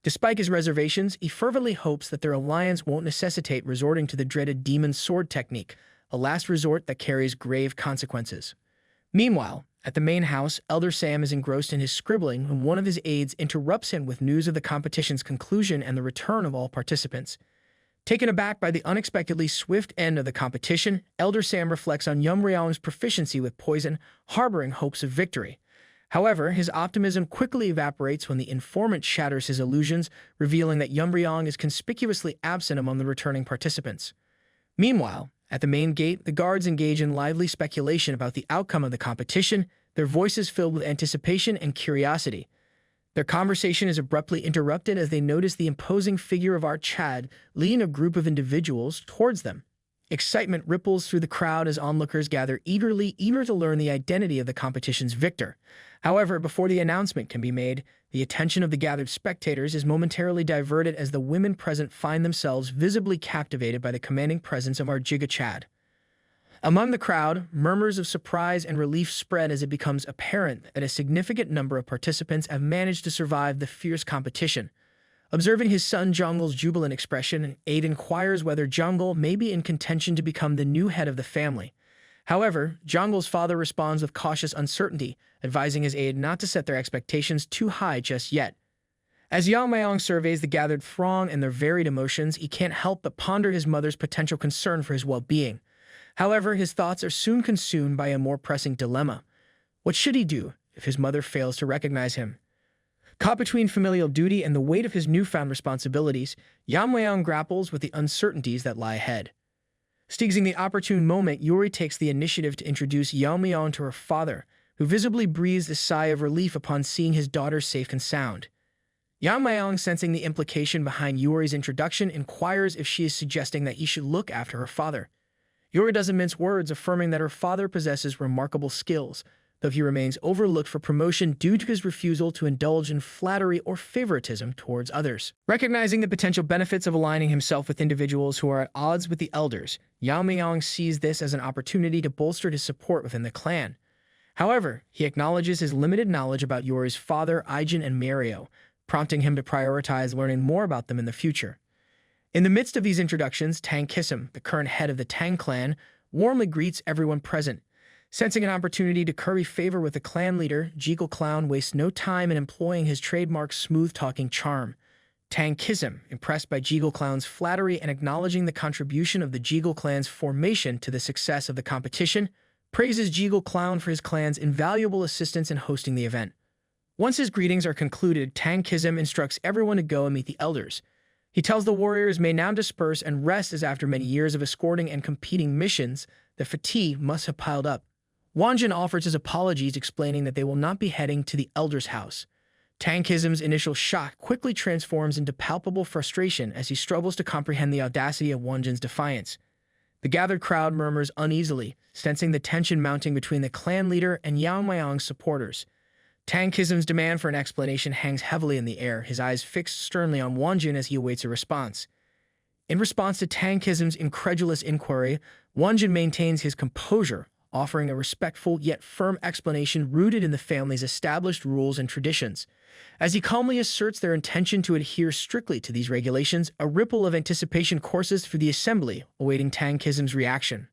Despite his reservations, he fervently hopes that their alliance won't necessitate resorting to the dreaded demon sword technique, a last resort that carries grave consequences. Meanwhile, at the main house, Elder Sam is engrossed in his scribbling when one of his aides interrupts him with news of the competition's conclusion and the return of all participants. Taken aback by the unexpectedly swift end of the competition, Elder Sam reflects on Yeon-myeong's proficiency with poison, harboring hopes of victory. However, his optimism quickly evaporates when the informant shatters his illusions, revealing that Yeon-myeong is conspicuously absent among the returning participants. Meanwhile, at the main gate, the guards engage in lively speculation about the outcome of the competition, their voices filled with anticipation and curiosity. Their conversation is abruptly interrupted as they notice the imposing figure of Art Chad leading a group of individuals towards them. Excitement ripples through the crowd as onlookers gather eager to learn the identity of the competition's victor. However, before the announcement can be made, the attention of the gathered spectators is momentarily diverted as the women present find themselves visibly captivated by the commanding presence of Arjiga Chad. Among the crowd, murmurs of surprise and relief spread as it becomes apparent that a significant number of participants have managed to survive the fierce competition. Observing his son Jongul's jubilant expression, Aide inquires whether Jongul may be in contention to become the new head of the family. However, Jongul's father responds with cautious uncertainty, advising his aide not to set their expectations too high just yet. As Yeon-myeong surveys the gathered throng and their varied emotions, he can't help but ponder his mother's potential concern for his well-being. However, his thoughts are soon consumed by a more pressing dilemma. What should he do if his mother fails to recognize him? Caught between familial duty and the weight of his newfound responsibilities, Yeon-myeong grapples with the uncertainties that lie ahead. Seizing the opportune moment, Yuri takes the initiative to introduce Yeon-myeong to her father, who visibly breathes a sigh of relief upon seeing his daughter safe and sound. Yeon-myeong, sensing the implication behind Yuri's introduction, inquires if she is suggesting that he should look after her father. Yuri doesn't mince words, affirming that her father possesses remarkable skills, though he remains overlooked for promotion due to his refusal to indulge in flattery or favoritism towards others. Recognizing the potential benefits of aligning himself with individuals who are at odds with the elders, Yeon-myeong sees this as an opportunity to bolster his support within the clan. However, he acknowledges his limited knowledge about Yuri's father, Aijin and Mario, prompting him to prioritize learning more about them in the future. In the midst of these introductions, Tang Kisum, the current head of the Tang clan, warmly greets everyone present. Sensing an opportunity to curry favor with the clan leader, Jekyll Clown wastes no time in employing his trademark smooth-talking charm. Tang Kisum, impressed by Jekyll Clown's flattery and acknowledging the contribution of the Jekyll clan's formation to the success of the competition, praises Jekyll Clown for his clan's invaluable assistance in hosting the event. Once his greetings are concluded, Tang Kisum instructs everyone to go and meet the elders. He tells the warriors may now disperse and rest as after many years of escorting and competing missions, the fatigue must have piled up. Wanjin offers his apologies, explaining that they will not be heading to the elder's house. Tang Kisum's initial shock quickly transforms into palpable frustration as he struggles to comprehend the audacity of Wanjin's defiance. The gathered crowd murmurs uneasily, sensing the tension mounting between the clan leader and Yeon-myeong's supporters. Tang Kisum's demand for an explanation hangs heavily in the air, his eyes fixed sternly on Wanjin as he awaits a response. In response to Tang Kisum's incredulous inquiry, Wanjin maintains his composure, offering a respectful yet firm explanation rooted in the family's established rules and traditions. As he calmly asserts their intention to adhere strictly to these regulations, a ripple of anticipation courses through the assembly, awaiting Tang Kisum's reaction.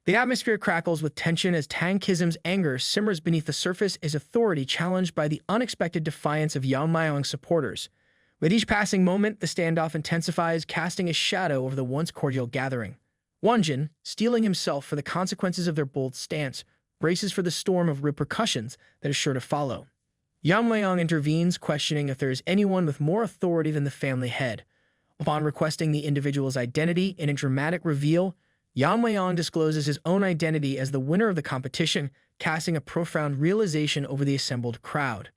The atmosphere crackles with tension as Tang Kisum's anger simmers beneath the surface, his authority challenged by the unexpected defiance of Yeon-myeong's supporters. With each passing moment, the standoff intensifies, casting a shadow over the once cordial gathering. Wanjin, steeling himself for the consequences of their bold stance, braces for the storm of repercussions that is sure to follow. Yeon-myeong intervenes, questioning if there is anyone with more authority than the family head. Upon requesting the individual's identity in a dramatic reveal, Yeon-myeong discloses his own identity as the winner of the competition, casting a profound realization over the assembled crowd.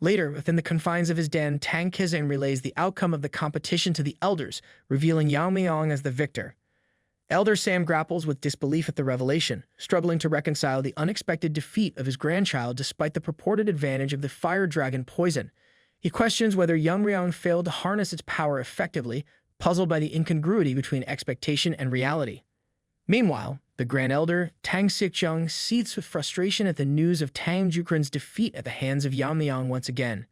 Later, within the confines of his den, Tang Kisum relays the outcome of the competition to the elders, revealing Yeon-myeong as the victor. Elder Sam grapples with disbelief at the revelation, struggling to reconcile the unexpected defeat of his grandchild despite the purported advantage of the fire dragon poison. He questions whether Yeon-myeong failed to harness its power effectively, puzzled by the incongruity between expectation and reality. Meanwhile, the Grand Elder, Tang Yeon-myeong, seethes with frustration at the news of Tang Jukran's defeat at the hands of Yeon-myeong once again.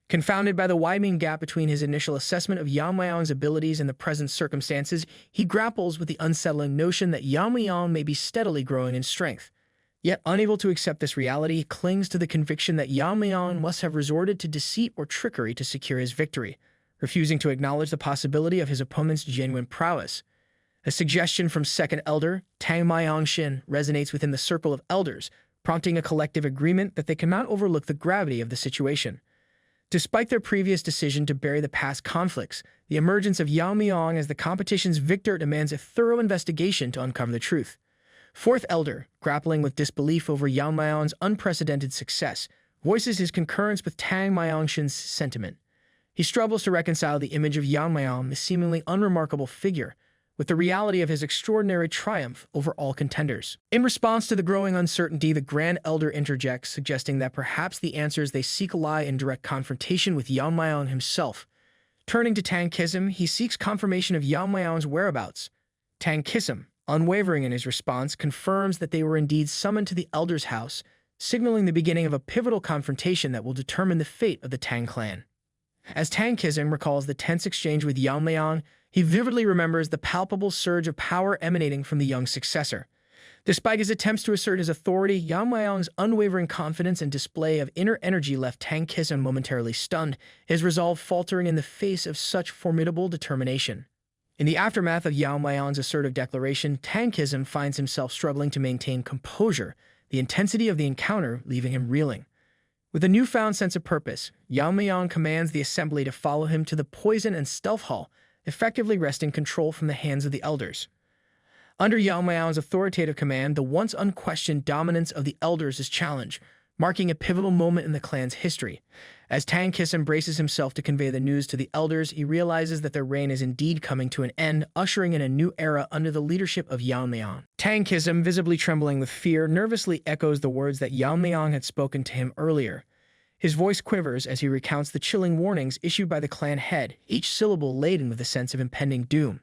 Confounded by the widening gap between his initial assessment of Yeon-myeong's abilities and the present circumstances, he grapples with the unsettling notion that Yeon-myeong may be steadily growing in strength. Yet, unable to accept this reality, he clings to the conviction that Yeon-myeong must have resorted to deceit or trickery to secure his victory, refusing to acknowledge the possibility of his opponent's genuine prowess. A suggestion from Second Elder, Tang Yeon-myeong resonates within the circle of elders, prompting a collective agreement that they cannot overlook the gravity of the situation. Despite their previous decision to bury the past conflicts, the emergence of Yeon-myeong as the competition's victor demands a thorough investigation to uncover the truth. Fourth Elder, grappling with disbelief over Yeon-myeong's unprecedented success, voices his concurrence with Tang Yeon-myeong's sentiment. He struggles to reconcile the image of Yeon-myeong, the seemingly unremarkable figure, with the reality of his extraordinary triumph over all contenders. In response to the growing uncertainty, the Grand Elder interjects, suggesting that perhaps the answers they seek lie in direct confrontation with Yeon-myeong himself. Turning to Tang Yeon-myeong, he seeks confirmation of Yeon-myeong's whereabouts. Tang Yeon-myeong, unwavering in his response, confirms that they were indeed summoned to the Elder's house, signaling the beginning of a pivotal confrontation that will determine the fate of the Tang clan. As Tang Yeon-myeong recalls the tense exchange with Yeon-myeong, he vividly remembers the palpable surge of power emanating from the young successor. Despite his attempts to assert his authority, Yeon-myeong's unwavering confidence and display of inner energy left Tang Yeon-myeong momentarily stunned, his resolve faltering in the face of such formidable determination. In the aftermath of Yeon-myeong's assertive declaration, Tang Yeon-myeong finds himself struggling to maintain composure, the intensity of the encounter leaving him reeling. With a newfound sense of purpose, Yeon-myeong commands the assembly to follow him to the poison and stealth hall, effectively wresting control from the hands of the elders. Under Yeon-myeong's authoritative command, the once unquestioned dominance of the elders is challenged, marking a pivotal moment in the clan's history. As Tang Yeon-myeong braces himself to convey the news to the elders, he realizes that their reign is indeed coming to an end, ushering in a new era under the leadership of Yeon-myeong. Tang Yeon-myeong, visibly trembling with fear, nervously echoes the words that Yeon-myeong had spoken to him earlier. His voice quivers as he recounts the chilling warnings issued by the clan head, each syllable laden with a sense of impending doom.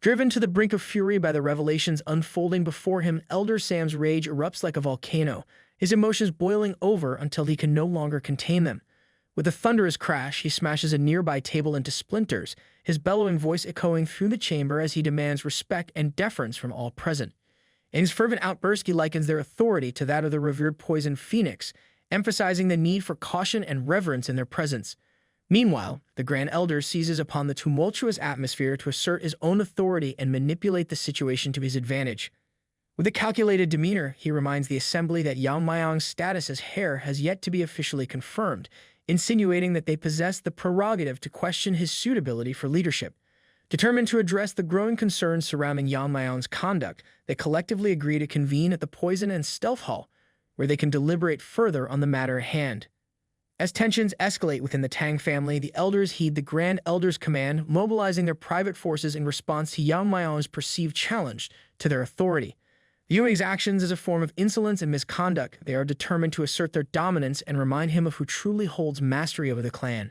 Driven to the brink of fury by the revelations unfolding before him, Elder Sam's rage erupts like a volcano, his emotions boiling over until he can no longer contain them. With a thunderous crash, he smashes a nearby table into splinters, his bellowing voice echoing through the chamber as he demands respect and deference from all present. In his fervent outburst, he likens their authority to that of the revered poison phoenix, emphasizing the need for caution and reverence in their presence. Meanwhile, the Grand Elder seizes upon the tumultuous atmosphere to assert his own authority and manipulate the situation to his advantage. With a calculated demeanor, he reminds the assembly that Yeon-myeong's status as heir has yet to be officially confirmed, insinuating that they possess the prerogative to question his suitability for leadership. Determined to address the growing concerns surrounding Yeon-myeong's conduct, they collectively agree to convene at the Poison and Stealth Hall, where they can deliberate further on the matter at hand. As tensions escalate within the Tang family, the elders heed the Grand Elder's command, mobilizing their private forces in response to Yeon-myeong's perceived challenge to their authority. Viewing his actions as a form of insolence and misconduct, they are determined to assert their dominance and remind him of who truly holds mastery over the clan.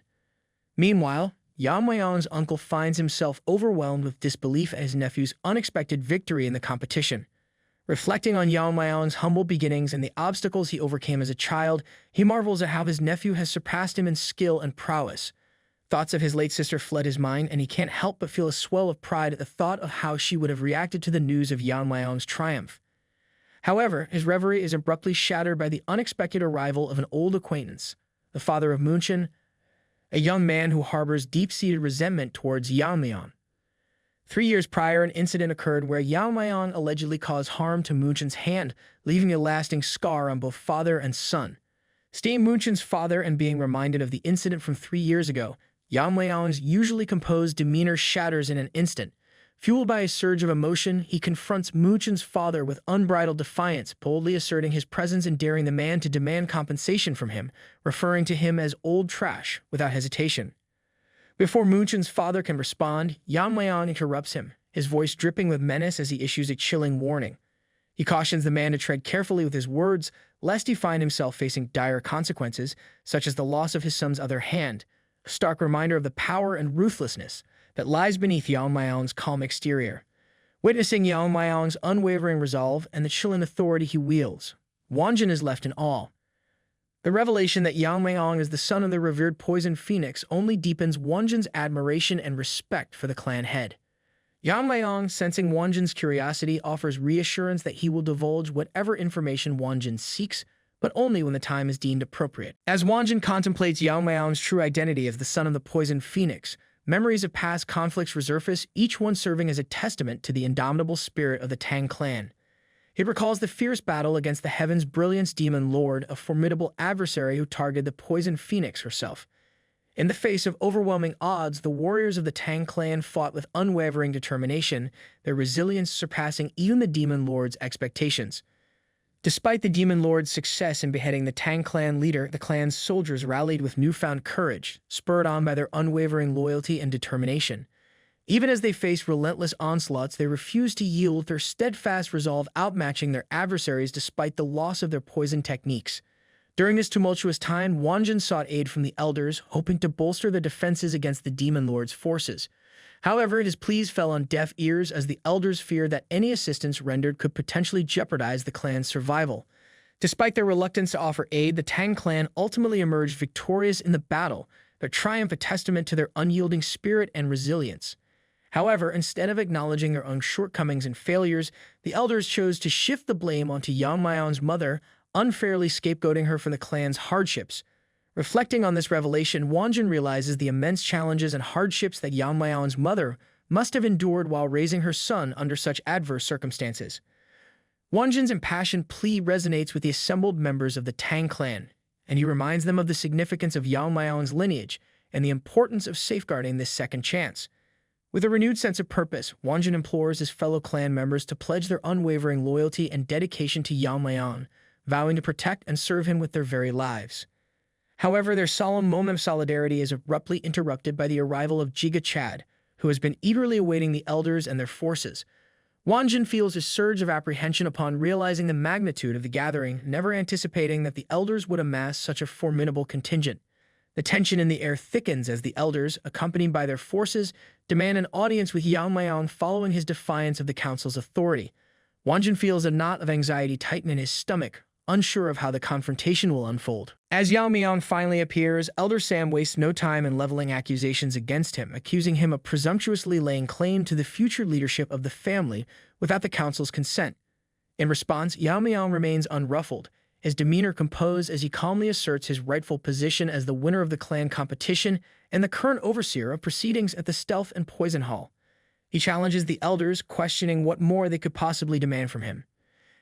Meanwhile, Yeon-myeong's uncle finds himself overwhelmed with disbelief at his nephew's unexpected victory in the competition. Reflecting on Yeon-myeong's humble beginnings and the obstacles he overcame as a child, he marvels at how his nephew has surpassed him in skill and prowess. Thoughts of his late sister flood his mind, and he can't help but feel a swell of pride at the thought of how she would have reacted to the news of Yeon-myeong's triumph. However, his reverie is abruptly shattered by the unexpected arrival of an old acquaintance, the father of Moonchun, a young man who harbors deep-seated resentment towards Yeon-myeong. 3 years prior, an incident occurred where Yeon-myeong allegedly caused harm to Moonchun's hand, leaving a lasting scar on both father and son. Seeing Moonchun's father and being reminded of the incident from 3 years ago, Yeon-myeong's usually composed demeanor shatters in an instant. Fueled by a surge of emotion, he confronts Moonchun's father with unbridled defiance, boldly asserting his presence and daring the man to demand compensation from him, referring to him as old trash without hesitation. Before Moonchun's father can respond, Yeon-myeong interrupts him, his voice dripping with menace as he issues a chilling warning. He cautions the man to tread carefully with his words, lest he find himself facing dire consequences, such as the loss of his son's other hand, a stark reminder of the power and ruthlessness that lies beneath Yeon-myeong's calm exterior. Witnessing Yeon-myeong's unwavering resolve and the chilling authority he wields, Wonjin is left in awe. The revelation that Yeon-myeong is the son of the revered Poison Phoenix only deepens Wonjin's admiration and respect for the clan head. Yeon-myeong, sensing Wonjin's curiosity, offers reassurance that he will divulge whatever information Wonjin seeks, but only when the time is deemed appropriate. As Wonjin contemplates Yeon-myeong's true identity as the son of the Poison Phoenix, memories of past conflicts resurface, each one serving as a testament to the indomitable spirit of the Tang clan. He recalls the fierce battle against the Heaven's Brilliance Demon Lord, a formidable adversary who targeted the Poison Phoenix herself. In the face of overwhelming odds, the warriors of the Tang clan fought with unwavering determination, their resilience surpassing even the Demon Lord's expectations. Despite the Demon Lord's success in beheading the Tang clan leader, the clan's soldiers rallied with newfound courage, spurred on by their unwavering loyalty and determination. Even as they faced relentless onslaughts, they refused to yield, their steadfast resolve outmatching their adversaries despite the loss of their poison techniques. During this tumultuous time, Wonjin sought aid from the elders, hoping to bolster the defenses against the Demon Lord's forces. However, his pleas fell on deaf ears as the elders feared that any assistance rendered could potentially jeopardize the clan's survival. Despite their reluctance to offer aid, the Tang clan ultimately emerged victorious in the battle, their triumph a testament to their unyielding spirit and resilience. However, instead of acknowledging their own shortcomings and failures, the elders chose to shift the blame onto Yeon-myeong's mother, unfairly scapegoating her for the clan's hardships. Reflecting on this revelation, Wonjin realizes the immense challenges and hardships that Yeon-myeong's mother must have endured while raising her son under such adverse circumstances. Wonjin's impassioned plea resonates with the assembled members of the Tang clan, and he reminds them of the significance of Yeon-myeong's lineage and the importance of safeguarding this second chance. With a renewed sense of purpose, Wonjin implores his fellow clan members to pledge their unwavering loyalty and dedication to Yeon-myeong, vowing to protect and serve him with their very lives. However, their solemn moment of solidarity is abruptly interrupted by the arrival of Jiga Chad, who has been eagerly awaiting the elders and their forces. Wonjin feels a surge of apprehension upon realizing the magnitude of the gathering, never anticipating that the elders would amass such a formidable contingent. The tension in the air thickens as the elders, accompanied by their forces, demand an audience with Yeon-myeong following his defiance of the council's authority. Wonjin feels a knot of anxiety tighten in his stomach, unsure of how the confrontation will unfold. As Yeon-myeong finally appears, Elder Sam wastes no time in leveling accusations against him, accusing him of presumptuously laying claim to the future leadership of the family without the council's consent. In response, Yeon-myeong remains unruffled, his demeanor composed as he calmly asserts his rightful position as the winner of the clan competition and the current overseer of proceedings at the Stealth and Poison Hall. He challenges the elders, questioning what more they could possibly demand from him.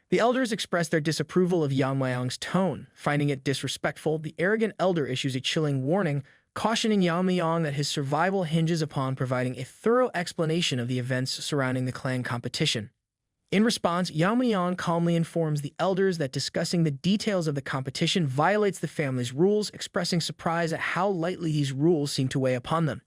The elders express their disapproval of Yeon-myeong's tone. Finding it disrespectful, the arrogant elder issues a chilling warning, cautioning Yeon-myeong that his survival hinges upon providing a thorough explanation of the events surrounding the clan competition. In response, Yeon-myeong calmly informs the elders that discussing the details of the competition violates the family's rules, expressing surprise at how lightly these rules seem to weigh upon them.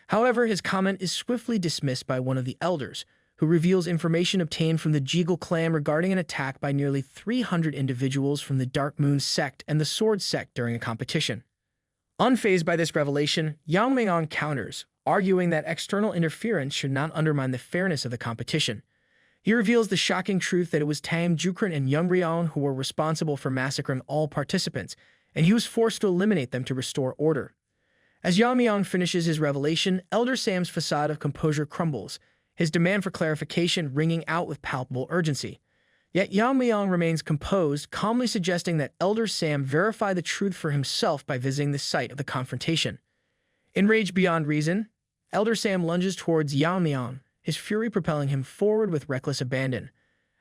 However, his comment is swiftly dismissed by one of the elders, who reveals information obtained from the Jeagle clan regarding an attack by nearly 300 individuals from the Dark Moon sect and the Sword sect during a competition. Unfazed by this revelation, Yeon-myeong counters, arguing that external interference should not undermine the fairness of the competition. He reveals the shocking truth that it was Tam Jukran and Young-ryong who were responsible for massacring all participants, and he was forced to eliminate them to restore order. As Yeon-myeong finishes his revelation, Elder Sam's facade of composure crumbles, his demand for clarification ringing out with palpable urgency. Yet Yeon-myeong remains composed, calmly suggesting that Elder Sam verify the truth for himself by visiting the site of the confrontation. Enraged beyond reason, Elder Sam lunges towards Yeon-myeong, his fury propelling him forward with reckless abandon.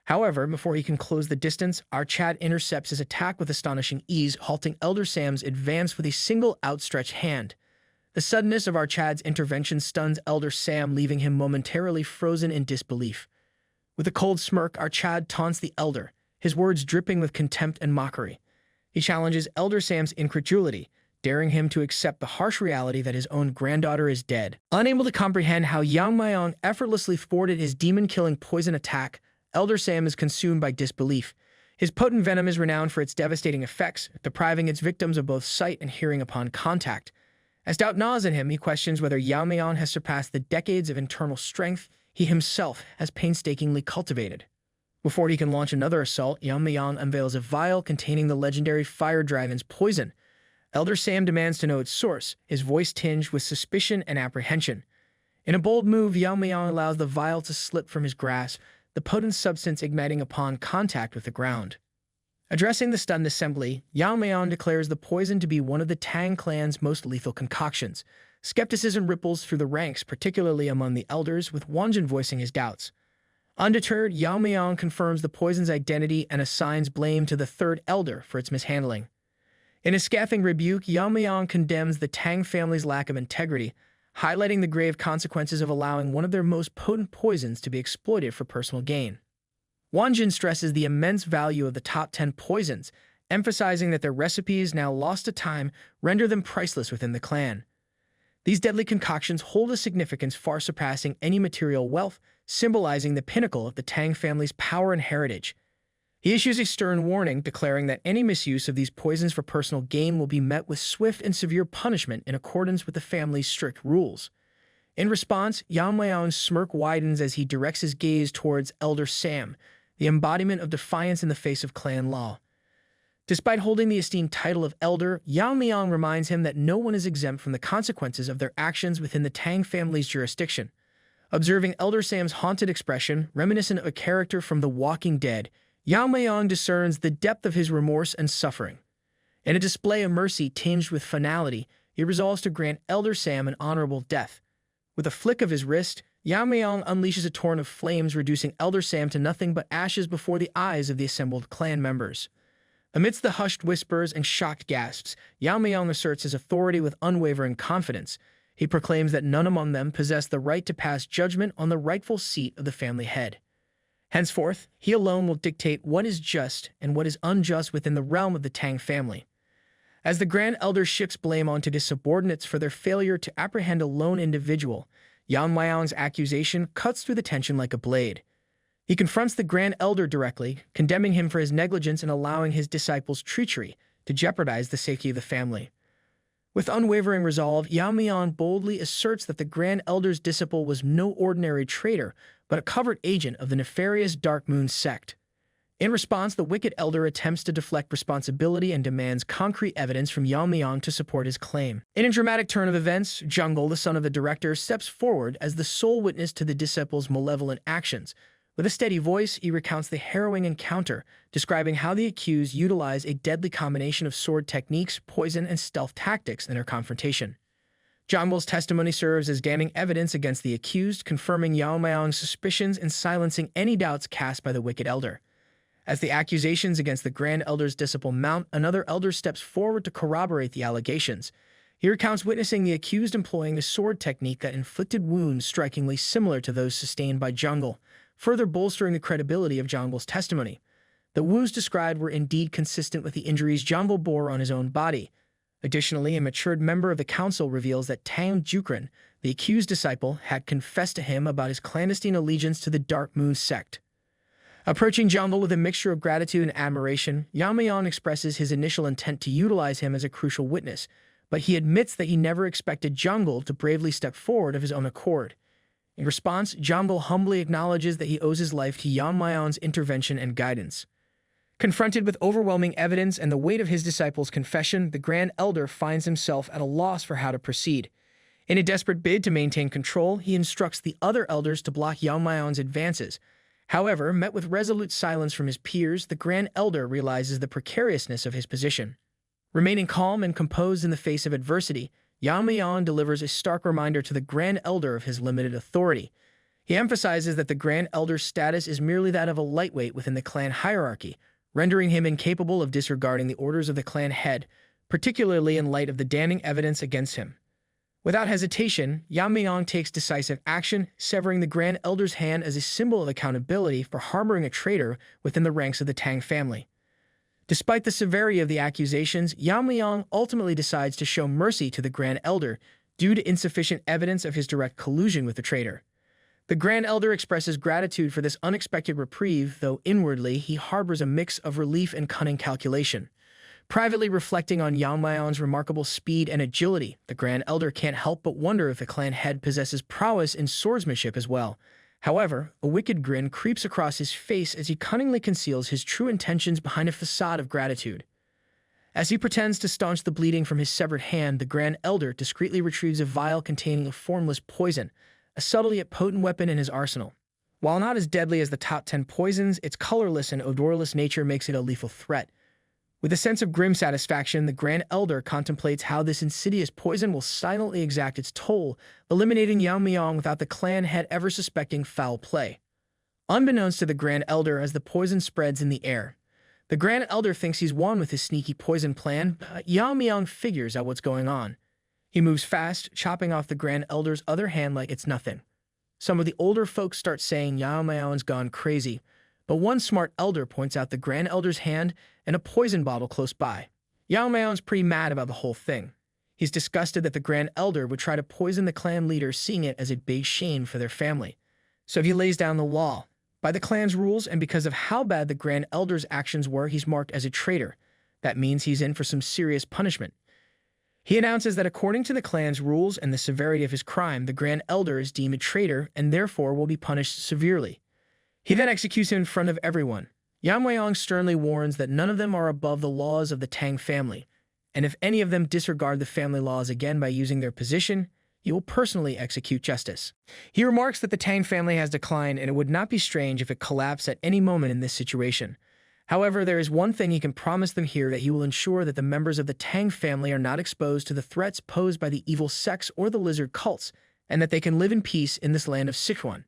However, before he can close the distance, our Chad intercepts his attack with astonishing ease, halting Elder Sam's advance with a single outstretched hand. The suddenness of our Chad's intervention stuns Elder Sam, leaving him momentarily frozen in disbelief. With a cold smirk, our Chad taunts the elder, his words dripping with contempt and mockery. He challenges Elder Sam's incredulity, daring him to accept the harsh reality that his own granddaughter is dead. Unable to comprehend how Yeon-myeong effortlessly thwarted his demon-killing poison attack, Elder Sam is consumed by disbelief. His potent venom is renowned for its devastating effects, depriving its victims of both sight and hearing upon contact. As doubt gnaws at him, he questions whether Yeon-myeong has surpassed the decades of internal strength he himself has painstakingly cultivated. Before he can launch another assault, Yeon-myeong unveils a vial containing the legendary Fire Dragon's poison. Elder Sam demands to know its source, his voice tinged with suspicion and apprehension. In a bold move, Yeon-myeong allows the vial to slip from his grasp, the potent substance igniting upon contact with the ground. Addressing the stunned assembly, Yeon-myeong declares the poison to be one of the Tang clan's most lethal concoctions. Skepticism ripples through the ranks, particularly among the elders, with Wonjin voicing his doubts. Undeterred, Yeon-myeong confirms the poison's identity and assigns blame to the third elder for its mishandling. In a scathing rebuke, Yeon-myeong condemns the Tang family's lack of integrity, highlighting the grave consequences of allowing one of their most potent poisons to be exploited for personal gain. Wonjin stresses the immense value of the top 10 poisons, emphasizing that their recipes, now lost to time, render them priceless within the clan. These deadly concoctions hold a significance far surpassing any material wealth, symbolizing the pinnacle of the Tang family's power and heritage. He issues a stern warning, declaring that any misuse of these poisons for personal gain will be met with swift and severe punishment in accordance with the family's strict rules. In response, Yeon-myeong's smirk widens as he directs his gaze towards Elder Sam, the embodiment of defiance in the face of clan law. Despite holding the esteemed title of Elder, Yeon-myeong reminds him that no one is exempt from the consequences of their actions within the Tang family's jurisdiction. Observing Elder Sam's haunted expression, reminiscent of a character from The Walking Dead, Yeon-myeong discerns the depth of his remorse and suffering. In a display of mercy tinged with finality, he resolves to grant Elder Sam an honorable death. With a flick of his wrist, Yeon-myeong unleashes a torrent of flames, reducing Elder Sam to nothing but ashes before the eyes of the assembled clan members. Amidst the hushed whispers and shocked gasps, Yeon-myeong asserts his authority with unwavering confidence. He proclaims that none among them possess the right to pass judgment on the rightful seat of the family head. Henceforth, he alone will dictate what is just and what is unjust within the realm of the Tang family. As the Grand Elder shifts blame onto his subordinates for their failure to apprehend a lone individual, Yeon-myeong's accusation cuts through the tension like a blade. He confronts the Grand Elder directly, condemning him for his negligence in allowing his disciples' treachery to jeopardize the safety of the family. With unwavering resolve, Yeon-myeong boldly asserts that the Grand Elder's disciple was no ordinary traitor, but a covert agent of the nefarious Dark Moon sect. In response, the wicked elder attempts to deflect responsibility and demands concrete evidence from Yeon-myeong to support his claim. In a dramatic turn of events, Jungle, the son of the director, steps forward as the sole witness to the disciple's malevolent actions. With a steady voice, he recounts the harrowing encounter, describing how the accused utilized a deadly combination of sword techniques, poison, and stealth tactics in their confrontation. Jungle's testimony serves as damning evidence against the accused, confirming Yeon-myeong's suspicions and silencing any doubts cast by the wicked elder. As the accusations against the Grand Elder's disciple mount, another elder steps forward to corroborate the allegations. He recounts witnessing the accused employing a sword technique that inflicted wounds strikingly similar to those sustained by Jungle, further bolstering the credibility of Jungle's testimony. The wounds described were indeed consistent with the injuries Jungle bore on his own body. Additionally, a matured member of the council reveals that Tang Jukran, the accused disciple, had confessed to him about his clandestine allegiance to the Dark Moon sect. Approaching Jungle with a mixture of gratitude and admiration, Yeon-myeong expresses his initial intent to utilize him as a crucial witness, but he admits that he never expected Jungle to bravely step forward of his own accord. In response, Jungle humbly acknowledges that he owes his life to Yeon-myeong's intervention and guidance. Confronted with overwhelming evidence and the weight of his disciple's confession, the Grand Elder finds himself at a loss for how to proceed. In a desperate bid to maintain control, he instructs the other elders to block Yeon-myeong's advances. However, met with resolute silence from his peers, the Grand Elder realizes the precariousness of his position. Remaining calm and composed in the face of adversity, Yeon-myeong delivers a stark reminder to the Grand Elder of his limited authority. He emphasizes that the Grand Elder's status is merely that of a lightweight within the clan hierarchy, rendering him incapable of disregarding the orders of the clan head, particularly in light of the damning evidence against him. Without hesitation, Yeon-myeong takes decisive action, severing the Grand Elder's hand as a symbol of accountability for harboring a traitor within the ranks of the Tang family. Despite the severity of the accusations, Yeon-myeong ultimately decides to show mercy to the Grand Elder due to insufficient evidence of his direct collusion with the traitor. The Grand Elder expresses gratitude for this unexpected reprieve, though inwardly he harbors a mix of relief and cunning calculation. Privately reflecting on Yeon-myeong's remarkable speed and agility, the Grand Elder can't help but wonder if the clan head possesses prowess in swordsmanship as well. However, a wicked grin creeps across his face as he cunningly conceals his true intentions behind a facade of gratitude. As he pretends to staunch the bleeding from his severed hand, the Grand Elder discreetly retrieves a vial containing a formless poison, a subtle yet potent weapon in his arsenal. While not as deadly as the top 10 poisons, its colorless and odorless nature makes it a lethal threat. With a sense of grim satisfaction, the Grand Elder contemplates how this insidious poison will silently exact its toll, eliminating Yeon-myeong without the clan head ever suspecting foul play. Unbeknownst to the Grand Elder, as the poison spreads in the air, the Grand Elder thinks he's won with his sneaky poison plan, but Yeon-myeong figures out what's going on. He moves fast, chopping off the Grand Elder's other hand like it's nothing. Some of the older folks start saying Yeon-myeong's gone crazy, but one smart elder points out the Grand Elder's hand and a poison bottle close by. Yeon-myeong's pretty mad about the whole thing. He's disgusted that the Grand Elder would try to poison the clan leader, seeing it as a big shame for their family. So he lays down the law. By the clan's rules, and because of how bad the Grand Elder's actions were, he's marked as a traitor. That means he's in for some serious punishment. He announces that according to the clan's rules and the severity of his crime, the Grand Elder is deemed a traitor and therefore will be punished severely. He then executes him in front of everyone. Yeon-myeong sternly warns that none of them are above the laws of the Tang family, and if any of them disregard the family laws again by using their position, he will personally execute justice. He remarks that the Tang family has declined, and it would not be strange if it collapsed at any moment in this situation. However, there is one thing he can promise them here, that he will ensure that the members of the Tang family are not exposed to the threats posed by the evil sects or the lizard cults, and that they can live in peace in this land of Sichuan.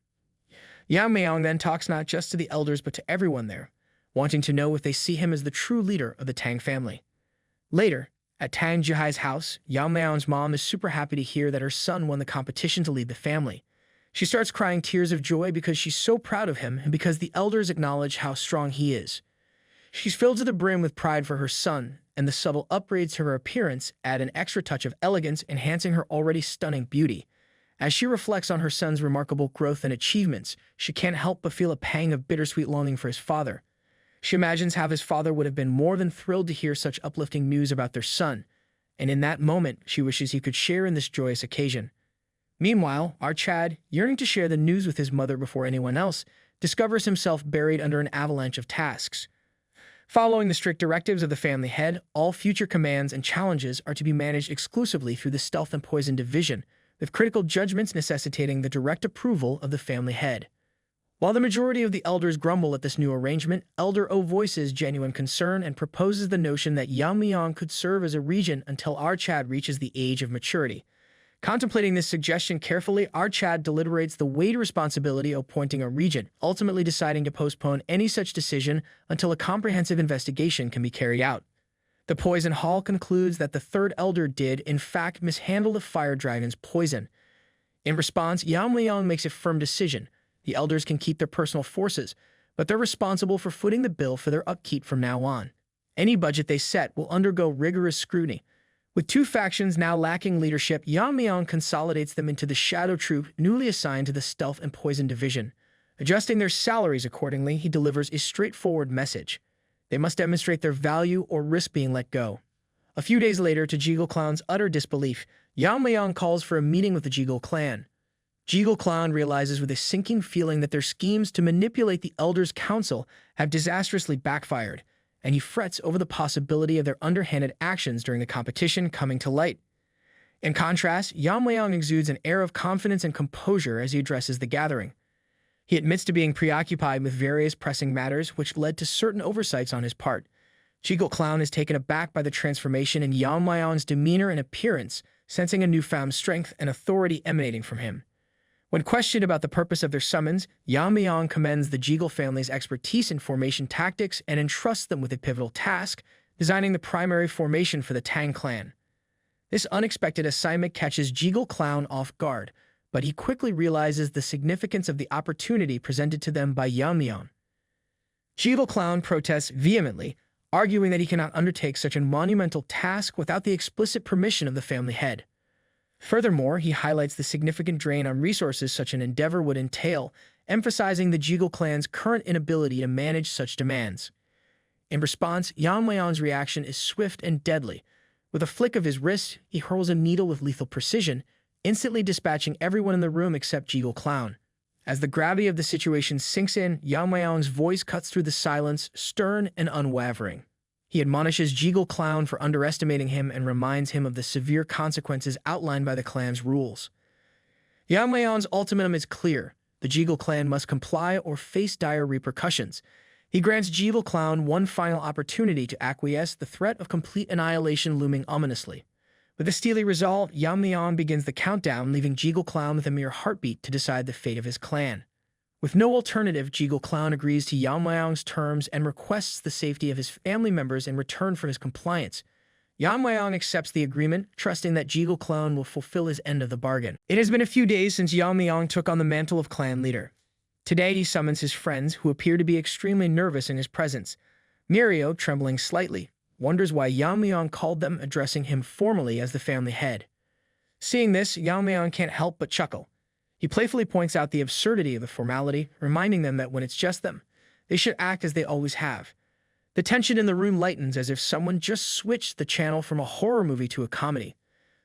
Yeon-myeong then talks not just to the elders but to everyone there, wanting to know if they see him as the true leader of the Tang family. Later, at Tang Jihai's house, Yeon-myeong's mom is super happy to hear that her son won the competition to lead the family. She starts crying tears of joy because she's so proud of him and because the elders acknowledge how strong he is. She's filled to the brim with pride for her son, and the subtle upgrades to her appearance add an extra touch of elegance, enhancing her already stunning beauty. As she reflects on her son's remarkable growth and achievements, she can't help but feel a pang of bittersweet longing for his father. She imagines how his father would have been more than thrilled to hear such uplifting news about their son, and in that moment, she wishes he could share in this joyous occasion. Meanwhile, our Chad, yearning to share the news with his mother before anyone else, discovers himself buried under an avalanche of tasks. Following the strict directives of the family head, all future commands and challenges are to be managed exclusively through the Stealth and Poison Division, with critical judgments necessitating the direct approval of the family head. While the majority of the elders grumble at this new arrangement, Elder O voices genuine concern and proposes the notion that Yeon-myeong could serve as a regent until our Chad reaches the age of maturity. Contemplating this suggestion carefully, our Chad deliberates the weighty responsibility of appointing a regent, ultimately deciding to postpone any such decision until a comprehensive investigation can be carried out. The Poison Hall concludes that the third elder did, in fact, mishandle the fire dragon's poison. In response, Yeon-myeong makes a firm decision. The elders can keep their personal forces, but they're responsible for footing the bill for their upkeep from now on. Any budget they set will undergo rigorous scrutiny. With two factions now lacking leadership, Yeon-myeong consolidates them into the Shadow Troop newly assigned to the Stealth and Poison Division. Adjusting their salaries accordingly, he delivers a straightforward message. They must demonstrate their value or risk being let go. A few days later, to Jeagle Clown's utter disbelief, Yeon-myeong calls for a meeting with the Jeagle clan. Jeagle Clown realizes with a sinking feeling that their schemes to manipulate the Elders' Council have disastrously backfired, and he frets over the possibility of their underhanded actions during the competition coming to light. In contrast, Yeon-myeong exudes an air of confidence and composure as he addresses the gathering. He admits to being preoccupied with various pressing matters which led to certain oversights on his part. Jeagle Clown is taken aback by the transformation in Yeon-myeong's demeanor and appearance, sensing a newfound strength and authority emanating from him. When questioned about the purpose of their summons, Yeon-myeong commends the Jeagle family's expertise in formation tactics and entrusts them with a pivotal task, designing the primary formation for the Tang clan. This unexpected assignment catches Jeagle Clown off guard, but he quickly realizes the significance of the opportunity presented to them by Yeon-myeong. Jeagle Clown protests vehemently, arguing that he cannot undertake such a monumental task without the explicit permission of the family head. Furthermore, he highlights the significant drain on resources such an endeavor would entail, emphasizing the Jeagle clan's current inability to manage such demands. In response, Yeon-myeong's reaction is swift and deadly. With a flick of his wrist, he hurls a needle with lethal precision, instantly dispatching everyone in the room except Jeagle Clown. As the gravity of the situation sinks in, Yeon-myeong's voice cuts through the silence, stern and unwavering. He admonishes Jeagle Clown for underestimating him and reminds him of the severe consequences outlined by the clan's rules. Yeon-myeong's ultimatum is clear. The Jeagle clan must comply or face dire repercussions. He grants Jeagle Clown one final opportunity to acquiesce, the threat of complete annihilation looming ominously. With a steely resolve, Yeon-myeong begins the countdown, leaving Jeagle Clown with a mere heartbeat to decide the fate of his clan. With no alternative, Jeagle Clown agrees to Yeon-myeong's terms and requests the safety of his family members in return for his compliance. Yeon-myeong accepts the agreement, trusting that Jeagle Clown will fulfill his end of the bargain. It has been a few days since Yeon-myeong took on the mantle of clan leader. Today he summons his friends, who appear to be extremely nervous in his presence. Mirio, trembling slightly, wonders why Yeon-myeong called them, addressing him formally as the family head. Seeing this, Yeon-myeong can't help but chuckle. He playfully points out the absurdity of the formality, reminding them that when it's just them, they should act as they always have. The tension in the room lightens as if someone just switched the channel from a horror movie to a comedy.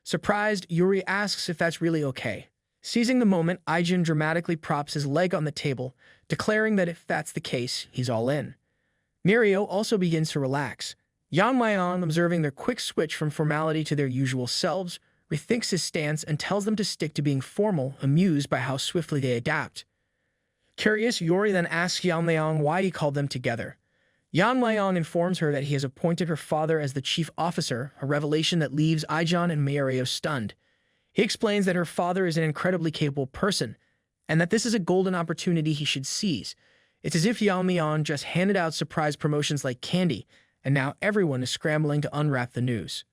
Surprised, Yuri asks if that's really okay. Seizing the moment, Aijin dramatically props his leg on the table, declaring that if that's the case, he's all in. Mirio also begins to relax. Yeon-myeong, observing their quick switch from formality to their usual selves, rethinks his stance and tells them to stick to being formal, amused by how swiftly they adapt. Curious, Yuri then asks Yeon-myeong why he called them together. Yeon-myeong informs her that he has appointed her father as the chief officer, a revelation that leaves Aijin and Mirio stunned. He explains that her father is an incredibly capable person, and that this is a golden opportunity he should seize. It's as if Yeon-myeong just handed out surprise promotions like candy, and now everyone is scrambling to unwrap the news.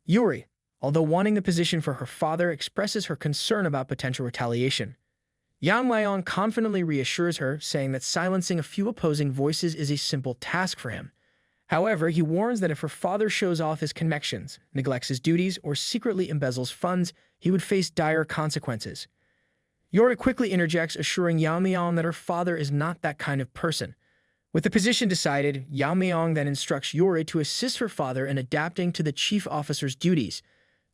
Yuri, although wanting the position for her father, expresses her concern about potential retaliation. Yeon-myeong confidently reassures her, saying that silencing a few opposing voices is a simple task for him. However, he warns that if her father shows off his connections, neglects his duties, or secretly embezzles funds, he would face dire consequences. Yuri quickly interjects, assuring Yeon-myeong that her father is not that kind of person. With the position decided, Yeon-myeong then instructs Yuri to assist her father in adapting to the chief officer's duties.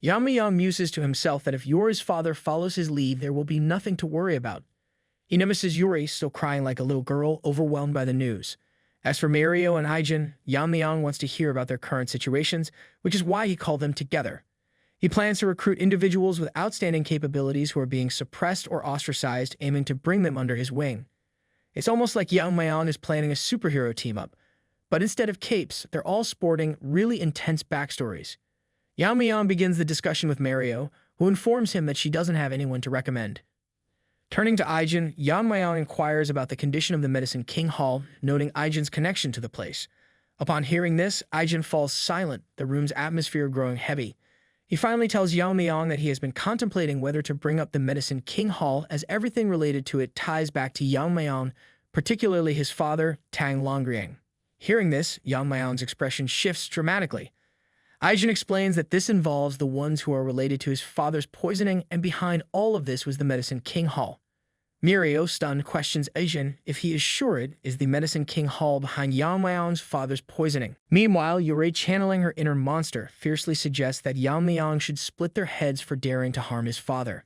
Yeon-myeong muses to himself that if Yuri's father follows his lead, there will be nothing to worry about. He notices Yuri, still crying like a little girl, overwhelmed by the news. As for Mirio and Aijin, Yeon-myeong wants to hear about their current situations, which is why he called them together. He plans to recruit individuals with outstanding capabilities who are being suppressed or ostracized, aiming to bring them under his wing. It's almost like Yeon-myeong is planning a superhero team-up, but instead of capes, they're all sporting really intense backstories. Yeon-myeong begins the discussion with Mirio, who informs him that she doesn't have anyone to recommend. Turning to Aijin, Yeon-myeong inquires about the condition of the Medicine King Hall, noting Aijin's connection to the place. Upon hearing this, Aijin falls silent, the room's atmosphere growing heavy. He finally tells Yeon-myeong that he has been contemplating whether to bring up the Medicine King Hall, as everything related to it ties back to Yeon-myeong, particularly his father, Tang Yeon-myeong. Hearing this, Yeon-myeong's expression shifts dramatically. Aijin explains that this involves the ones who are related to his father's poisoning, and behind all of this was the Medicine King Hall. Mirio, stunned, questions Aijin if he is sure it is the Medicine King Hall behind Yeon-myeong's father's poisoning. Meanwhile, Yuri, channeling her inner monster, fiercely suggests that Yeon-myeong should split their heads for daring to harm his father.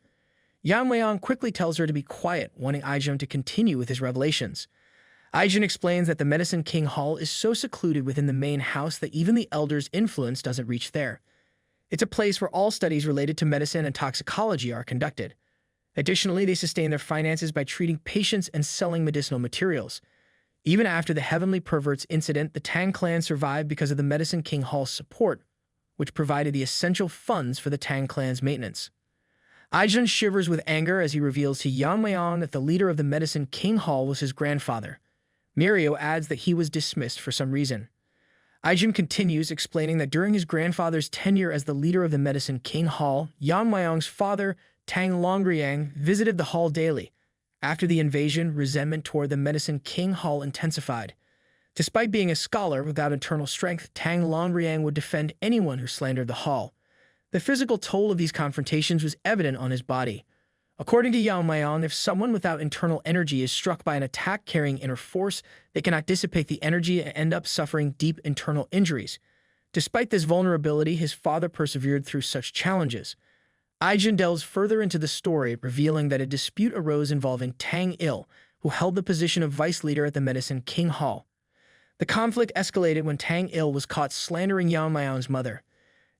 Yeon-myeong quickly tells her to be quiet, wanting Aijin to continue with his revelations. Aijin explains that the Medicine King Hall is so secluded within the main house that even the elders' influence doesn't reach there. It's a place where all studies related to medicine and toxicology are conducted. Additionally, they sustain their finances by treating patients and selling medicinal materials. Even after the Heavenly Perverts incident, the Tang clan survived because of the Medicine King Hall's support, which provided the essential funds for the Tang clan's maintenance. Aijin shivers with anger as he reveals to Yeon-myeong that the leader of the Medicine King Hall was his grandfather. Mirio adds that he was dismissed for some reason. Aijin continues, explaining that during his grandfather's tenure as the leader of the Medicine King Hall, Yeon-myeong's father, Tang Yeon-myeong, visited the hall daily. After the invasion, resentment toward the Medicine King Hall intensified. Despite being a scholar without internal strength, Tang Yeon-myeong would defend anyone who slandered the hall. The physical toll of these confrontations was evident on his body. According to Yeon-myeong, if someone without internal energy is struck by an attack carrying inner force, they cannot dissipate the energy and end up suffering deep internal injuries. Despite this vulnerability, his father persevered through such challenges. Aijin delves further into the story, revealing that a dispute arose involving Tang Il, who held the position of vice leader at the Medicine King Hall. The conflict escalated when Tang Il was caught slandering Yeon-myeong's mother.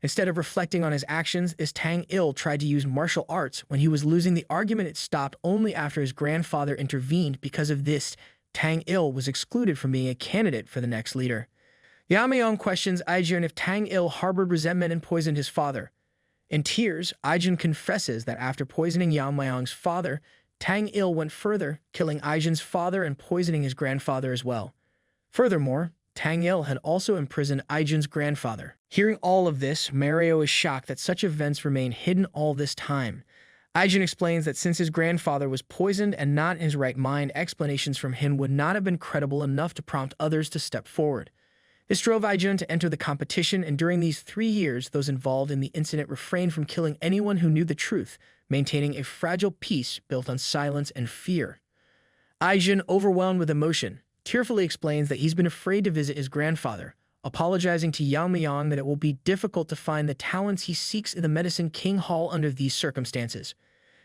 Instead of reflecting on his actions, this Tang Il tried to use martial arts. When he was losing the argument, it stopped only after his grandfather intervened. Because of this, Tang Il was excluded from being a candidate for the next leader. Yeon-myeong questions Aijin if Tang Il harbored resentment and poisoned his father. In tears, Aijin confesses that after poisoning Yeon-myeong's father, Tang Il went further, killing Aijin's father and poisoning his grandfather as well. Furthermore, Tang Il had also imprisoned Aijin's grandfather. Hearing all of this, Mario is shocked that such events remain hidden all this time. Aijin explains that since his grandfather was poisoned and not in his right mind, explanations from him would not have been credible enough to prompt others to step forward. This drove Aijin to enter the competition, and during these 3 years, those involved in the incident refrained from killing anyone who knew the truth, maintaining a fragile peace built on silence and fear. Aijin, overwhelmed with emotion, tearfully explains that he's been afraid to visit his grandfather, apologizing to Yeon-myeong that it will be difficult to find the talents he seeks in the Medicine King Hall under these circumstances.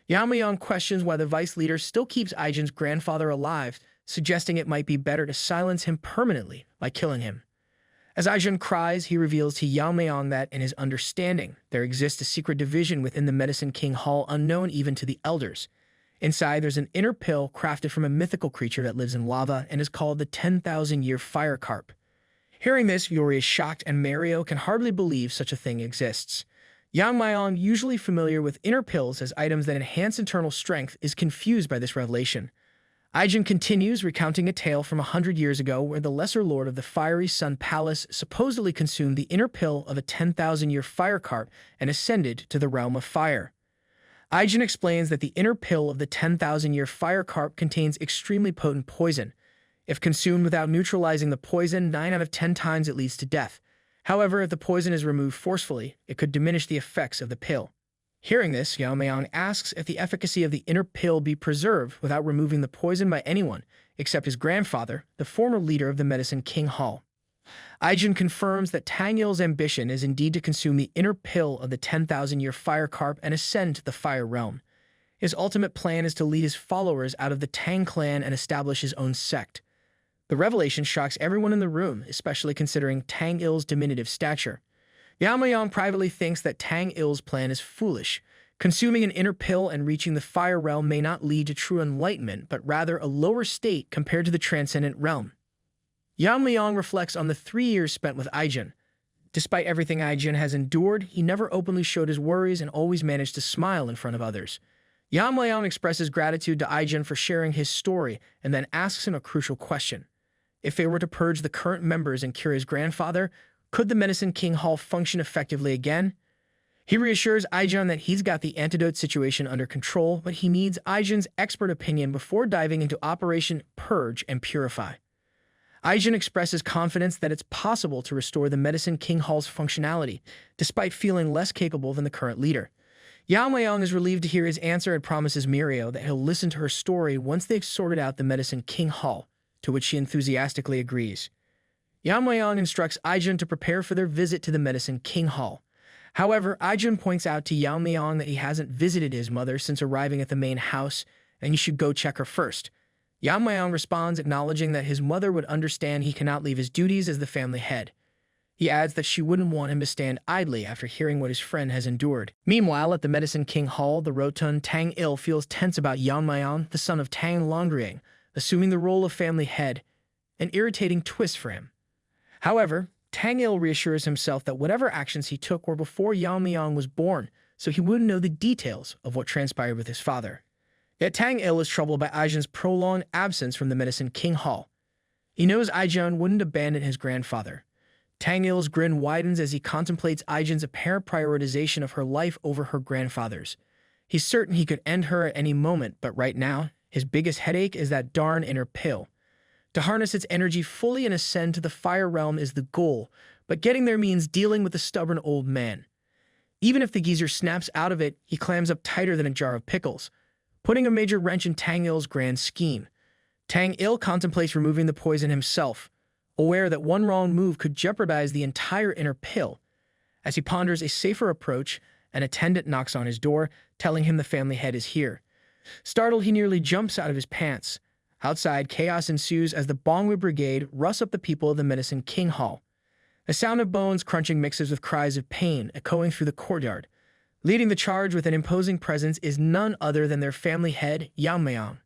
Yeon-myeong questions why the vice leader still keeps Aijin's grandfather alive, suggesting it might be better to silence him permanently by killing him. As Aijin cries, he reveals to Yeon-myeong that, in his understanding, there exists a secret division within the Medicine King Hall unknown even to the elders. Inside, there's an inner pill crafted from a mythical creature that lives in lava and is called the 10,000-year fire carp. Hearing this, Yuri is shocked, and Mario can hardly believe such a thing exists. Yeon-myeong, usually familiar with inner pills as items that enhance internal strength, is confused by this revelation. Aijin continues, recounting a tale from 100 years ago where the Lesser Lord of the Fiery Sun Palace supposedly consumed the inner pill of a 10,000-year fire carp and ascended to the realm of fire. Aijin explains that the inner pill of the 10,000-year fire carp contains extremely potent poison. If consumed without neutralizing the poison, 9 out of 10 times it leads to death. However, if the poison is removed forcefully, it could diminish the effects of the pill. Hearing this, Yeon-myeong asks if the efficacy of the inner pill be preserved without removing the poison by anyone, except his grandfather, the former leader of the Medicine King Hall. Aijin confirms that Tang Il's ambition is indeed to consume the inner pill of the 10,000-year fire carp and ascend to the fire realm. His ultimate plan is to lead his followers out of the Tang clan and establish his own sect. The revelation shocks everyone in the room, especially considering Tang Il's diminutive stature. Yeon-myeong privately thinks that Tang Il's plan is foolish. Consuming an inner pill and reaching the fire realm may not lead to true enlightenment, but rather a lower state compared to the transcendent realm. Yeon-myeong reflects on the 3 years spent with Aijin. Despite everything Aijin has endured, he never openly showed his worries and always managed to smile in front of others. Yeon-myeong expresses gratitude to Aijin for sharing his story and then asks him a crucial question. If they were to purge the current members and cure his grandfather, could the Medicine King Hall function effectively again? He reassures Aijin that he's got the antidote situation under control, but he needs Aijin's expert opinion before diving into Operation Purge and Purify. Aijin expresses confidence that it's possible to restore the Medicine King Hall's functionality, despite feeling less capable than the current leader. Yeon-myeong is relieved to hear his answer and promises Mirio that he'll listen to her story once they've sorted out the Medicine King Hall, to which she enthusiastically agrees. Yeon-myeong instructs Aijin to prepare for their visit to the Medicine King Hall. However, Aijin points out to Yeon-myeong that he hasn't visited his mother since arriving at the main house, and he should go check her first. Yeon-myeong responds, acknowledging that his mother would understand he cannot leave his duties as the family head. He adds that she wouldn't want him to stand idly after hearing what his friend has endured. Meanwhile, at the Medicine King Hall, the rotund Tang Il feels tense about Yeon-myeong, the son of Tang Yeon-myeong, assuming the role of family head, an irritating twist for him. However, Tang Il reassures himself that whatever actions he took were before Yeon-myeong was born, so he wouldn't know the details of what transpired with his father. Yet Tang Il is troubled by Aijin's prolonged absence from the Medicine King Hall. He knows Aijin wouldn't abandon his grandfather. Tang Il's grin widens as he contemplates Aijin's apparent prioritization of her life over her grandfather's. He's certain he could end her at any moment, but right now, his biggest headache is that darn inner pill. To harness its energy fully and ascend to the fire realm is the goal, but getting there means dealing with the stubborn old man. Even if the geezer snaps out of it, he clams up tighter than a jar of pickles, putting a major wrench in Tang Il's grand scheme. Tang Il contemplates removing the poison himself, aware that one wrong move could jeopardize the entire inner pill. As he ponders a safer approach, an attendant knocks on his door, telling him the family head is here. Startled, he nearly jumps out of his pants. Outside, chaos ensues as the Bongwe Brigade rush up the people of the Medicine King Hall. The sound of bones crunching mixes with cries of pain echoing through the courtyard. Leading the charge with an imposing presence is none other than their family head, Yeon-myeong.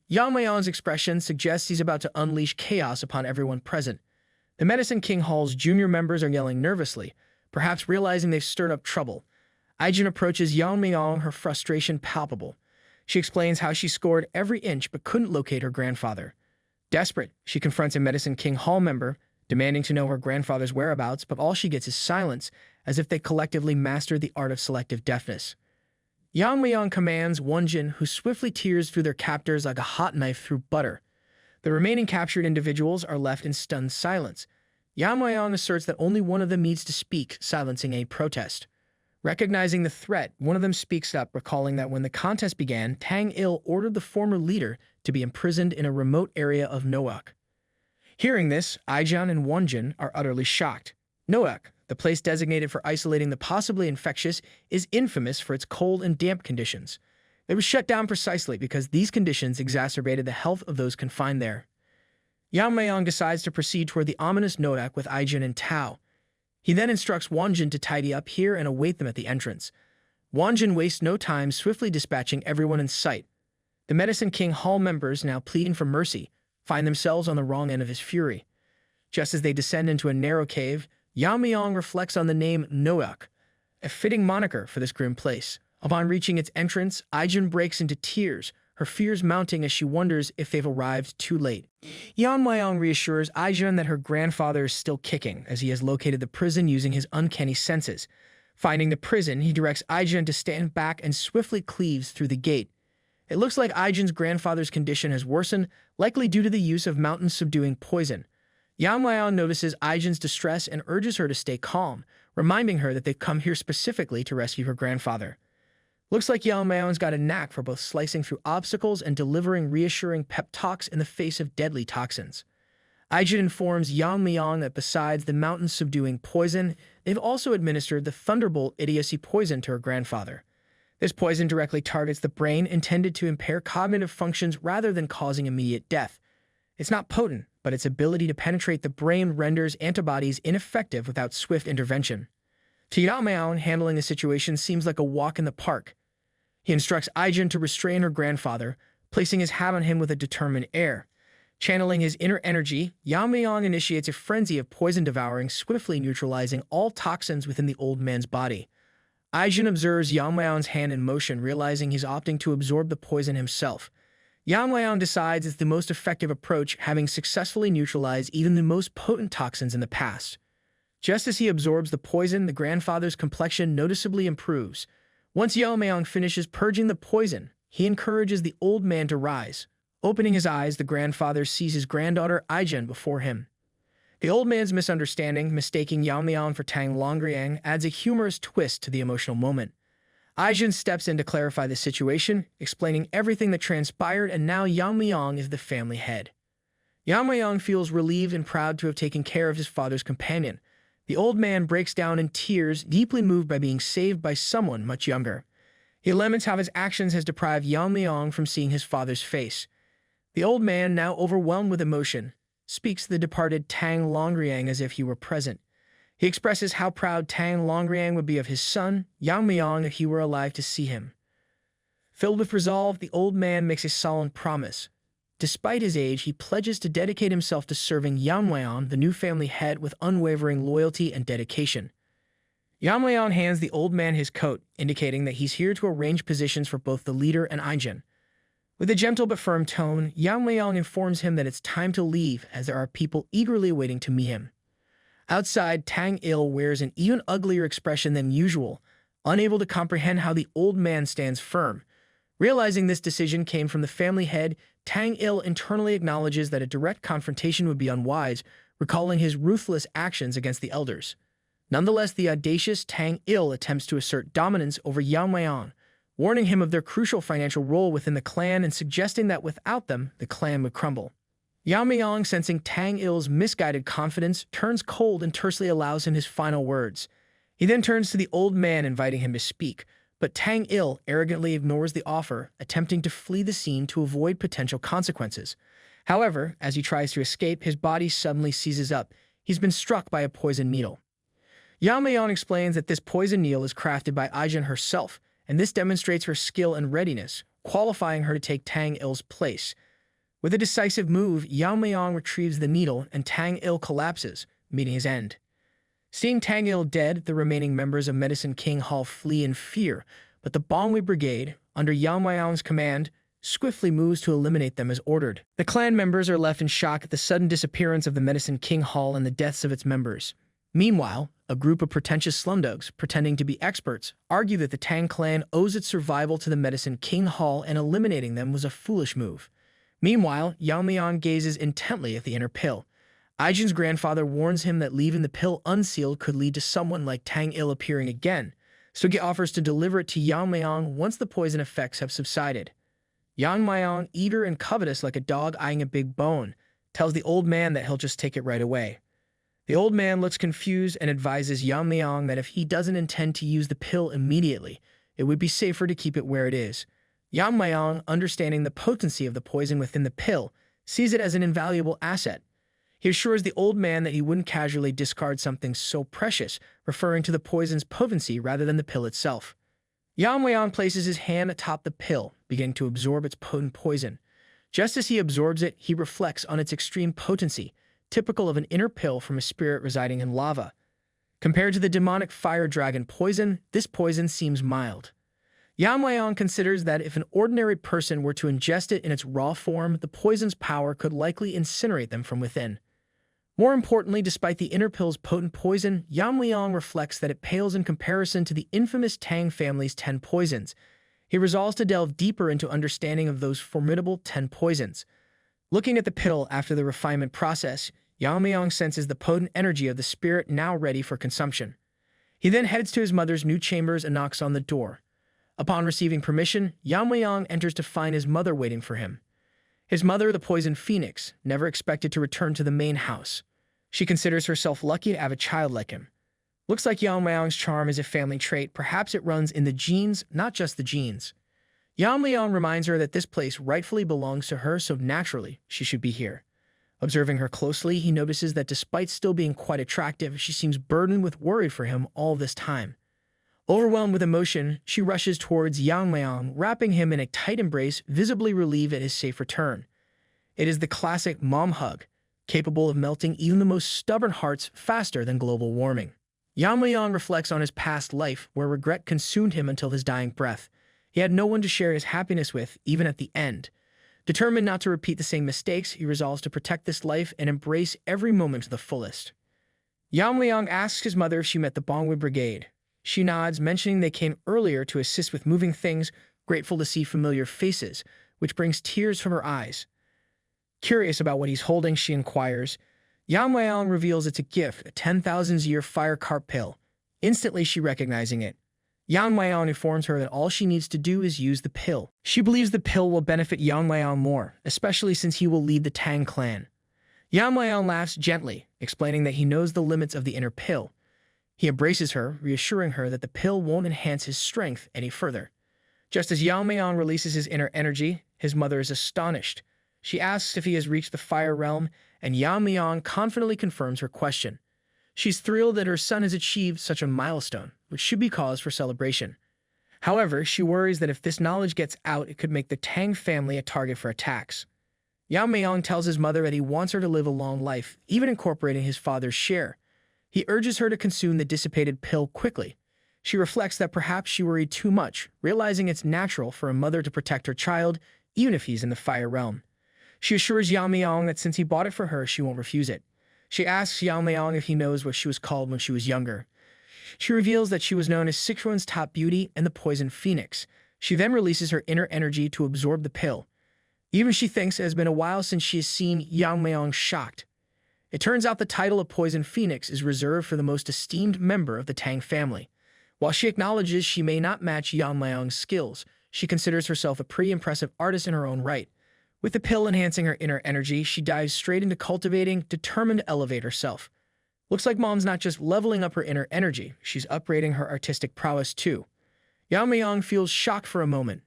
Yeon-myeong's expression suggests he's about to unleash chaos upon everyone present. The Medicine King Hall's junior members are yelling nervously, perhaps realizing they've stirred up trouble. Aijin approaches Yeon-myeong, her frustration palpable. She explains how she scored every inch but couldn't locate her grandfather. Desperate, she confronts a Medicine King Hall member, demanding to know her grandfather's whereabouts, but all she gets is silence, as if they collectively mastered the art of selective deafness. Yeon-myeong commands Wonjin, who swiftly tears through their captors like a hot knife through butter. The remaining captured individuals are left in stunned silence. Yeon-myeong asserts that only one of them needs to speak, silencing a protest. Recognizing the threat, one of them speaks up, recalling that when the contest began, Tang Il ordered the former leader to be imprisoned in a remote area of Noak. Hearing this, Aijin and Wonjin are utterly shocked. Noak, the place designated for isolating the possibly infectious, is infamous for its cold and damp conditions. It was shut down precisely because these conditions exacerbated the health of those confined there. Yeon-myeong decides to proceed toward the ominous Noak with Aijin and Tao. He then instructs Wonjin to tidy up here and await them at the entrance. Wonjin wastes no time swiftly dispatching everyone in sight. The Medicine King Hall members, now pleading for mercy, find themselves on the wrong end of his fury. Just as they descend into a narrow cave, Yeon-myeong reflects on the name Noak, a fitting moniker for this grim place. Upon reaching its entrance, Aijin breaks into tears, her fears mounting as she wonders if they've arrived too late. Yeon-myeong reassures Aijin that her grandfather is still kicking, as he has located the prison using his uncanny senses. Finding the prison, he directs Aijin to stand back and swiftly cleaves through the gate. It looks like Aijin's grandfather's condition has worsened, likely due to the use of mountain-subduing poison. Yeon-myeong notices Aijin's distress and urges her to stay calm, reminding her that they've come here specifically to rescue her grandfather. Looks like Yeon-myeong's got a knack for both slicing through obstacles and delivering reassuring pep talks in the face of deadly toxins. Aijin informs Yeon-myeong that besides the mountain-subduing poison, they've also administered the Thunderbolt idiocy poison to her grandfather. This poison directly targets the brain, intended to impair cognitive functions rather than causing immediate death. It's not potent, but its ability to penetrate the brain renders antibodies ineffective without swift intervention. To Yeon-myeong, handling the situation seems like a walk in the park. He instructs Aijin to restrain her grandfather, placing his hat on him with a determined air. Channeling his inner energy, Yeon-myeong initiates a frenzy of poison devouring, swiftly neutralizing all toxins within the old man's body. Aijin observes Yeon-myeong's hand in motion, realizing he's opting to absorb the poison himself. Yeon-myeong decides it's the most effective approach, having successfully neutralized even the most potent toxins in the past. Just as he absorbs the poison, the grandfather's complexion noticeably improves. Once Yeon-myeong finishes purging the poison, he encourages the old man to rise. Opening his eyes, the grandfather sees his granddaughter Aijin before him. The old man's misunderstanding, mistaking Yeon-myeong for Tang Yeon-myeong, adds a humorous twist to the emotional moment. Aijin steps in to clarify the situation, explaining everything that transpired, and now Yeon-myeong is the family head. Yeon-myeong feels relieved and proud to have taken care of his father's companion. The old man breaks down in tears, deeply moved by being saved by someone much younger. He laments how his actions has deprived Yeon-myeong from seeing his father's face. The old man, now overwhelmed with emotion, speaks to the departed Tang Yeon-myeong as if he were present. He expresses how proud Tang Yeon-myeong would be of his son, Yeon-myeong, if he were alive to see him. Filled with resolve, the old man makes a solemn promise. Despite his age, he pledges to dedicate himself to serving Yeon-myeong, the new family head, with unwavering loyalty and dedication. Yeon-myeong hands the old man his coat, indicating that he's here to arrange positions for both the leader and Aijin. With a gentle but firm tone, Yeon-myeong informs him that it's time to leave, as there are people eagerly waiting to meet him. Outside, Tang Il wears an even uglier expression than usual, unable to comprehend how the old man stands firm. Realizing this decision came from the family head, Tang Il internally acknowledges that a direct confrontation would be unwise, recalling his ruthless actions against the elders. Nonetheless, the audacious Tang Il attempts to assert dominance over Yeon-myeong, warning him of their crucial financial role within the clan and suggesting that without them, the clan would crumble. Yeon-myeong, sensing Tang Il's misguided confidence, turns cold and tersely allows him his final words. He then turns to the old man, inviting him to speak, but Tang Il arrogantly ignores the offer, attempting to flee the scene to avoid potential consequences. However, as he tries to escape, his body suddenly seizes up. He's been struck by a poison needle. Yeon-myeong explains that this poison needle is crafted by Aijin herself, and this demonstrates her skill and readiness, qualifying her to take Tang Il's place. With a decisive move, Yeon-myeong retrieves the needle and Tang Il collapses, meeting his end. Seeing Tang Il dead, the remaining members of Medicine King Hall flee in fear, but the Bongwi Brigade, under Yeon-myeong's command, swiftly moves to eliminate them as ordered. The clan members are left in shock at the sudden disappearance of the Medicine King Hall and the deaths of its members. Meanwhile, a group of pretentious slumdogs, pretending to be experts, argue that the Tang clan owes its survival to the Medicine King Hall and eliminating them was a foolish move. Meanwhile, Yeon-myeong gazes intently at the inner pill. Aijin's grandfather warns him that leaving the pill unsealed could lead to someone like Tang Il appearing again, so he offers to deliver it to Yeon-myeong once the poison effects have subsided. Yeon-myeong, eager and covetous like a dog eyeing a big bone, tells the old man that he'll just take it right away. The old man looks confused and advises Yeon-myeong that if he doesn't intend to use the pill immediately, it would be safer to keep it where it is. Yeon-myeong, understanding the potency of the poison within the pill, sees it as an invaluable asset. He assures the old man that he wouldn't casually discard something so precious, referring to the poison's potency rather than the pill itself. Yeon-myeong places his hand atop the pill, beginning to absorb its potent poison. Just as he absorbs it, he reflects on its extreme potency, typical of an inner pill from a spirit residing in lava. Compared to the demonic fire dragon poison, this poison seems mild. Yeon-myeong considers that if an ordinary person were to ingest it in its raw form, the poison's power could likely incinerate them from within. More importantly, despite the inner pill's potent poison, Yeon-myeong reflects that it pales in comparison to the infamous Tang family's 10 poisons. He resolves to delve deeper into understanding of those formidable 10 poisons. Looking at the pill after the refinement process, Yeon-myeong senses the potent energy of the spirit now ready for consumption. He then heads to his mother's new chambers and knocks on the door. Upon receiving permission, Yeon-myeong enters to find his mother waiting for him. His mother, the Poison Phoenix, never expected to return to the main house. She considers herself lucky to have a child like him. Looks like Yeon-myeong's charm is a family trait. Perhaps it runs in the genes, not just the genes. Yeon-myeong reminds her that this place rightfully belongs to her, so naturally she should be here. Observing her closely, he notices that despite still being quite attractive, she seems burdened with worry for him all this time. Overwhelmed with emotion, she rushes towards Yeon-myeong, wrapping him in a tight embrace, visibly relieved at his safe return. It is the classic mom hug, capable of melting even the most stubborn hearts faster than global warming. Yeon-myeong reflects on his past life, where regret consumed him until his dying breath. He had no one to share his happiness with, even at the end. Determined not to repeat the same mistakes, he resolves to protect this life and embrace every moment to the fullest. Yeon-myeong asks his mother if she met the Bongwi Brigade. She nods, mentioning they came earlier to assist with moving things, grateful to see familiar faces, which brings tears from her eyes. Curious about what he's holding, she inquires. Yeon-myeong reveals it's a gift, a 10,000-year fire carp pill. Instantly, she recognizing it. Yeon-myeong informs her that all she needs to do is use the pill. She believes the pill will benefit Yeon-myeong more, especially since he will lead the Tang clan. Yeon-myeong laughs gently, explaining that he knows the limits of the inner pill. He embraces her, reassuring her that the pill won't enhance his strength any further. Just as Yeon-myeong releases his inner energy, his mother is astonished. She asks if he has reached the fire realm, and Yeon-myeong confidently confirms her question. She's thrilled that her son has achieved such a milestone, which should be cause for celebration. However, she worries that if this knowledge gets out, it could make the Tang family a target for attacks. Yeon-myeong tells his mother that he wants her to live a long life, even incorporating his father's share. He urges her to consume the dissipated pill quickly. She reflects that perhaps she worried too much, realizing it's natural for a mother to protect her child, even if he's in the fire realm. She assures Yeon-myeong that since he bought it for her, she won't refuse it. She asks Yeon-myeong if he knows what she was called when she was younger. She reveals that she was known as Sichuan's top beauty and the Poison Phoenix. She then releases her inner energy to absorb the pill. Even she thinks it has been a while since she has seen Yeon-myeong shocked. It turns out the title of Poison Phoenix is reserved for the most esteemed member of the Tang family. While she acknowledges she may not match Yeon-myeong's skills, she considers herself a pretty impressive artist in her own right. With the pill enhancing her inner energy, she dives straight into cultivating, determined to elevate herself. Looks like mom's not just leveling up her inner energy, she's upgrading her artistic prowess too. Yeon-myeong feels shocked for a moment.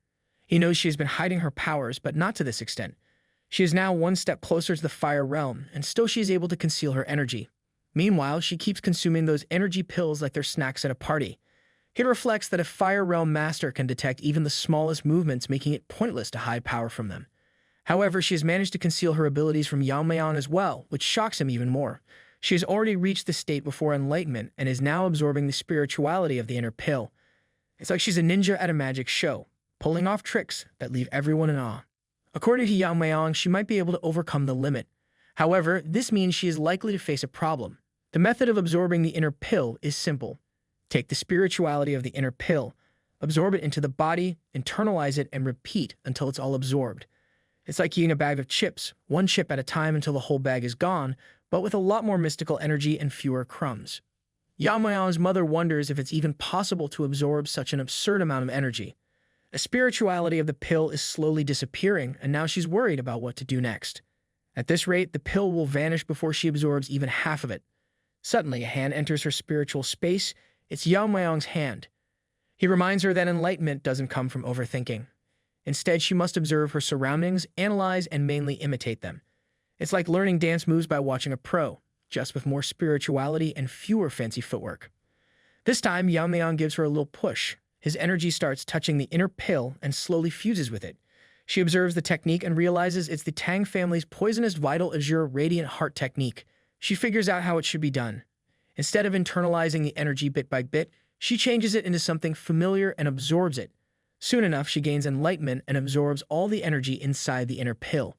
He knows she has been hiding her powers, but not to this extent. She is now one step closer to the fire realm, and still she is able to conceal her energy. Meanwhile, she keeps consuming those energy pills like they're snacks at a party. It reflects that a fire realm master can detect even the smallest movements, making it pointless to hide power from them. However, she has managed to conceal her abilities from Yeon-myeong as well, which shocks him even more. She has already reached the state before enlightenment and is now absorbing the spirituality of the inner pill. It's like she's a ninja at a magic show, pulling off tricks that leave everyone in awe. According to Yeon-myeong, she might be able to overcome the limit. However, this means she is likely to face a problem. The method of absorbing the inner pill is simple. Take the spirituality of the inner pill, absorb it into the body, internalize it, and repeat until it's all absorbed. It's like eating a bag of chips, one chip at a time until the whole bag is gone, but with a lot more mystical energy and fewer crumbs. Yeon-myeong's mother wonders if it's even possible to absorb such an absurd amount of energy. The spirituality of the pill is slowly disappearing, and now she's worried about what to do next. At this rate, the pill will vanish before she absorbs even half of it. Suddenly, a hand enters her spiritual space. It's Yeon-myeong's hand. He reminds her that enlightenment doesn't come from overthinking. Instead, she must observe her surroundings, analyze, and mainly imitate them. It's like learning dance moves by watching a pro, just with more spirituality and fewer fancy footwork. This time, Yeon-myeong gives her a little push. His energy starts touching the inner pill and slowly fuses with it. She observes the technique and realizes it's the Tang family's poisonous vital azure radiant heart technique. She figures out how it should be done. Instead of internalizing the energy bit by bit, she changes it into something familiar and absorbs it. Soon enough, she gains enlightenment and absorbs all the energy inside the inner pill.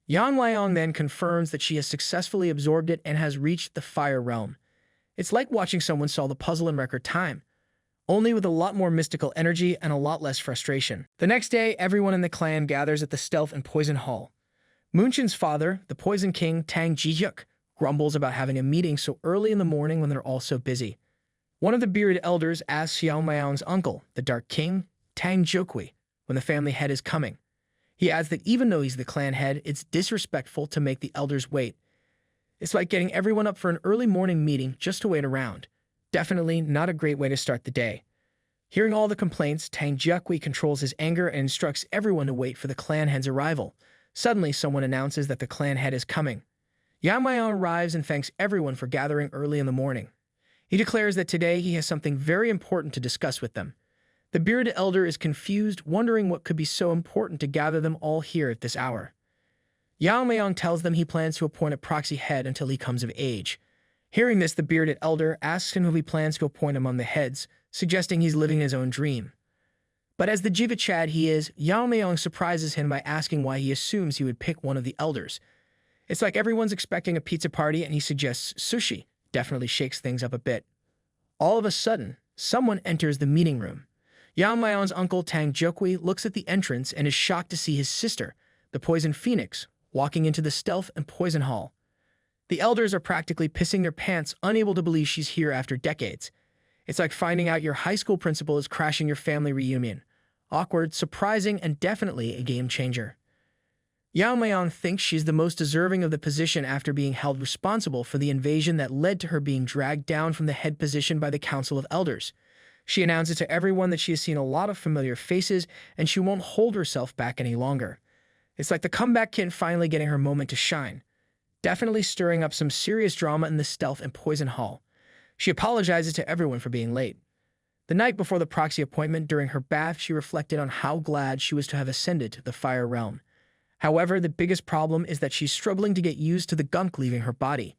Yeon-myeong then confirms that she has successfully absorbed it and has reached the fire realm. It's like watching someone solve the puzzle in record time, only with a lot more mystical energy and a lot less frustration. The next day, everyone in the clan gathers at the Stealth and Poison Hall. Munchin's father, the Poison King Tang Yeon-myeong, grumbles about having a meeting so early in the morning when they're all so busy. One of the bearded elders asks Yeon-myeong's uncle, the Dark King, Tang Yeon-myeong, when the family head is coming. He adds that even though he's the clan head, it's disrespectful to make the elders wait. It's like getting everyone up for an early morning meeting just to wait around. Definitely not a great way to start the day. Hearing all the complaints, Tang Yeon-myeong controls his anger and instructs everyone to wait for the clan head's arrival. Suddenly, someone announces that the clan head is coming. Yeon-myeong arrives and thanks everyone for gathering early in the morning. He declares that today he has something very important to discuss with them. The bearded elder is confused, wondering what could be so important to gather them all here at this hour. Yeon-myeong tells them he plans to appoint a proxy head until he comes of age. Hearing this, the bearded elder asks him who he plans to appoint among the heads, suggesting he's living his own dream. But as the Jiva Chad he is, Yeon-myeong surprises him by asking why he assumes he would pick one of the elders. It's like everyone's expecting a pizza party and he suggests sushi. Definitely shakes things up a bit. All of a sudden, someone enters the meeting room. Yeon-myeong's uncle Tang Yeon-myeong looks at the entrance and is shocked to see his sister, the Poison Phoenix, walking into the Stealth and Poison Hall. The elders are practically pissing their pants, unable to believe she's here after decades. It's like finding out your high school principal is crashing your family reunion. Awkward, surprising, and definitely a game changer. Yeon-myeong thinks she's the most deserving of the position after being held responsible for the invasion that led to her being dragged down from the head position by the Council of Elders. She announces to everyone that she has seen a lot of familiar faces and she won't hold herself back any longer. It's like the comeback kid finally getting her moment to shine. Definitely stirring up some serious drama in the Stealth and Poison Hall. She apologizes to everyone for being late. The night before the proxy appointment, during her bath, she reflected on how glad she was to have ascended to the Fire Realm. However, the biggest problem is that she's struggling to get used to the gunk leaving her body.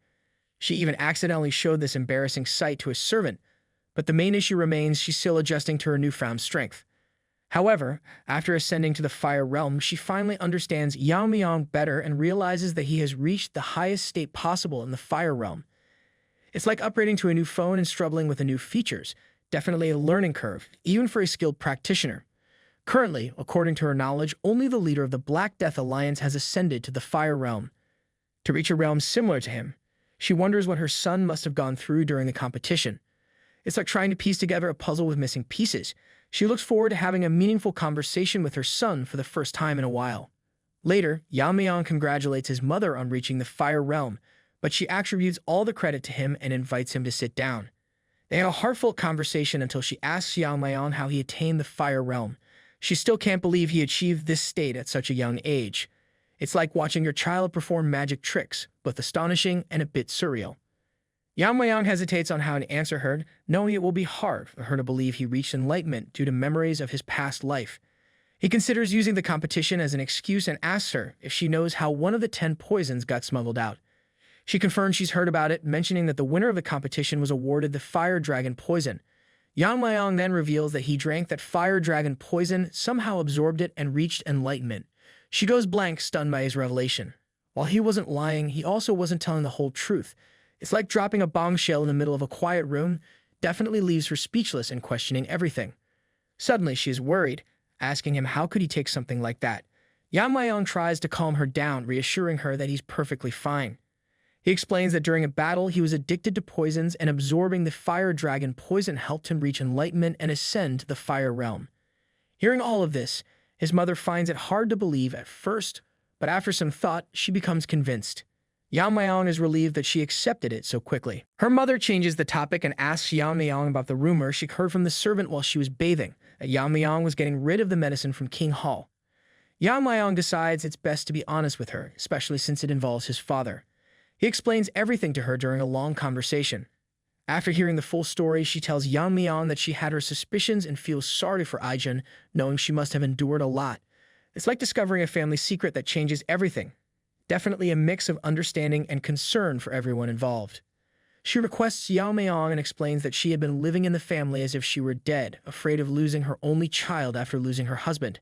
She even accidentally showed this embarrassing sight to a servant, but the main issue remains she's still adjusting to her newfound strength. However, after ascending to the Fire Realm, she finally understands Yeon-myeong better and realizes that he has reached the highest state possible in the Fire Realm. It's like upgrading to a new phone and struggling with the new features. Definitely a learning curve, even for a skilled practitioner. Currently, according to her knowledge, only the leader of the Black Death Alliance has ascended to the Fire Realm. To reach a realm similar to him, she wonders what her son must have gone through during the competition. It's like trying to piece together a puzzle with missing pieces. She looks forward to having a meaningful conversation with her son for the first time in a while. Later, Yeon-myeong congratulates his mother on reaching the Fire Realm, but she attributes all the credit to him and invites him to sit down. They have a heartfelt conversation until she asks Yeon-myeong how he attained the Fire Realm. She still can't believe he achieved this state at such a young age. It's like watching your child perform magic tricks, both astonishing and a bit surreal. Yeon-myeong hesitates on how to answer her, knowing it will be hard for her to believe he reached enlightenment due to memories of his past life. He considers using the competition as an excuse and asks her if she knows how one of the 10 poisons got smuggled out. She confirms she's heard about it, mentioning that the winner of the competition was awarded the Fire Dragon poison. Yeon-myeong then reveals that he drank that Fire Dragon poison, somehow absorbed it, and reached enlightenment. She goes blank, stunned by his revelation. While he wasn't lying, he also wasn't telling the whole truth. It's like dropping a bombshell in the middle of a quiet room, definitely leaves her speechless and questioning everything. Suddenly, she is worried, asking him how could he take something like that. Yeon-myeong tries to calm her down, reassuring her that he's perfectly fine. He explains that during a battle, he was addicted to poisons and absorbing the Fire Dragon poison helped him reach enlightenment and ascend to the Fire Realm. Hearing all of this, his mother finds it hard to believe at first, but after some thought, she becomes convinced. Yeon-myeong is relieved that she accepted it so quickly. Her mother changes the topic and asks Yeon-myeong about the rumor she heard from the servant while she was bathing, that Yeon-myeong was getting rid of the medicine from King Hall. Yeon-myeong decides it's best to be honest with her, especially since it involves his father. He explains everything to her during a long conversation. After hearing the full story, she tells Yeon-myeong that she had her suspicions and feels sorry for Aijun, knowing she must have endured a lot. It's like discovering a family secret that changes everything. Definitely a mix of understanding and concern for everyone involved. She requests Yeon-myeong and explains that she had been living in the family as if she were dead, afraid of losing her only child after losing her husband.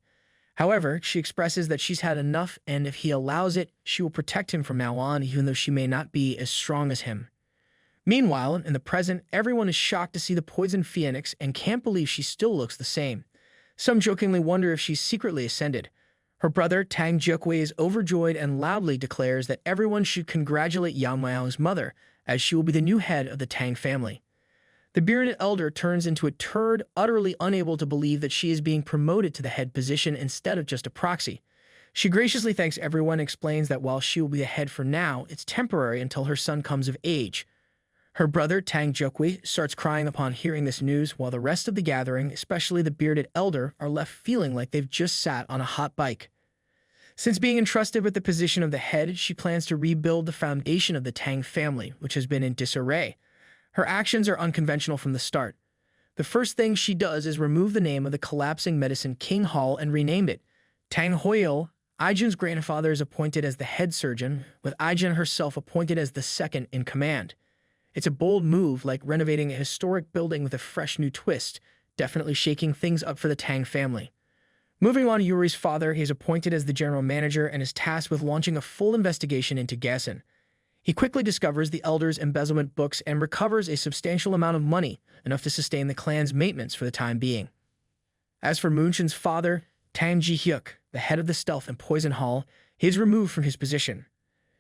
However, she expresses that she's had enough and if he allows it, she will protect him from now on even though she may not be as strong as him. Meanwhile, in the present, everyone is shocked to see the poison phoenix and can't believe she still looks the same. Some jokingly wonder if she's secretly ascended. Her brother, Tang Yeon-myeong, is overjoyed and loudly declares that everyone should congratulate Yeon-myeong's mother, as she will be the new head of the Tang family. The bearded elder turns into a turd, utterly unable to believe that she is being promoted to the head position instead of just a proxy. She graciously thanks everyone and explains that while she will be the head for now, it's temporary until her son comes of age. Her brother, Tang Yeon-myeong, starts crying upon hearing this news, while the rest of the gathering, especially the bearded elder, are left feeling like they've just sat on a hot bike. Since being entrusted with the position of the head, she plans to rebuild the foundation of the Tang family, which has been in disarray. Her actions are unconventional from the start. The first thing she does is remove the name of the collapsing medicine King Hall and rename it. Tang Hoil, Aijun's grandfather, is appointed as the head surgeon, with Aijun herself appointed as the second in command. It's a bold move, like renovating a historic building with a fresh new twist, definitely shaking things up for the Tang family. Moving on to Yuri's father, he is appointed as the general manager and is tasked with launching a full investigation into Gassen. He quickly discovers the elder's embezzlement books and recovers a substantial amount of money, enough to sustain the clan's maintenance for the time being. As for Moonshin's father, Tang Ji-hyuk, the head of the Stealth and Poison Hall, he is removed from his position.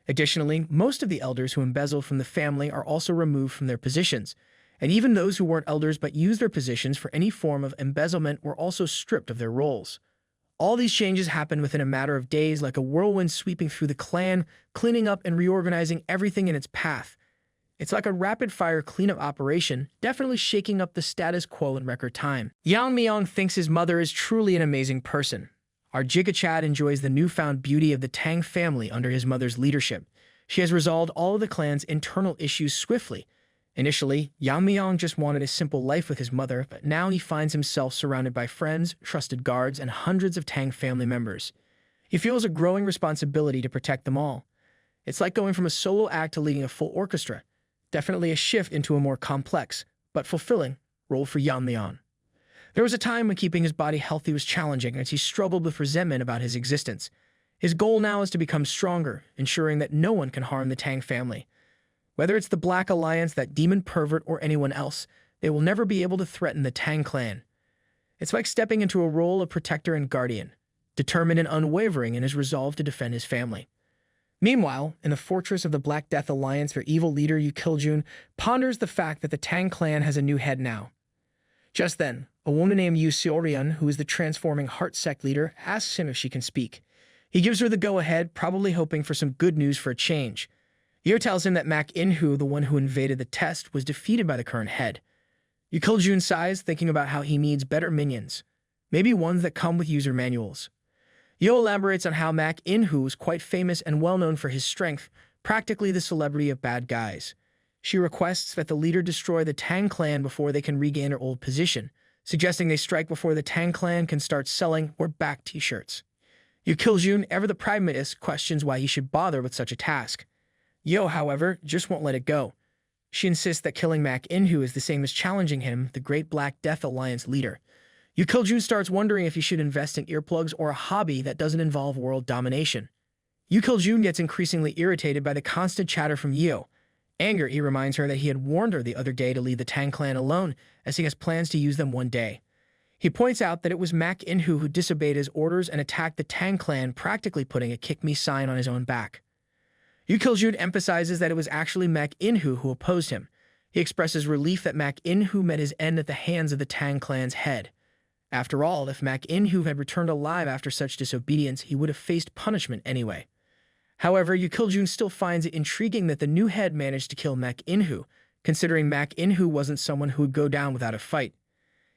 Additionally, most of the elders who embezzled from the family are also removed from their positions, and even those who weren't elders but used their positions for any form of embezzlement were also stripped of their roles. All these changes happen within a matter of days, like a whirlwind sweeping through the clan, cleaning up and reorganizing everything in its path. It's like a rapid-fire cleanup operation, definitely shaking up the status quo in record time. Yeon-myeong thinks his mother is truly an amazing person. Our Jigga-chad enjoys the newfound beauty of the Tang family under his mother's leadership. She has resolved all of the clan's internal issues swiftly. Initially, Yeon-myeong just wanted a simple life with his mother, but now he finds himself surrounded by friends, trusted guards, and hundreds of Tang family members. He feels a growing responsibility to protect them all. It's like going from a solo act to leading a full orchestra. Definitely a shift into a more complex, but fulfilling, role for Yeon-myeong. There was a time when keeping his body healthy was challenging as he struggled with resentment about his existence. His goal now is to become stronger, ensuring that no one can harm the Tang family. Whether it's the Black Alliance, that demon pervert, or anyone else, they will never be able to threaten the Tang clan. It's like stepping into a role of protector and guardian, determined and unwavering in his resolve to defend his family. Meanwhile, in the fortress of the Black Death Alliance, their evil leader Yu Kiljun ponders the fact that the Tang clan has a new head now. Just then, a woman named Yu Seorian, who is the transforming heart sect leader, asks him if she can speak. He gives her the go-ahead, probably hoping for some good news for a change. Yu tells him that Mak In-hu, the one who invaded the test, was defeated by the current head. Yu Kiljun sighs, thinking about how he needs better minions, maybe ones that come with user manuals. Yu elaborates on how Mak In-hu is quite famous and well-known for his strength, practically the celebrity of bad guys. She requests that the leader destroy the Tang clan before they can regain their old position, suggesting they strike before the Tang clan can start selling "We're back" t-shirts. Yu Kiljun, ever the pragmatist, questions why he should bother with such a task. Yo, however, just won't let it go. She insists that killing Mak In-hu is the same as challenging him, the Great Black Death Alliance leader. Yu Kiljun starts wondering if he should invest in earplugs or a hobby that doesn't involve world domination. Yu Kiljun gets increasingly irritated by the constant chatter from Yu. Anger, he reminds her that he had warned her the other day to leave the Tang clan alone, as he has plans to use them one day. He points out that it was Mak In-hu who disobeyed his orders and attacked the Tang clan, practically putting a kick-me sign on his own back. Yu Kiljun emphasizes that it was actually Mak In-hu who opposed him. He expresses relief that Mak In-hu met his end at the hands of the Tang clan's head. After all, if Mak In-hu had returned alive after such disobedience, he would have faced punishment anyway. However, Yu Kiljun still finds it intriguing that the new head managed to kill Mak In-hu, considering Mak In-hu wasn't someone who would go down without a fight.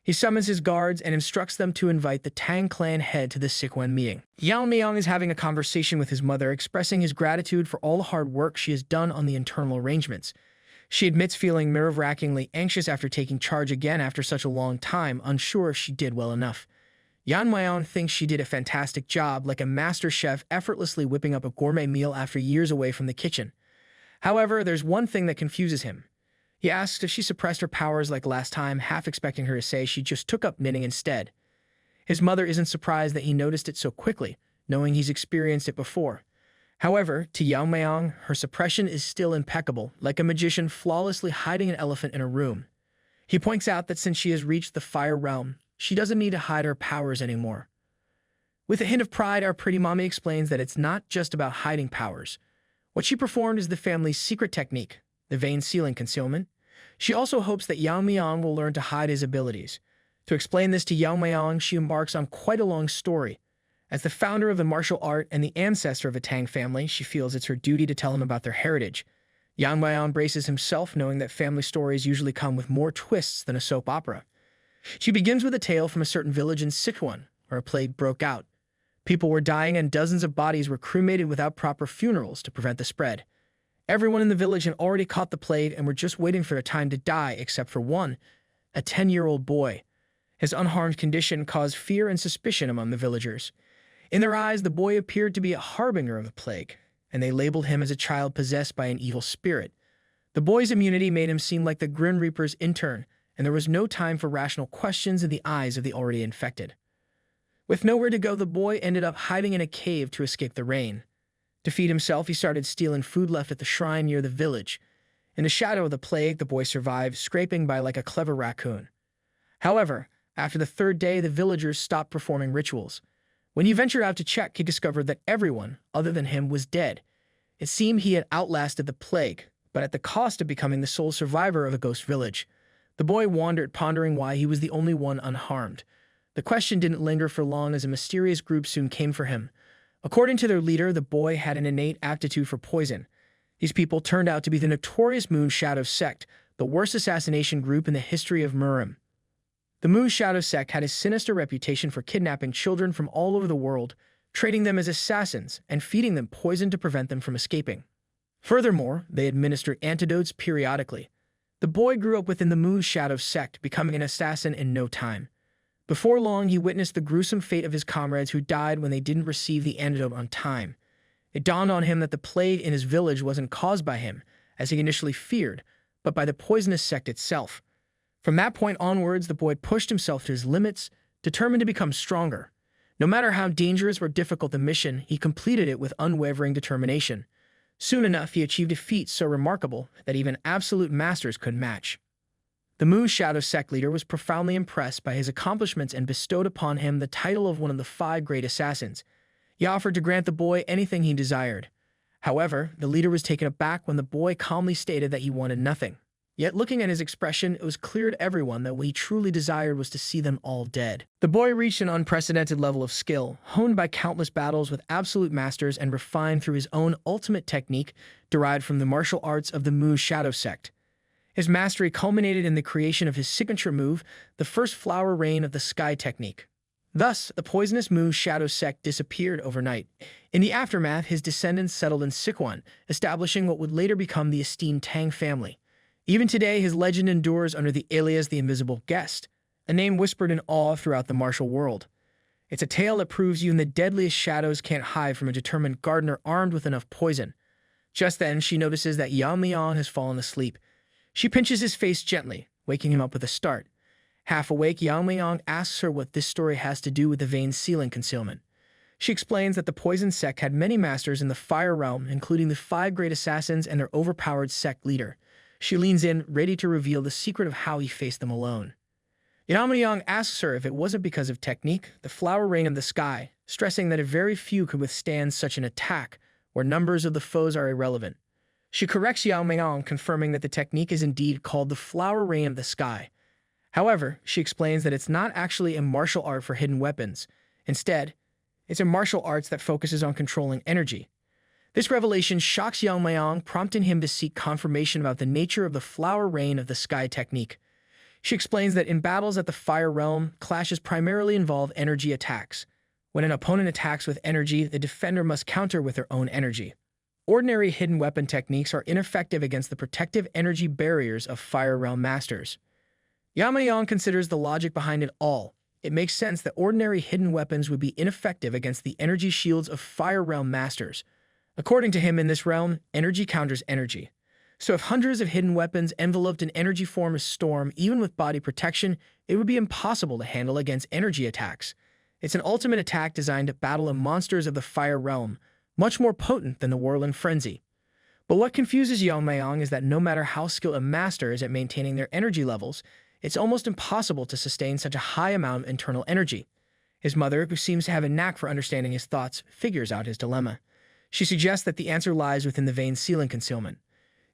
He summons his guards and instructs them to invite the Tang clan head to the Sichuan meeting. Yeon-myeong is having a conversation with his mother, expressing his gratitude for all the hard work she has done on the internal arrangements. She admits feeling nerve-wrackingly anxious after taking charge again after such a long time, unsure if she did well enough. Yeon-myeong thinks she did a fantastic job, like a master chef effortlessly whipping up a gourmet meal after years away from the kitchen. However, there's one thing that confuses him. He asks if she suppressed her powers like last time, half expecting her to say she just took up knitting instead. His mother isn't surprised that he noticed it so quickly, knowing he's experienced it before. However, to Yeon-myeong, her suppression is still impeccable, like a magician flawlessly hiding an elephant in a room. He points out that since she has reached the fire realm, she doesn't need to hide her powers anymore. With a hint of pride, our pretty mommy explains that it's not just about hiding powers. What she performed is the family's secret technique, the vein sealing concealment. She also hopes that Yeon-myeong will learn to hide his abilities. To explain this to Yeon-myeong, she embarks on quite a long story. As the founder of the martial art and the ancestor of the Tang family, she feels it's her duty to tell him about their heritage. Yeon-myeong braces himself, knowing that family stories usually come with more twists than a soap opera. She begins with a tale from a certain village in Sichuan, where a plague broke out. People were dying and dozens of bodies were cremated without proper funerals to prevent the spread. Everyone in the village had already caught the plague and were just waiting for their time to die, except for one, a 10-year-old boy. His unharmed condition caused fear and suspicion among the villagers. In their eyes, the boy appeared to be a harbinger of the plague, and they labeled him as a child possessed by an evil spirit. The boy's immunity made him seem like the Grim Reaper's intern, and there was no time for rational questions in the eyes of the already infected. With nowhere to go, the boy ended up hiding in a cave to escape the rain. To feed himself, he started stealing food left at the shrine near the village. In the shadow of the plague, the boy survived, scraping by like a clever raccoon. However, after the third day, the villagers stopped performing rituals. When he ventured out to check, he discovered that everyone, other than him, was dead. It seemed he had outlasted the plague, but at the cost of becoming the sole survivor of a ghost village. The boy wandered, pondering why he was the only one unharmed. The question didn't linger for long, as a mysterious group soon came for him. According to their leader, the boy had an innate aptitude for poison. These people turned out to be the notorious Moon Shadow Sect, the worst assassination group in the history of Murim. The Moon Shadow Sect had a sinister reputation for kidnapping children from all over the world, trading them as assassins, and feeding them poison to prevent them from escaping. Furthermore, they administered antidotes periodically. The boy grew up within the Moon Shadow Sect, becoming an assassin in no time. Before long, he witnessed the gruesome fate of his comrades who died when they didn't receive the antidote on time. It dawned on him that the plague in his village wasn't caused by him, as he initially feared, but by the poisonous sect itself. From that point onwards, the boy pushed himself to his limits, determined to become stronger. No matter how dangerous or difficult the mission, he completed it with unwavering determination. Soon enough, he achieved a feat so remarkable that even absolute masters couldn't match. The Mu Shadow sect leader was profoundly impressed by his accomplishments and bestowed upon him the title of one of the 5 great assassins. He offered to grant the boy anything he desired. However, the leader was taken aback when the boy calmly stated that he wanted nothing. Yet looking at his expression, it was clear to everyone that what he truly desired was to see them all dead. The boy reached an unprecedented level of skill, honed by countless battles with absolute masters and refined through his own ultimate technique derived from the martial arts of the Mu Shadow sect. His mastery culminated in the creation of his signature move, the first flower rain of the sky technique. Thus, the poisonous Mu Shadow sect disappeared overnight. In the aftermath, his descendants settled in Sichuan, establishing what would later become the esteemed Tang family. Even today, his legend endures under the alias the Invisible Guest, a name whispered in awe throughout the martial world. It's a tale that proves even the deadliest shadows can't hide from a determined gardener armed with enough poison. Just then, she notices that Yeon-myeong has fallen asleep. She pinches his face gently, waking him up with a start. Half awake, Yeon-myeong asks her what this story has to do with the vein sealing concealment. She explains that the poison sect had many masters in the fire realm, including the 5 great assassins and their overpowered sect leader. She leans in, ready to reveal the secret of how he faced them alone. Yeon-myeong asks her if it wasn't because of technique, the flower rain of the sky, stressing that very few could withstand such an attack, where numbers of the foes are irrelevant. She corrects Yeon-myeong, confirming that the technique is indeed called the flower rain of the sky. However, she explains that it's not actually a martial art for hidden weapons. Instead, it's a martial arts that focuses on controlling energy. This revelation shocks Yeon-myeong, prompting him to seek confirmation about the nature of the flower rain of the sky technique. She explains that in battles at the fire realm, clashes primarily involve energy attacks. When an opponent attacks with energy, the defender must counter with their own energy. Ordinary hidden weapon techniques are ineffective against the protective energy barriers of fire realm masters. Yeon-myeong considers the logic behind it all. It makes sense that ordinary hidden weapons would be ineffective against the energy shields of fire realm masters. According to him, in this realm, energy counters energy. So if hundreds of hidden weapons enveloped in energy form a storm, even with body protection, it would be impossible to handle against energy attacks. It's an ultimate attack designed to battle the monsters of the fire realm, much more potent than the whirling frenzy. But what confuses Yeon-myeong is that no matter how skilled a master is at maintaining their energy levels, it's almost impossible to sustain such a high amount of internal energy. His mother, who seems to have a knack for understanding his thoughts, figures out his dilemma. She suggests that the answer lies within the vein sealing concealment.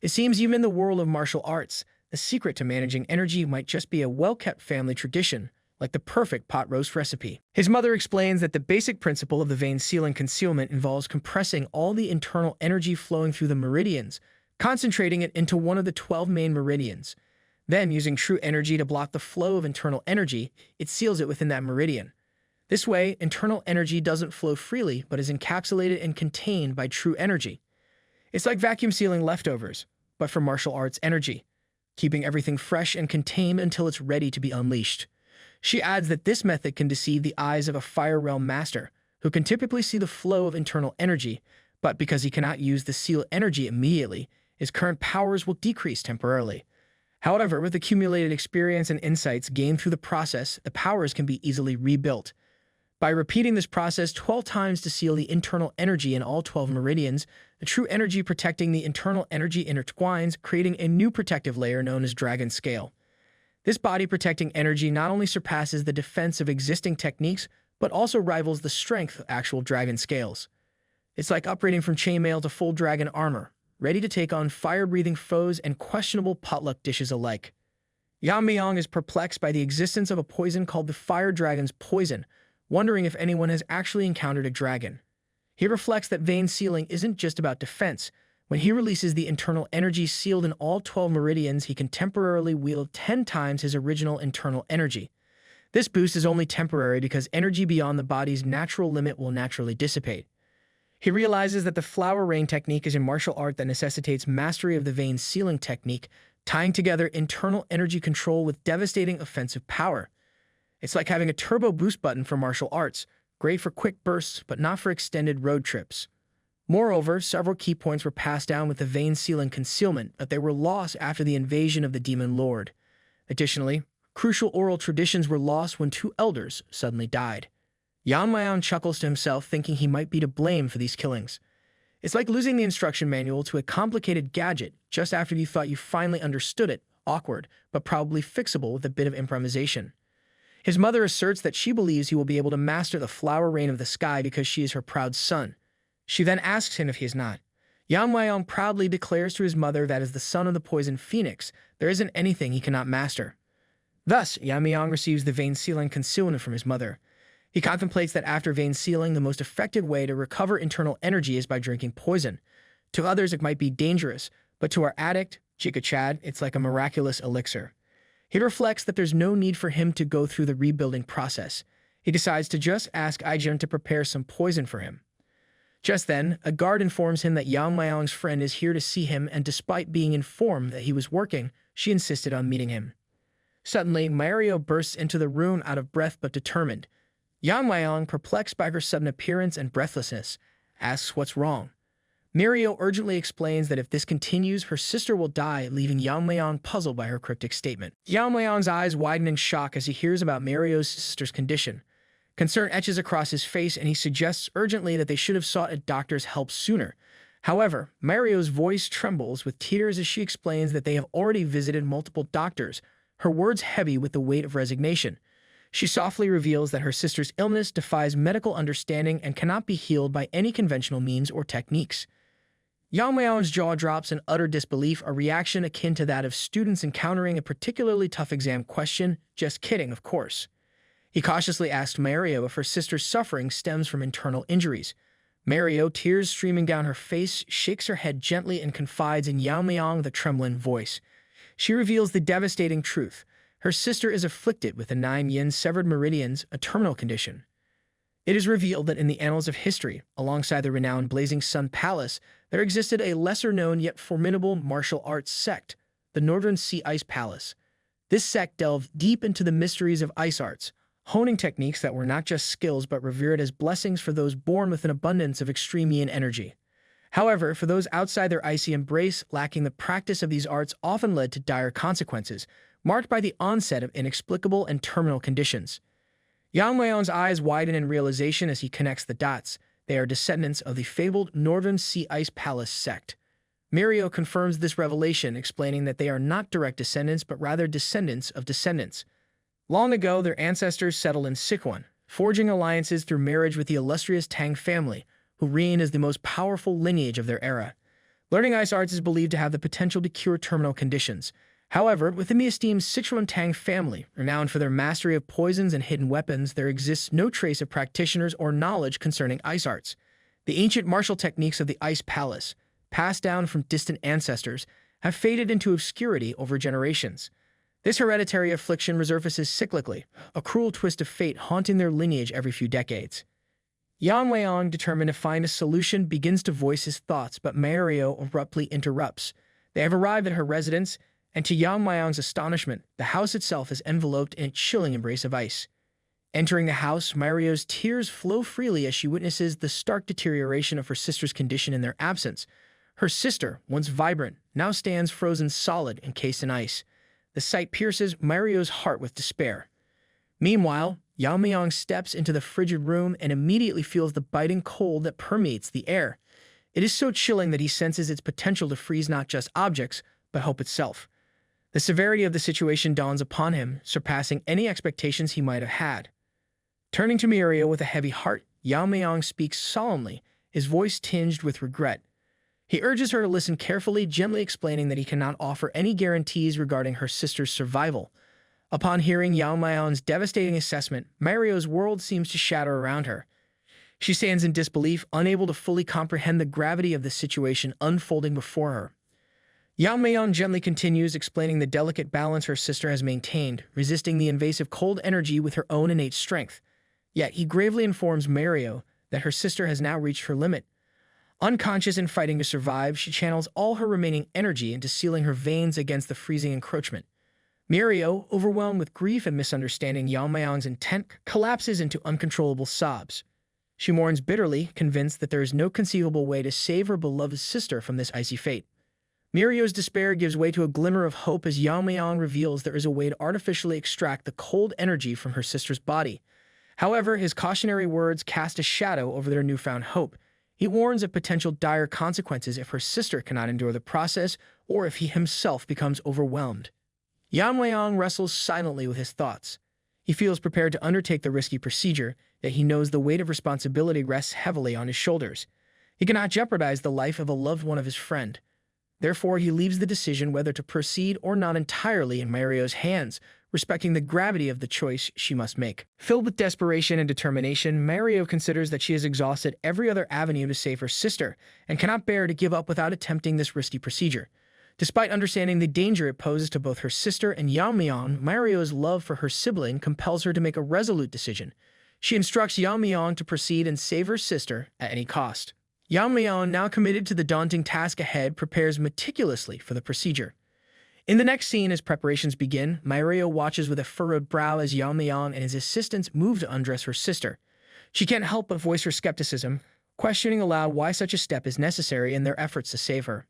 It seems even in the world of martial arts, the secret to managing energy might just be a well-kept family tradition, like the perfect pot roast recipe. His mother explains that the basic principle of the vein sealing concealment involves compressing all the internal energy flowing through the meridians, concentrating it into one of the 12 main meridians. Then, using true energy to block the flow of internal energy, it seals it within that meridian. This way, internal energy doesn't flow freely, but is encapsulated and contained by true energy. It's like vacuum sealing leftovers, but for martial arts energy, keeping everything fresh and contained until it's ready to be unleashed. She adds that this method can deceive the eyes of a fire realm master, who can typically see the flow of internal energy, but because he cannot use the seal energy immediately, his current powers will decrease temporarily. However, with accumulated experience and insights gained through the process, the powers can be easily rebuilt. By repeating this process 12 times to seal the internal energy in all 12 meridians, the true energy protecting the internal energy intertwines, creating a new protective layer known as Dragon Scale. This body-protecting energy not only surpasses the defense of existing techniques, but also rivals the strength of actual dragon scales. It's like upgrading from chainmail to full dragon armor, ready to take on fire-breathing foes and questionable potluck dishes alike. Yeon-myeong is perplexed by the existence of a poison called the fire dragon's poison, wondering if anyone has actually encountered a dragon. He reflects that vein sealing isn't just about defense. When he releases the internal energy sealed in all 12 meridians, he can temporarily wield 10 times his original internal energy. This boost is only temporary because energy beyond the body's natural limit will naturally dissipate. He realizes that the flower rain technique is a martial art that necessitates mastery of the vein sealing technique, tying together internal energy control with devastating offensive power. It's like having a turbo boost button for martial arts, great for quick bursts, but not for extended road trips. Moreover, several key points were passed down with the vein sealing concealment, but they were lost after the invasion of the Demon Lord. Additionally, crucial oral traditions were lost when 2 elders suddenly died. Yeon-myeong chuckles to himself, thinking he might be to blame for these killings. It's like losing the instruction manual to a complicated gadget just after you thought you finally understood it, awkward, but probably fixable with a bit of improvisation. His mother asserts that she believes he will be able to master the flower rain of the sky because she is her proud son. She then asks him if he is not. Yeon-myeong proudly declares to his mother that as the son of the poison phoenix, there isn't anything he cannot master. Thus, Yeon-myeong receives the vein sealing concealment from his mother. He contemplates that after vein sealing, the most effective way to recover internal energy is by drinking poison. To others, it might be dangerous, but to our addict, Jika Chad, it's like a miraculous elixir. He reflects that there's no need for him to go through the rebuilding process. He decides to just ask Ijun to prepare some poison for him. Just then, a guard informs him that Yeon-myeong's friend is here to see him, and despite being informed that he was working, she insisted on meeting him. Suddenly, Mario bursts into the room out of breath but determined. Yeon-myeong, perplexed by her sudden appearance and breathlessness, asks what's wrong. Mario urgently explains that if this continues, her sister will die, leaving Yeon-myeong puzzled by her cryptic statement. Yeon-myeong's eyes widen in shock as he hears about Mario's sister's condition. Concern etches across his face, and he suggests urgently that they should have sought a doctor's help sooner. However, Mario's voice trembles with tears as she explains that they have already visited multiple doctors, her words heavy with the weight of resignation. She softly reveals that her sister's illness defies medical understanding and cannot be healed by any conventional means or techniques. Yeon-myeong's jaw drops in utter disbelief, a reaction akin to that of students encountering a particularly tough exam question. Just kidding, of course. He cautiously asked Mario if her sister's suffering stems from internal injuries. Mario, tears streaming down her face, shakes her head gently and confides in Yeon-myeong with a trembling voice. She reveals the devastating truth. Her sister is afflicted with the 9 yin severed meridians, a terminal condition. It is revealed that in the annals of history, alongside the renowned Blazing Sun Palace, there existed a lesser-known yet formidable martial arts sect, the Northern Sea Ice Palace. This sect delved deep into the mysteries of ice arts, honing techniques that were not just skills but revered as blessings for those born with an abundance of extreme yin energy. However, for those outside their icy embrace, lacking the practice of these arts often led to dire consequences, marked by the onset of inexplicable and terminal conditions. Yeon-myeong's eyes widen in realization as he connects the dots. They are descendants of the fabled Northern Sea Ice Palace sect. Mario confirms this revelation, explaining that they are not direct descendants but rather descendants of descendants. Long ago, their ancestors settled in Sichuan, forging alliances through marriage with the illustrious Tang Family, who reign as the most powerful lineage of their era. Learning ice arts is believed to have the potential to cure terminal conditions. However, within the esteemed Sichuan Tang Family, renowned for their mastery of poisons and hidden weapons, there exists no trace of practitioners or knowledge concerning ice arts. The ancient martial techniques of the Ice Palace, passed down from distant ancestors, have faded into obscurity over generations. This hereditary affliction resurfaces cyclically, a cruel twist of fate haunting their lineage every few decades. Yeon-myeong, determined to find a solution, begins to voice his thoughts, but Mario abruptly interrupts. They have arrived at her residence, and to Yeon-myeong's astonishment, the house itself is enveloped in a chilling embrace of ice. Entering the house, Mario's tears flow freely as she witnesses the stark deterioration of her sister's condition in their absence. Her sister, once vibrant, now stands frozen solid, encased in ice. The sight pierces Mario's heart with despair. Meanwhile, Yeon-myeong steps into the frigid room and immediately feels the biting cold that permeates the air. It is so chilling that he senses its potential to freeze not just objects, but hope itself. The severity of the situation dawns upon him, surpassing any expectations he might have had. Turning to Mario with a heavy heart, Yeon-myeong speaks solemnly, his voice tinged with regret. He urges her to listen carefully, gently explaining that he cannot offer any guarantees regarding her sister's survival. Upon hearing Yeon-myeong's devastating assessment, Mario's world seems to shatter around her. She stands in disbelief, unable to fully comprehend the gravity of the situation unfolding before her. Yeon-myeong gently continues, explaining the delicate balance her sister has maintained, resisting the invasive cold energy with her own innate strength. Yet he gravely informs Mario that her sister has now reached her limit. Unconscious and fighting to survive, she channels all her remaining energy into sealing her veins against the freezing encroachment. Mario, overwhelmed with grief and misunderstanding Yeon-myeong's intent, collapses into uncontrollable sobs. She mourns bitterly, convinced that there is no conceivable way to save her beloved sister from this icy fate. Mario's despair gives way to a glimmer of hope as Yeon-myeong reveals there is a way to artificially extract the cold energy from her sister's body. However, his cautionary words cast a shadow over their newfound hope. He warns of potential dire consequences if her sister cannot endure the process or if he himself becomes overwhelmed. Yeon-myeong wrestles silently with his thoughts. He feels prepared to undertake the risky procedure, yet he knows the weight of responsibility rests heavily on his shoulders. He cannot jeopardize the life of a loved one of his friend. Therefore, he leaves the decision whether to proceed or not entirely in Mario's hands, respecting the gravity of the choice she must make. Filled with desperation and determination, Mario considers that she has exhausted every other avenue to save her sister and cannot bear to give up without attempting this risky procedure. Despite understanding the danger it poses to both her sister and Yeon-myeong, Mario's love for her sibling compels her to make a resolute decision. She instructs Yeon-myeong to proceed and save her sister at any cost. Yeon-myeong, now committed to the daunting task ahead, prepares meticulously for the procedure. In the next scene, as preparations begin, Mario watches with a furrowed brow as Yeon-myeong and his assistants move to undress her sister. She can't help but voice her skepticism, questioning aloud why such a step is necessary in their efforts to save her.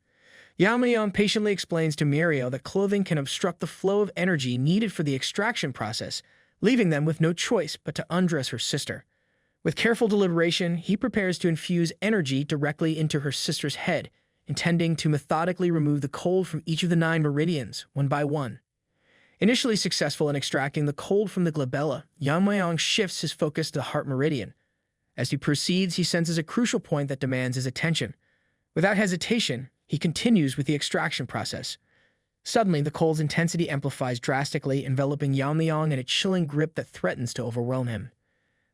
Yeon-myeong patiently explains to Mario that clothing can obstruct the flow of energy needed for the extraction process, leaving them with no choice but to undress her sister. With careful deliberation, he prepares to infuse energy directly into her sister's head, intending to methodically remove the cold from each of the 9 meridians, one by one. Initially successful in extracting the cold from the glabella, Yeon-myeong shifts his focus to the heart meridian. As he proceeds, he senses a crucial point that demands his attention. Without hesitation, he continues with the extraction process. Suddenly, the cold's intensity amplifies drastically, enveloping Yeon-myeong in a chilling grip that threatens to overwhelm him.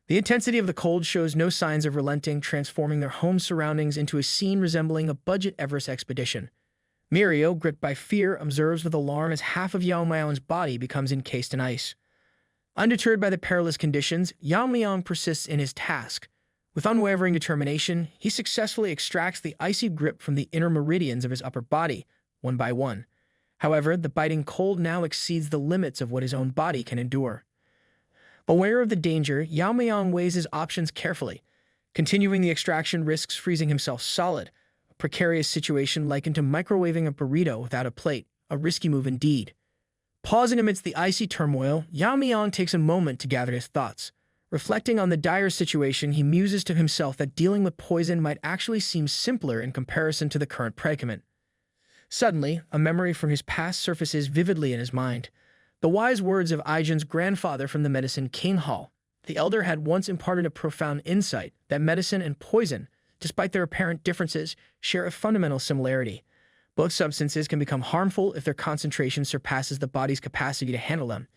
The intensity of the cold shows no signs of relenting, transforming their home surroundings into a scene resembling a budget Everest expedition. Mario, gripped by fear, observes with alarm as half of Yeon-myeong's body becomes encased in ice. Undeterred by the perilous conditions, Yeon-myeong persists in his task. With unwavering determination, he successfully extracts the icy grip from the inner meridians of his upper body, one by one. However, the biting cold now exceeds the limits of what his own body can endure. Aware of the danger, Yeon-myeong weighs his options carefully. Continuing the extraction risks freezing himself solid, a precarious situation likened to microwaving a burrito without a plate, a risky move indeed. Pausing amidst the icy turmoil, Yeon-myeong takes a moment to gather his thoughts. Reflecting on the dire situation, he muses to himself that dealing with poison might actually seem simpler in comparison to the current predicament. Suddenly, a memory from his past surfaces vividly in his mind. The wise words of Aijin's grandfather from the Medicine King Hall. The elder had once imparted a profound insight that medicine and poison, despite their apparent differences, share a fundamental similarity. Both substances can become harmful if their concentration surpasses the body's capacity to handle them.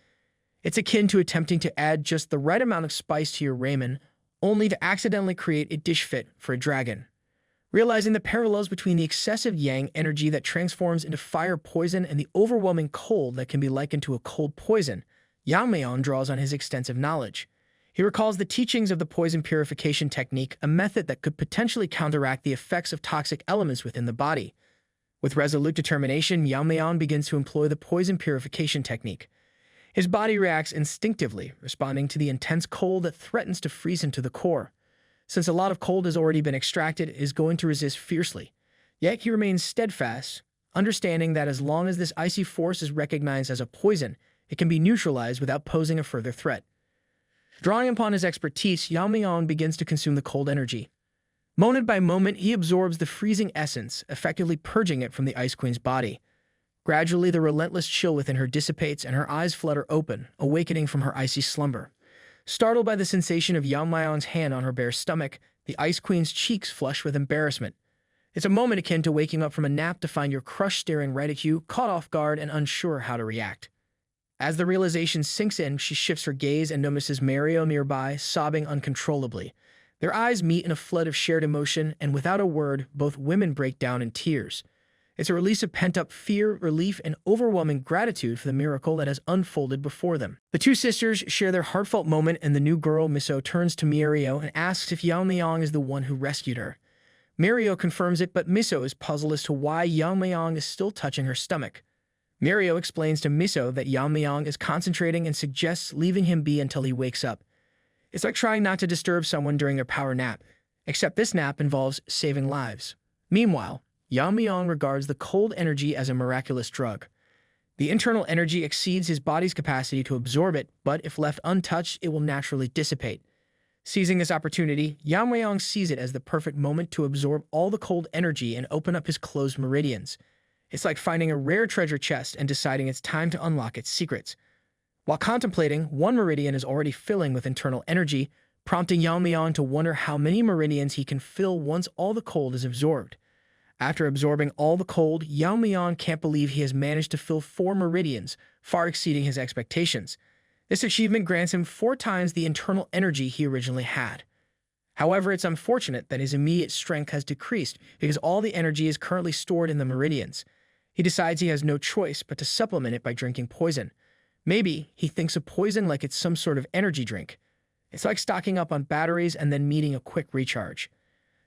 It's akin to attempting to add just the right amount of spice to your ramen, only to accidentally create a dish fit for a dragon. Realizing the parallels between the excessive yang energy that transforms into fire poison and the overwhelming cold that can be likened to a cold poison, Yeon-myeong draws on his extensive knowledge. He recalls the teachings of the poison purification technique, a method that could potentially counteract the effects of toxic elements within the body. With resolute determination, Yeon-myeong begins to employ the poison purification technique. His body reacts instinctively, responding to the intense cold that threatens to freeze him to the core. Since a lot of cold has already been extracted, it is going to resist fiercely. Yet he remains steadfast, understanding that as long as this icy force is recognized as a poison, it can be neutralized without posing a further threat. Drawing upon his expertise, Yeon-myeong begins to consume the cold energy. Moment by moment, he absorbs the freezing essence, effectively purging it from the Ice Queen's body. Gradually, the relentless chill within her dissipates and her eyes flutter open, awakening from her icy slumber. Startled by the sensation of Yeon-myeong's hand on her bare stomach, the Ice Queen's cheeks flush with embarrassment. It's a moment akin to waking up from a nap to find your crush staring right at you, caught off guard and unsure how to react. As the realization sinks in, she shifts her gaze and notices Mario nearby, sobbing uncontrollably. Their eyes meet in a flood of shared emotion, and without a word, both women break down in tears. It's a release of pent-up fear, relief, and overwhelming gratitude for the miracle that has unfolded before them. The two sisters share their heartfelt moment, and the new girl, Miso, turns to Mario and asks if Yeon-myeong is the one who rescued her. Mario confirms it, but Miso is puzzled as to why Yeon-myeong is still touching her stomach. Mario explains to Miso that Yeon-myeong is concentrating and suggests leaving him be until he wakes up. It's like trying not to disturb someone during their power nap, except this nap involves saving lives. Meanwhile, Yeon-myeong regards the cold energy as a miraculous drug. The internal energy exceeds his body's capacity to absorb it, but if left untouched, it will naturally dissipate. Seizing this opportunity, Yeon-myeong sees it as the perfect moment to absorb all the cold energy and open up his closed meridians. It's like finding a rare treasure chest and deciding it's time to unlock its secrets. While contemplating, one meridian is already filling with internal energy, prompting Yeon-myeong to wonder how many meridians he can fill once all the cold is absorbed. After absorbing all the cold, Yeon-myeong can't believe he has managed to fill 4 meridians, far exceeding his expectations. This achievement grants him 4 times the internal energy he originally had. However, it's unfortunate that his immediate strength has decreased because all the energy is currently stored in the meridians. He decides he has no choice but to supplement it by drinking poison. Maybe he thinks of poison like it's some sort of energy drink. It's like stocking up on batteries and then needing a quick recharge.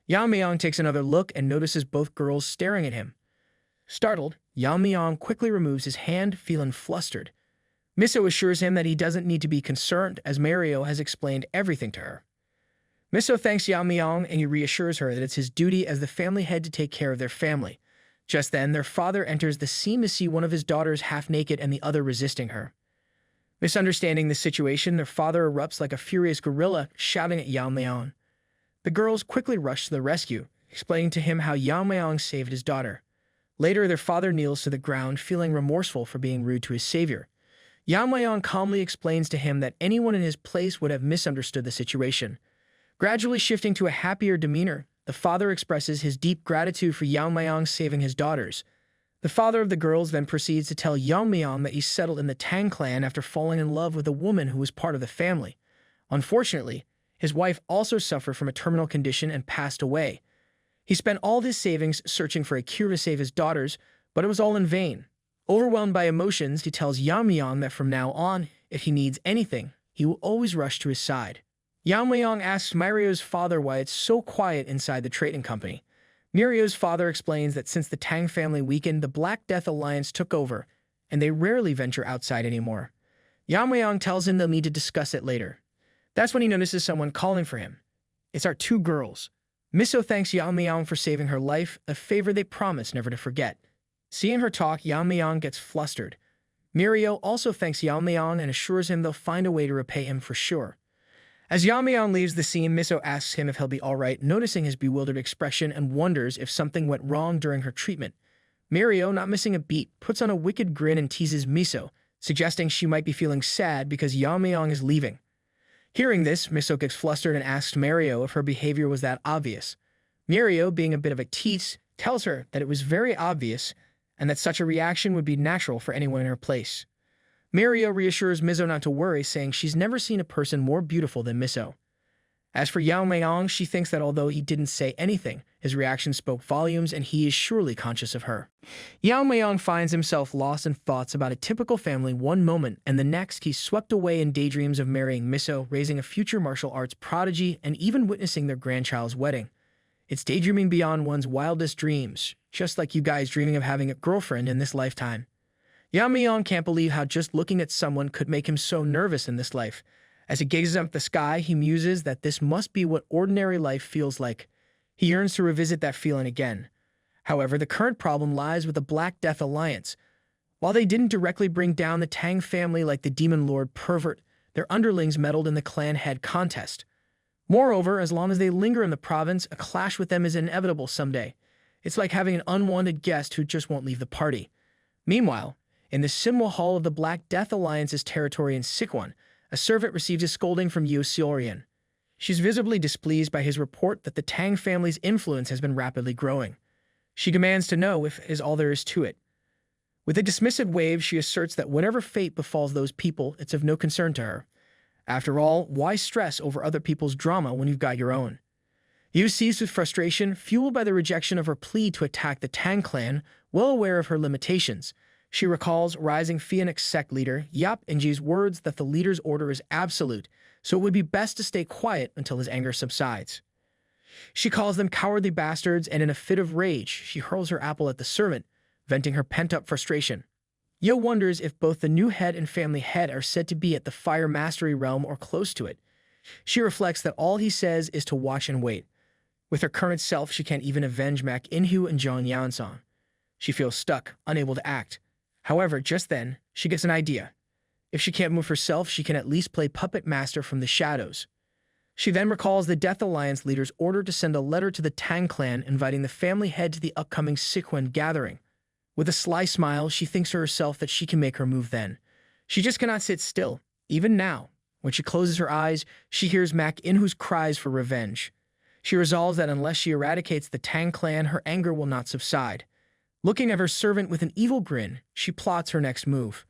Yeon-myeong takes another look and notices both girls staring at him. Startled, Yeon-myeong quickly removes his hand, feeling flustered. Miso assures him that he doesn't need to be concerned, as Mario has explained everything to her. Miso thanks Yeon-myeong and he reassures her that it's his duty as the family head to take care of their family. Just then, their father enters the scene to see one of his daughters half naked and the other resisting her. Misunderstanding the situation, their father erupts like a furious gorilla, shouting at Yeon-myeong. The girls quickly rush to the rescue, explaining to him how Yeon-myeong saved his daughter. Later, their father kneels to the ground, feeling remorseful for being rude to his savior. Yeon-myeong calmly explains to him that anyone in his place would have misunderstood the situation. Gradually shifting to a happier demeanor, the father expresses his deep gratitude for Yeon-myeong saving his daughters. The father of the girls then proceeds to tell Yeon-myeong that he settled in the Tang clan after falling in love with a woman who was part of the family. Unfortunately, his wife also suffered from a terminal condition and passed away. He spent all his savings searching for a cure to save his daughters, but it was all in vain. Overwhelmed by emotions, he tells Yeon-myeong that from now on, if he needs anything, he will always rush to his side. Yeon-myeong asks Mario's father why it's so quiet inside the trading company. Mario's father explains that since the Tang family weakened, the Black Death Alliance took over, and they rarely venture outside anymore. Yeon-myeong tells him they'll need to discuss it later. That's when he notices someone calling for him. It's our 2 girls. Miso thanks Yeon-myeong for saving her life, a favor they promised never to forget. Seeing her talk, Yeon-myeong gets flustered. Mario also thanks Yeon-myeong and assures him they'll find a way to repay him for sure. As Yeon-myeong leaves the scene, Miso asks him if he'll be alright, noticing his bewildered expression and wonders if something went wrong during her treatment. Mario, not missing a beat, puts on a wicked grin and teases Miso, suggesting she might be feeling sad because Yeon-myeong is leaving. Hearing this, Miso gets flustered and asks Mario if her behavior was that obvious. Mario, being a bit of a tease, tells her that it was very obvious and that such a reaction would be natural for anyone in her place. Mario reassures Miso not to worry, saying she's never seen a person more beautiful than Miso. As for Yeon-myeong, she thinks that although he didn't say anything, his reaction spoke volumes and he is surely conscious of her. Yeon-myeong finds himself lost in thoughts about a typical family one moment, and the next he's swept away in daydreams of marrying Miso, raising a future martial arts prodigy, and even witnessing their grandchild's wedding. It's daydreaming beyond one's wildest dreams, just like you guys dreaming of having a girlfriend in this lifetime. Yeon-myeong can't believe how just looking at someone could make him so nervous in this life. As he gazes up at the sky, he muses that this must be what ordinary life feels like. He yearns to revisit that feeling again. However, the current problem lies with the Black Death Alliance. While they didn't directly bring down the Tang family like the demon lord Pervert, their underlings meddled in the clan head contest. Moreover, as long as they linger in the province, a clash with them is inevitable someday. It's like having an unwanted guest who just won't leave the party. Meanwhile, in the Sinwa Hall of the Black Death Alliance's territory in Sichuan, a servant receives a scolding from Yu Seorian. She's visibly displeased by his report that the Tang family's influence has been rapidly growing. She demands to know if is all there is to it. With a dismissive wave, she asserts that whatever fate befalls those people, it's of no concern to her. After all, why stress over other people's drama when you've got your own? Yu seized with frustration, fueled by the rejection of her plea to attack the Tang clan, well aware of her limitations. She recalls rising Phoenix sect leader Yap Inji's words that the leader's order is absolute, so it would be best to stay quiet until his anger subsides. She calls them cowardly bastards, and in a fit of rage, she hurls her apple at the servant, venting her pent-up frustration. Yo wonders if both the new head and family head are said to be at the fire mastery realm or close to it. She reflects that all he says is to watch and wait. With her current self, she can't even avenge Mak Inhu and Jeon Yansong. She feels stuck, unable to act. However, just then, she gets an idea. If she can't move herself, she can at least play puppet master from the shadows. She then recalls the Death Alliance leader's order to send a letter to the Tang clan inviting the family head to the upcoming Sichuan gathering. With a sly smile, she thinks to herself that she can make her move then. She just cannot sit still, even now. When she closes her eyes, she hears Mak Inhu's cries for revenge. She resolves that unless she eradicates the Tang clan, her anger will not subside. Looking at her servant with an evil grin, she plots her next move.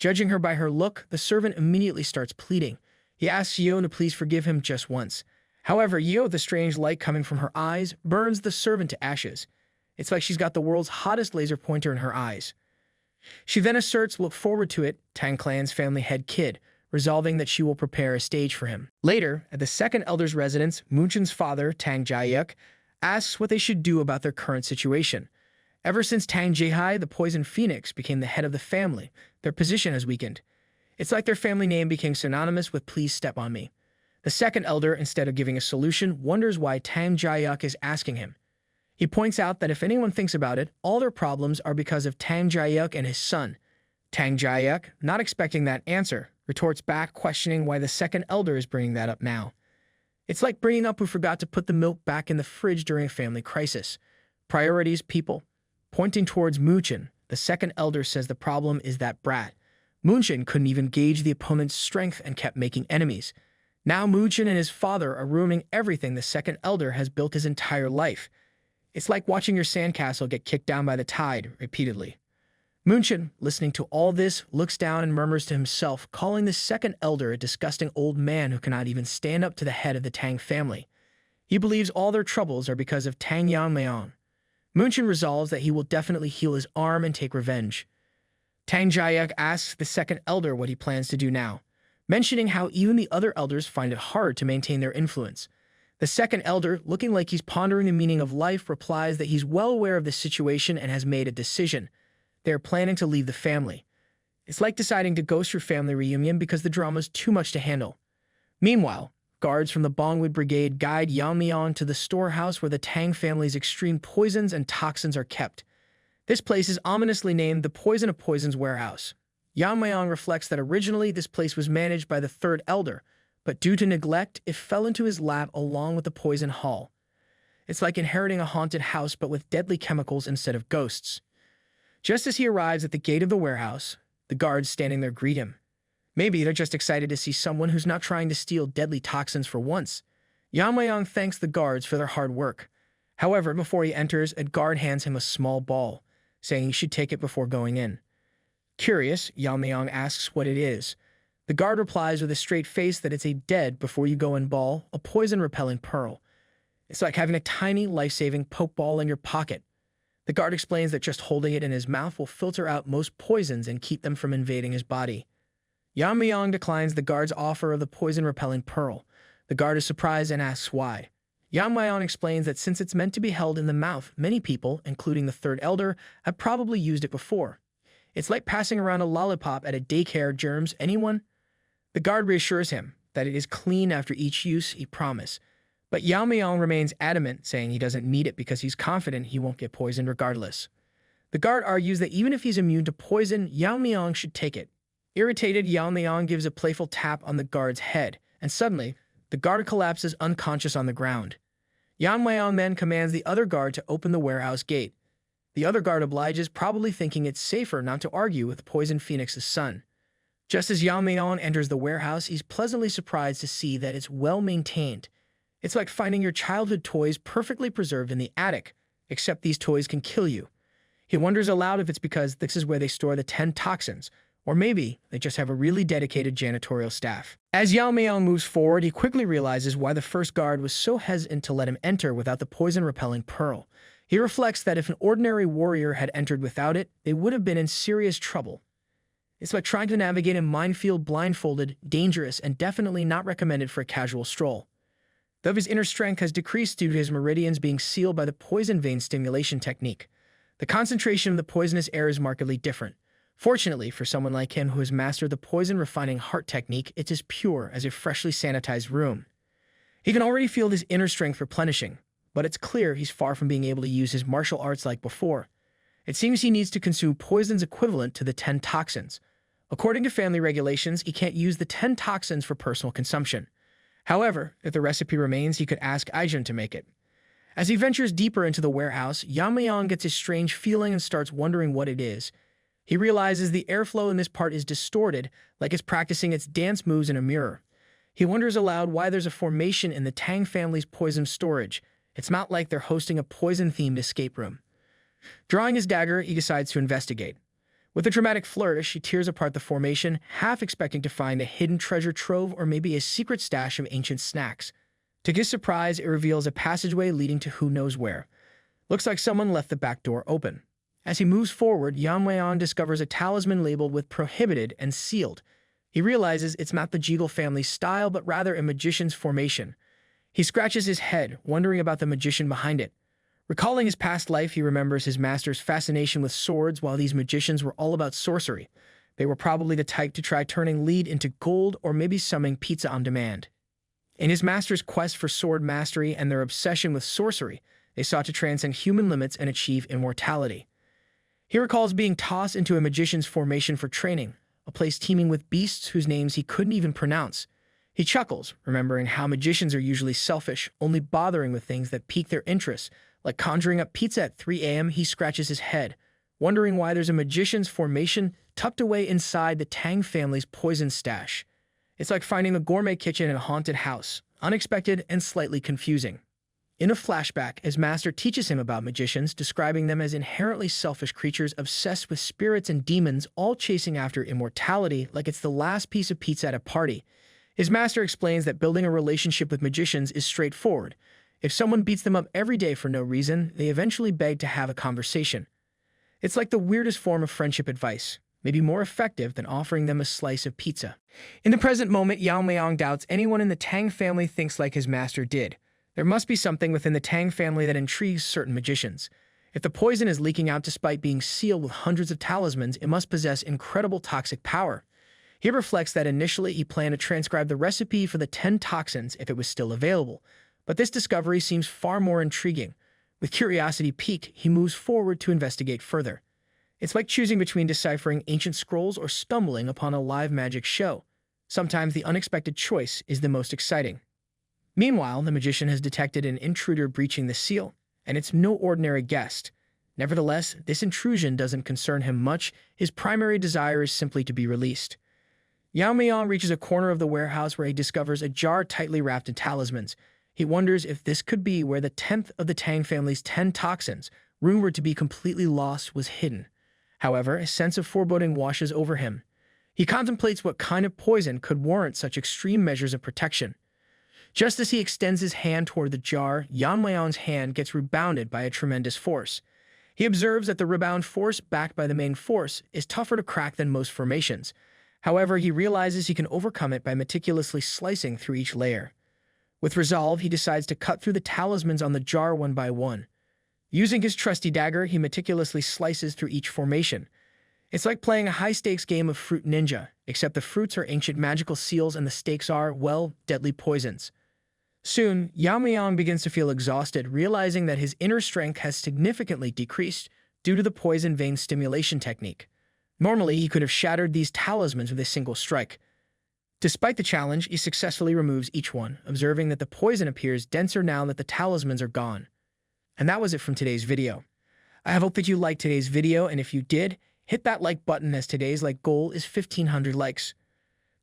Judging her by her look, the servant immediately starts pleading. He asks Yeon to please forgive him just once. However, Yeon, the strange light coming from her eyes, burns the servant to ashes. It's like she's got the world's hottest laser pointer in her eyes. She then asserts look forward to it, Tang clan's family head kid, resolving that she will prepare a stage for him. Later, at the second elder's residence, Munchin's father, Tang Jae-hyuk, asks what they should do about their current situation. Ever since Tang Jae-hai, the poison phoenix, became the head of the family, their position has weakened. It's like their family name became synonymous with please step on me. The second elder, instead of giving a solution, wonders why Tang Jae-hyuk is asking him. He points out that if anyone thinks about it, all their problems are because of Tang Jae-hyuk and his son. Tang Jae-hyuk, not expecting that answer, retorts back, questioning why the second elder is bringing that up now. It's like bringing up who forgot to put the milk back in the fridge during a family crisis. Priorities, people. Pointing towards Munchin, the second elder says the problem is that brat. Munchin couldn't even gauge the opponent's strength and kept making enemies. Now Munchin and his father are ruining everything the second elder has built his entire life. It's like watching your sandcastle get kicked down by the tide repeatedly. Munchin, listening to all this, looks down and murmurs to himself, calling the second elder a disgusting old man who cannot even stand up to the head of the Tang family. He believes all their troubles are because of Tang Yeon-myeong. Munchin resolves that he will definitely heal his arm and take revenge. Tang Jae-hyuk asks the second elder what he plans to do now, mentioning how even the other elders find it hard to maintain their influence. The second elder, looking like he's pondering the meaning of life, replies that he's well aware of the situation and has made a decision. They are planning to leave the family. It's like deciding to ghost your family reunion because the drama's too much to handle. Meanwhile, guards from the Bongwood Brigade guide Yeon-myeong to the storehouse where the Tang family's extreme poisons and toxins are kept. This place is ominously named the Poison of Poisons Warehouse. Yeon-myeong reflects that originally this place was managed by the third elder, but due to neglect, it fell into his lap along with the poison hall. It's like inheriting a haunted house but with deadly chemicals instead of ghosts. Just as he arrives at the gate of the warehouse, the guards standing there greet him. Maybe they're just excited to see someone who's not trying to steal deadly toxins for once. Yeon-myeong thanks the guards for their hard work. However, before he enters, a guard hands him a small ball, saying he should take it before going in. Curious, Yeon-myeong asks what it is. The guard replies with a straight face that it's a dead before you go in ball, a poison-repelling pearl. It's like having a tiny, life-saving poke ball in your pocket. The guard explains that just holding it in his mouth will filter out most poisons and keep them from invading his body. Yeon-myeong declines the guard's offer of the poison-repelling pearl. The guard is surprised and asks why. Yeon-myeong explains that since it's meant to be held in the mouth, many people, including the third elder, have probably used it before. It's like passing around a lollipop at a daycare. Germs, anyone? The guard reassures him that it is clean after each use, he promised. But Yeon-myeong remains adamant, saying he doesn't need it because he's confident he won't get poisoned regardless. The guard argues that even if he's immune to poison, Yeon-myeong should take it. Irritated, Yeon-myeong gives a playful tap on the guard's head, and suddenly, the guard collapses unconscious on the ground. Yeon-myeong then commands the other guard to open the warehouse gate. The other guard obliges, probably thinking it's safer not to argue with Poison Phoenix's son. Just as Yeon-myeong enters the warehouse, he's pleasantly surprised to see that it's well maintained. It's like finding your childhood toys perfectly preserved in the attic, except these toys can kill you. He wonders aloud if it's because this is where they store the 10 toxins, or maybe they just have a really dedicated janitorial staff. As Yeon-myeong moves forward, he quickly realizes why the first guard was so hesitant to let him enter without the poison-repelling pearl. He reflects that if an ordinary warrior had entered without it, they would have been in serious trouble. It's like trying to navigate a minefield blindfolded, dangerous, and definitely not recommended for a casual stroll. Though his inner strength has decreased due to his meridians being sealed by the poison vein stimulation technique, the concentration of the poisonous air is markedly different. Fortunately, for someone like him who has mastered the poison-refining heart technique, it's as pure as a freshly sanitized room. He can already feel his inner strength replenishing, but it's clear he's far from being able to use his martial arts like before. It seems he needs to consume poisons equivalent to the 10 toxins. According to family regulations, he can't use the 10 toxins for personal consumption. However, if the recipe remains, he could ask Aijun to make it. As he ventures deeper into the warehouse, Yeon-myeong gets a strange feeling and starts wondering what it is. He realizes the airflow in this part is distorted, like it's practicing its dance moves in a mirror. He wonders aloud why there's a formation in the Tang family's poison storage. It's not like they're hosting a poison-themed escape room. Drawing his dagger, he decides to investigate. With a dramatic flourish, he tears apart the formation, half expecting to find a hidden treasure trove or maybe a secret stash of ancient snacks. To his surprise, it reveals a passageway leading to who knows where. Looks like someone left the back door open. As he moves forward, Yeon-myeong discovers a talisman labeled with prohibited and sealed. He realizes it's not the Jegal family's style, but rather a magician's formation. He scratches his head, wondering about the magician behind it. Recalling his past life, he remembers his master's fascination with swords while these magicians were all about sorcery. They were probably the type to try turning lead into gold or maybe summoning pizza on demand. In his master's quest for sword mastery and their obsession with sorcery, they sought to transcend human limits and achieve immortality. He recalls being tossed into a magician's formation for training, a place teeming with beasts whose names he couldn't even pronounce. He chuckles, remembering how magicians are usually selfish, only bothering with things that pique their interest. Like conjuring up pizza at 3 a.m., he scratches his head, wondering why there's a magician's formation tucked away inside the Tang family's poison stash. It's like finding a gourmet kitchen in a haunted house, unexpected and slightly confusing. In a flashback, his master teaches him about magicians, describing them as inherently selfish creatures obsessed with spirits and demons, all chasing after immortality like it's the last piece of pizza at a party. His master explains that building a relationship with magicians is straightforward. If someone beats them up every day for no reason, they eventually beg to have a conversation. It's like the weirdest form of friendship advice, maybe more effective than offering them a slice of pizza. In the present moment, Yeon-myeong doubts anyone in the Tang family thinks like his master did. There must be something within the Tang family that intrigues certain magicians. If the poison is leaking out despite being sealed with hundreds of talismans, it must possess incredible toxic power. He reflects that initially he planned to transcribe the recipe for the 10 toxins if it was still available. But this discovery seems far more intriguing. With curiosity piqued, he moves forward to investigate further. It's like choosing between deciphering ancient scrolls or stumbling upon a live magic show. Sometimes the unexpected choice is the most exciting. Meanwhile, the magician has detected an intruder breaching the seal, and it's no ordinary guest. Nevertheless, this intrusion doesn't concern him much. His primary desire is simply to be released. Yeon-myeong reaches a corner of the warehouse where he discovers a jar tightly wrapped in talismans. He wonders if this could be where the 10th of the Tang family's 10 toxins, rumored to be completely lost, was hidden. However, a sense of foreboding washes over him. He contemplates what kind of poison could warrant such extreme measures of protection. Just as he extends his hand toward the jar, Yeon-myeong's hand gets rebounded by a tremendous force. He observes that the rebound force, backed by the main force, is tougher to crack than most formations. However, he realizes he can overcome it by meticulously slicing through each layer. With resolve, he decides to cut through the talismans on the jar one by one. Using his trusty dagger, he meticulously slices through each formation. It's like playing a high-stakes game of Fruit Ninja, except the fruits are ancient magical seals and the stakes are, well, deadly poisons. Soon, Yeon-myeong begins to feel exhausted, realizing that his inner strength has significantly decreased due to the poison vein stimulation technique. Normally, he could have shattered these talismans with a single strike. Despite the challenge, he successfully removes each one, observing that the poison appears denser now that the talismans are gone. And that was it from today's video. I hope that you liked today's video, and if you did, hit that like button as today's like goal is 1,500 likes.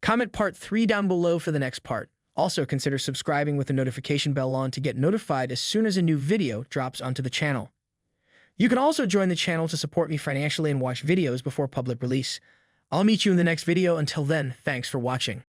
Comment part 3 down below for the next part. Also consider subscribing with the notification bell on to get notified as soon as a new video drops onto the channel. You can also join the channel to support me financially and watch videos before public release. I'll meet you in the next video. Until then, thanks for watching.